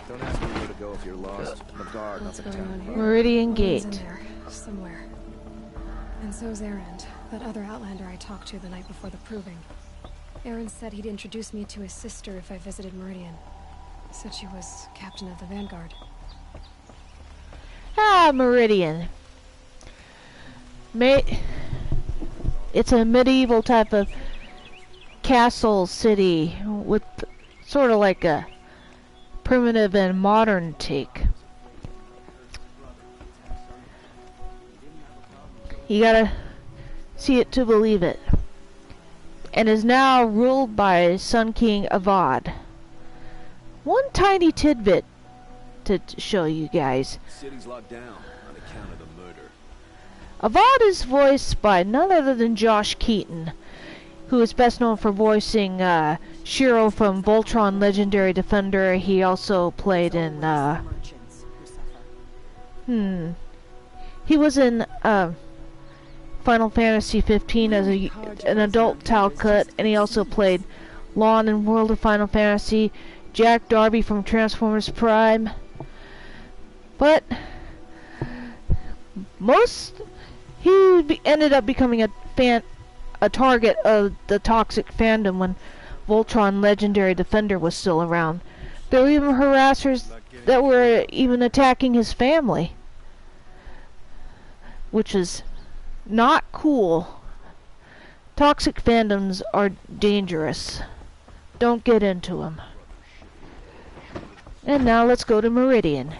S8: Don't ask me where to go if you're lost. I'm a guard, not the town.
S1: Meridian
S2: Owen's in
S1: Gate.
S2: there, somewhere. And so's Erend, that other Outlander I talked to the night before the proving. Erend said he'd introduce me to his sister if I visited Meridian. Said she was captain of the Vanguard.
S1: Ah, Meridian. It's a medieval type of castle city with sort of like a primitive and modern take. You gotta see it to believe it. And is now ruled by Sun King Avad. One tiny tidbit to show you guys.
S5: City's locked down on account of the murder.
S1: Avad is voiced by none other than Josh Keaton, who is best known for voicing Shiro from Voltron Legendary Defender. He also played in he was in Final Fantasy 15 as an adult Talcut, and he also played Lon in World of Final Fantasy, Jack Darby from Transformers Prime. But he ended up becoming a target of the toxic fandom when Voltron Legendary Defender was still around. There were even harassers that were even attacking his family, which is not cool. Toxic fandoms are dangerous. Don't get into them. And now let's go to Meridian.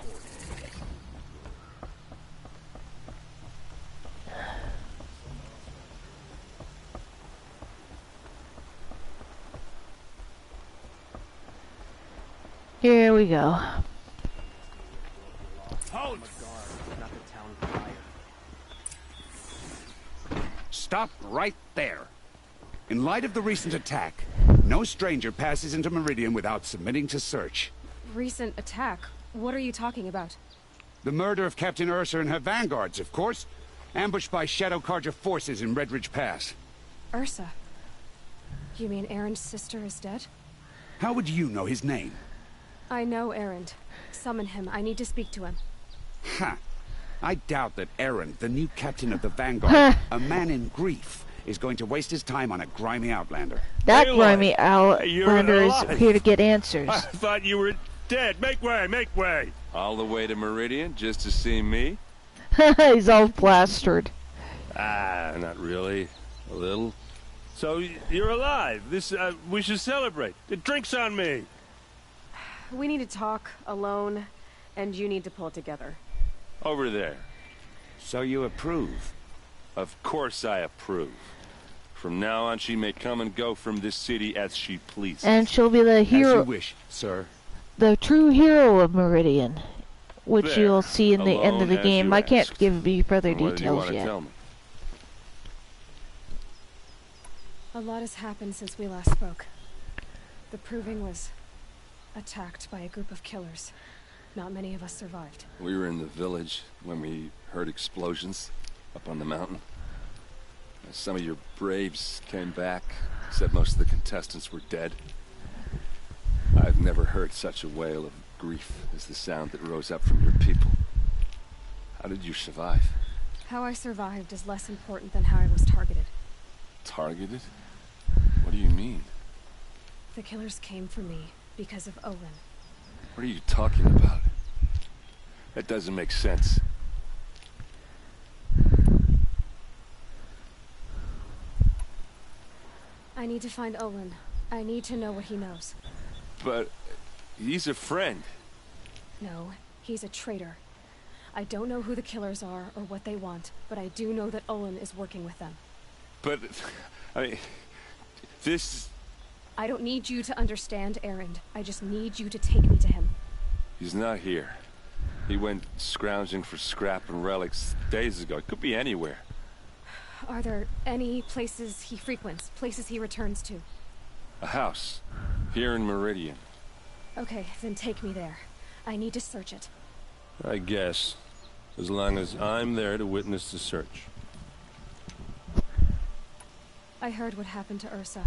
S1: Here we go.
S21: Hold!
S25: Stop right there. In light of the recent attack, no stranger passes into Meridian without submitting to search.
S2: Recent attack? What are you talking about?
S25: The murder of Captain Ursa and her vanguards, of course. Ambushed by Shadow Karja forces in Redridge Pass.
S2: Ursa? You mean Aaron's sister is dead?
S25: How would you know his name?
S2: I know Aaron. Summon him. I need to speak to him.
S25: Ha! I doubt that Aaron, the new captain of the Vanguard, a man in grief, is going to waste his time on a grimy outlander.
S1: That grimy outlander is here to get answers.
S10: I thought you were dead. Make way, make way. All the way to Meridian just to see me?
S1: He's all plastered.
S10: Ah, not really. A little. So you're alive. This we should celebrate. The drink's on me.
S2: We need to talk alone, and you need to pull it together.
S10: Over there.
S25: So you approve?
S10: Of course I approve. From now on, she may come and go from this city as she pleases.
S1: And she'll be the hero.
S25: As you wish, sir.
S1: The true hero of Meridian, which
S10: There,
S1: you'll see in the end of the
S10: alone
S1: game.
S10: as
S1: I
S10: you
S1: can't
S10: ask.
S1: give you further
S10: What do you
S1: details
S10: want to
S1: yet.
S10: tell me?
S2: A lot has happened since we last spoke. The Proving was attacked by a group of killers. Not many of us survived.
S10: We were in the village when we heard explosions up on the mountain. Some of your braves came back, said most of the contestants were dead. I've never heard such a wail of grief as the sound that rose up from your people. How did you survive?
S2: How I survived is less important than how I was targeted.
S10: Targeted? What do you mean?
S2: The killers came for me because of Owen.
S10: What are you talking about? That doesn't make sense.
S2: I need to find Olin. I need to know what he knows.
S10: But he's a friend.
S2: No, he's a traitor. I don't know who the killers are or what they want, but I do know that Olin is working with them.
S10: But, I mean, this...
S2: I don't need you to understand, Aaron. I just need you to take me to him.
S10: He's not here. He went scrounging for scrap and relics days ago. It could be anywhere.
S2: Are there any places he frequents, places he returns to?
S10: A house. Here in Meridian.
S2: Okay, then take me there. I need to search it.
S10: I guess. As long as I'm there to witness the search.
S2: I heard what happened to Ursa.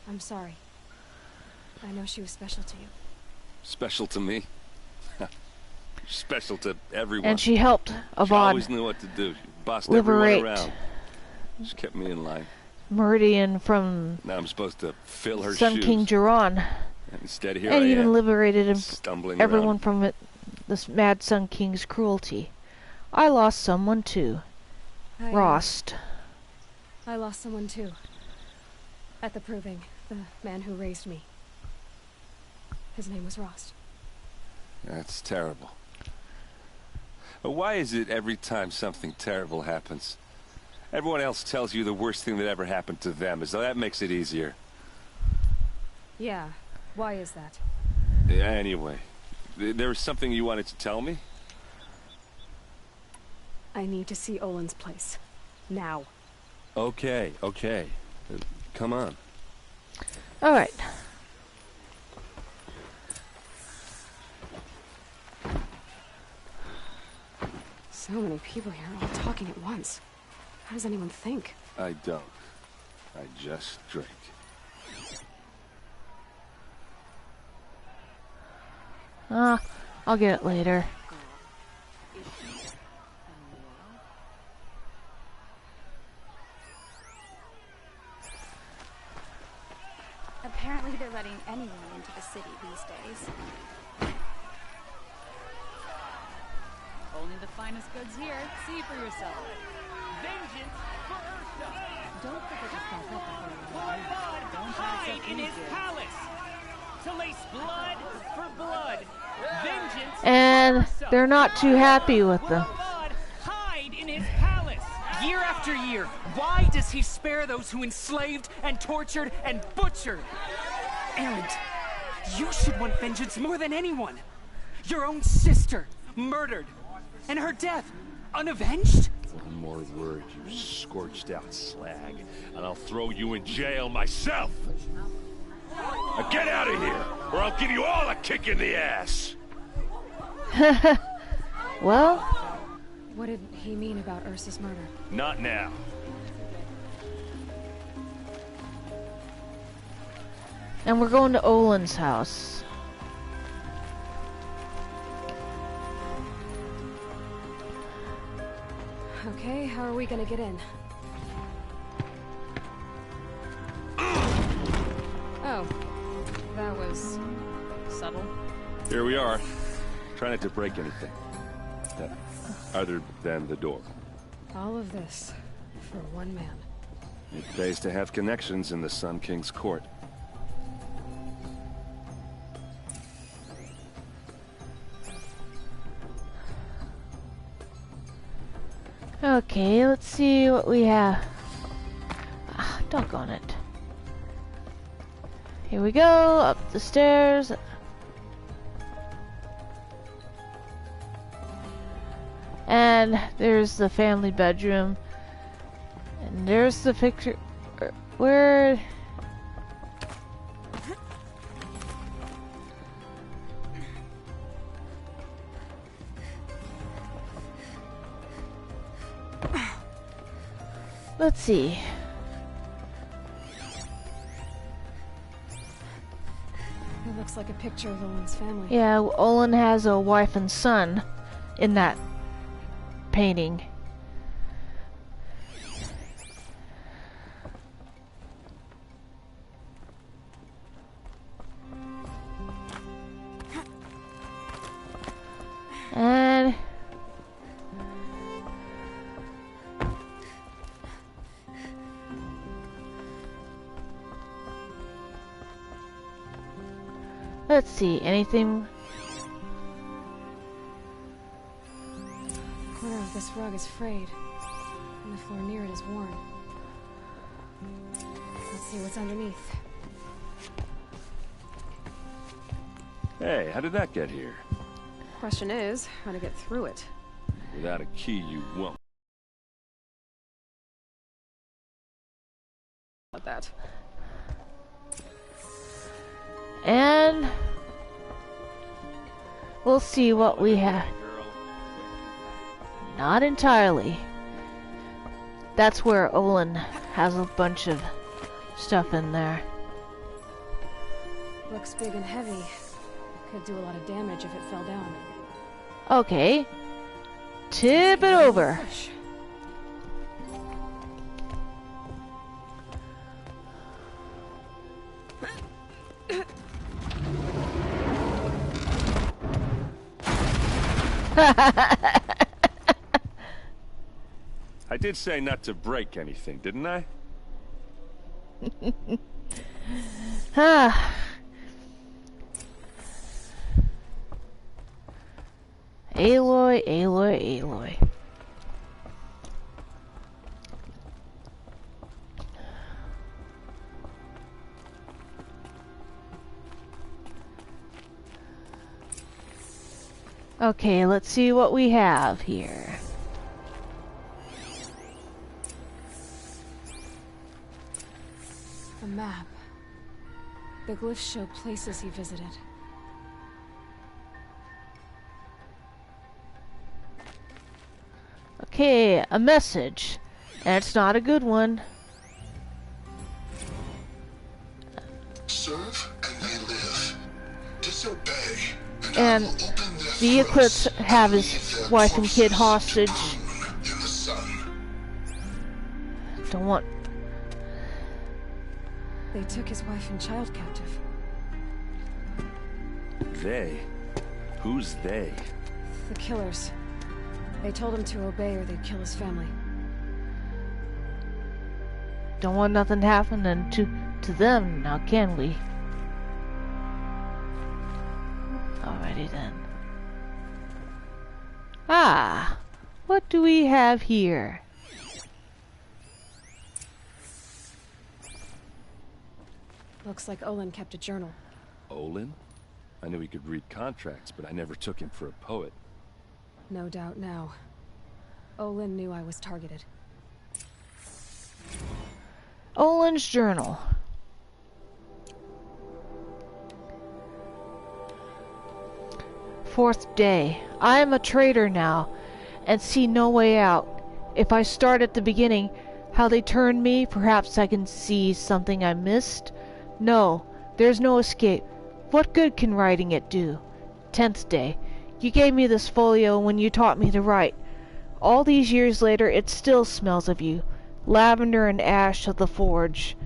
S2: I'm sorry. I know she was special to you.
S10: Special to me? Special to everyone.
S1: And she helped
S10: She
S1: Avad
S10: always knew what to do. She bossed everyone
S1: liberate
S10: around. She kept me in line.
S1: Meridian from
S10: Now I'm supposed to fill her
S1: Sun
S10: shoes.
S1: King Jiran.
S10: And instead here
S1: And
S10: I
S1: even
S10: am,
S1: liberated him,
S10: stumbling
S1: everyone
S10: around.
S1: from this mad Sun King's cruelty. I lost someone too. Rost.
S2: I lost someone too. At the Proving, the man who raised me. His name was Rost.
S10: That's terrible. But why is it every time something terrible happens, everyone else tells you the worst thing that ever happened to them, as though that makes it easier?
S2: Yeah, why is that?
S10: Anyway, there was something you wanted to tell me?
S2: I need to see Olin's place. Now.
S10: Okay, okay. Come on.
S1: Alright.
S2: So many people here all talking at once. How does anyone think?
S10: I don't. I just drink.
S1: I'll get it later.
S12: Apparently they're letting anyone into the city these days.
S4: Only the finest goods here. See for yourself.
S22: Vengeance for Ursa!
S12: Don't forget to step up before you
S22: For blood, hide in his palace! To lace blood for blood! Vengeance
S1: And
S22: for Ursa!
S1: they're not too happy with them.
S22: Blood, hide in his palace! Year after year, why does he spare those who enslaved and tortured and butchered? Erend, you should want vengeance more than anyone. Your own sister, murdered, and her death, unavenged?
S10: One more word, you scorched out slag, and I'll throw you in jail myself! Now get out of here, or I'll give you all a kick in the ass!
S1: Well?
S2: What did he mean about Ursa's murder?
S10: Not now.
S1: And we're going to Olin's house.
S2: Okay, how are we gonna get in? Oh, that was subtle.
S10: Here we are. Try not to break anything. Other than the door.
S2: All of this for one man.
S10: It pays to have connections in the Sun King's court.
S1: Okay, let's see what we have. Ah, doggone it. Here we go, up the stairs. And there's the family bedroom. And there's the picture. Where? Let's see.
S2: It looks like a picture of Olin's family.
S1: Yeah, Olin has a wife and son in that painting. And let's see, anything?
S2: The corner of this rug is frayed, and the floor near it is worn. Let's see what's underneath.
S10: Hey, how did that get here?
S2: Question is, how to get through it.
S10: Without a key, you won't.
S2: About that.
S1: And we'll see what we have. Not entirely. That's where Olin has a bunch of stuff in there.
S2: Looks big and heavy. Could do a lot of damage if it fell down.
S1: Okay. Tip it over.
S10: I did say not to break anything, didn't I?
S1: Ah. Aloy, Aloy, Aloy. Okay, let's see what we have here.
S2: A map. The glyphs show places he visited.
S1: Okay, a message. And it's not a good one.
S19: Serve and they live. Disobey
S1: And the Eclipse have his wife and kid hostage.
S19: in the sun.
S1: Don't want...
S2: They took his wife and child captive.
S10: They? Who's they?
S2: The killers. They told him to obey or they'd kill his family.
S1: Don't want nothing happening to them, now can we? Alrighty then. Ah! What do we have here?
S2: Looks like Olin kept a journal.
S10: Olin? I knew he could read contracts, but I never took him for a poet.
S2: No doubt now. Olin knew I was targeted.
S1: Olin's journal. Fourth day. I am a traitor now, and see no way out. If I start at the beginning, how they turned me, perhaps I can see something I missed. No, There's no escape. What good can writing it do? 10th day. You gave me this folio when you taught me to write. All these years later, it still smells of you. Lavender and ash of the forge.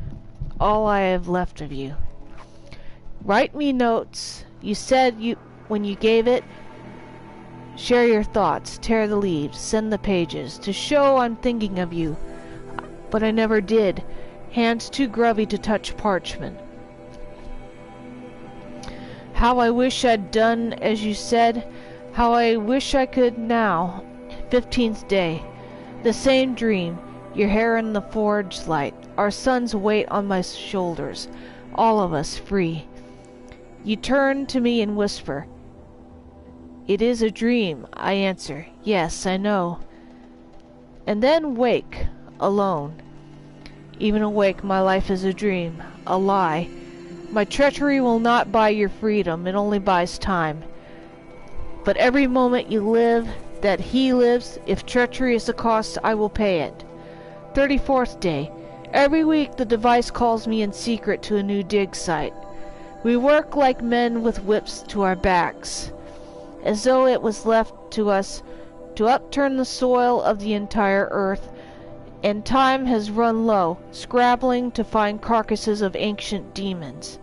S1: All I have left of you. Write me notes. You said when you gave it, share your thoughts, tear the leaves, send the pages, to show I'm thinking of you. But I never did. Hands too grubby to touch parchment. How I wish I'd done as you said. How I wish I could now. 15th day. The same dream. Your hair in the forge light. Our son's weight on my shoulders. All of us free. You turn to me and whisper. It is a dream, I answer. Yes, I know. And then wake, alone. Even awake, my life is a dream, a lie. My treachery will not buy your freedom, it only buys time. But every moment you live, that he lives, if treachery is the cost, I will pay it. 34th day. Every week the device calls me in secret to a new dig site. We work like men with whips to our backs, as though it was left to us to upturn the soil of the entire earth, and time has run low, scrabbling to find carcasses of ancient demons.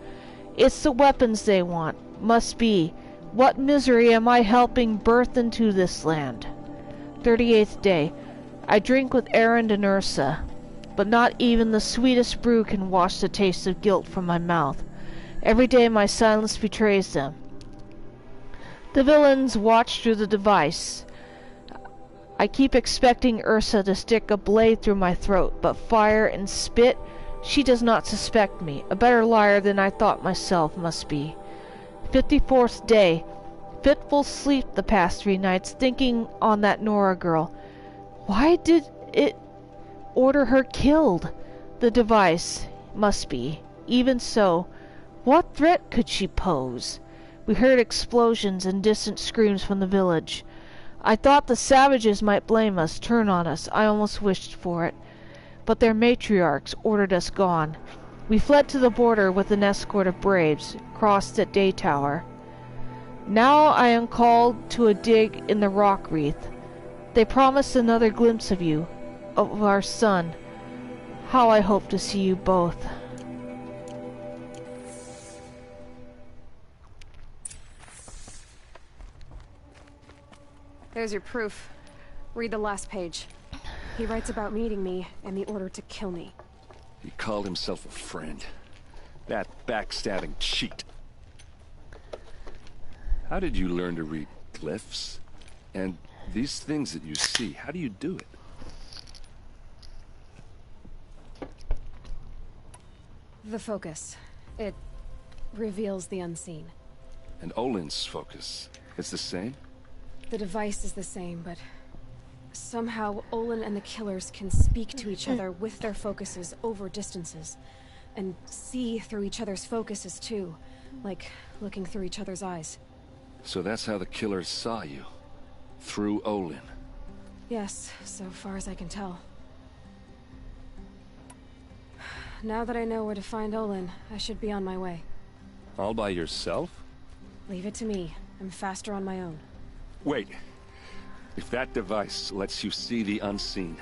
S1: It's the weapons they want, must be. What misery am I helping birth into this land? 38th day. I drink with Erend and Ursa, but not even the sweetest brew can wash the taste of guilt from my mouth. Every day my silence betrays them. The villains watch through the device. I keep expecting Ursa to stick a blade through my throat, but fire and spit, she does not suspect me. A better liar than I thought myself must be. 54th day. Fitful sleep the past 3 nights, thinking on that Nora girl. Why did it order her killed? The device must be. Even so, what threat could she pose? We heard explosions and distant screams from the village. I thought the savages might blame us, turn on us. I almost wished for it. But their matriarchs ordered us gone. We fled to the border with an escort of braves, crossed at Day Tower. Now I am called to a dig in the rock wreath. They promised another glimpse of you, of our son. How I hope to see you both.
S2: There's your proof. Read the last page. He writes about meeting me and the order to kill me.
S10: He called himself a friend. That backstabbing cheat. How did you learn to read glyphs? And these things that you see, how do you do it?
S2: The focus. It reveals the unseen.
S10: And Olin's focus, it's the same?
S2: The device is the same, but somehow Olin and the killers can speak to each other with their focuses over distances, and see through each other's focuses too, like looking through each other's eyes.
S10: So that's how the killers saw you? Through Olin?
S2: Yes, so far as I can tell. Now that I know where to find Olin, I should be on my way.
S10: All by yourself?
S2: Leave it to me. I'm faster on my own.
S10: Wait. If that device lets you see the unseen...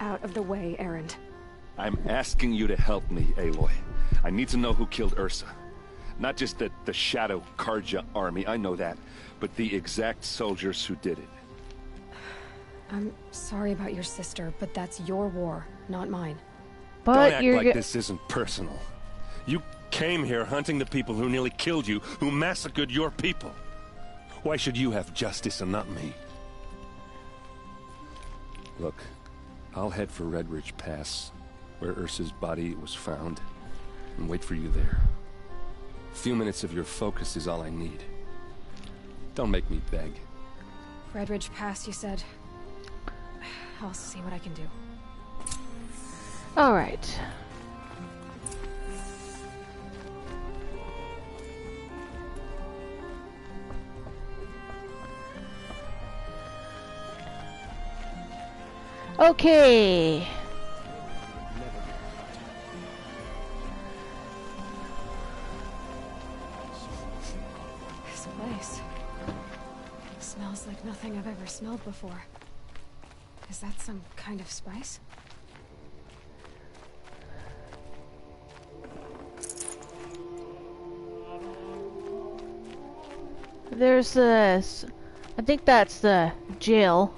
S2: Out of the way, Erend.
S10: I'm asking you to help me, Aloy. I need to know who killed Ursa. Not just the Shadow Karja army, I know that, but the exact soldiers who did it.
S2: I'm sorry about your sister, but that's your war, not mine.
S1: But
S6: don't act like this isn't personal. You came here hunting the people who nearly killed you, who massacred your people. Why should you have justice and not me?
S10: Look, I'll head for Red Ridge Pass, where Ursa's body was found, and wait for you there. A few minutes of your focus is all I need. Don't make me beg.
S2: Red Ridge Pass, you said? I'll see what I can do.
S1: Alright. Okay.
S2: place. Smells like nothing I've ever smelled before. Is that some kind of spice?
S1: There's this. I think that's the jail.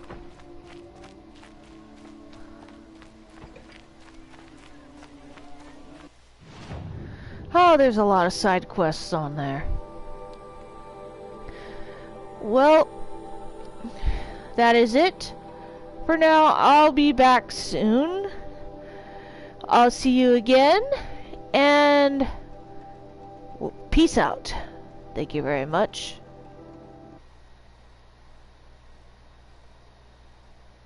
S1: Oh, there's a lot of side quests on there. Well, that is it. For now, I'll be back soon. I'll see you again, and peace out. Thank you very much.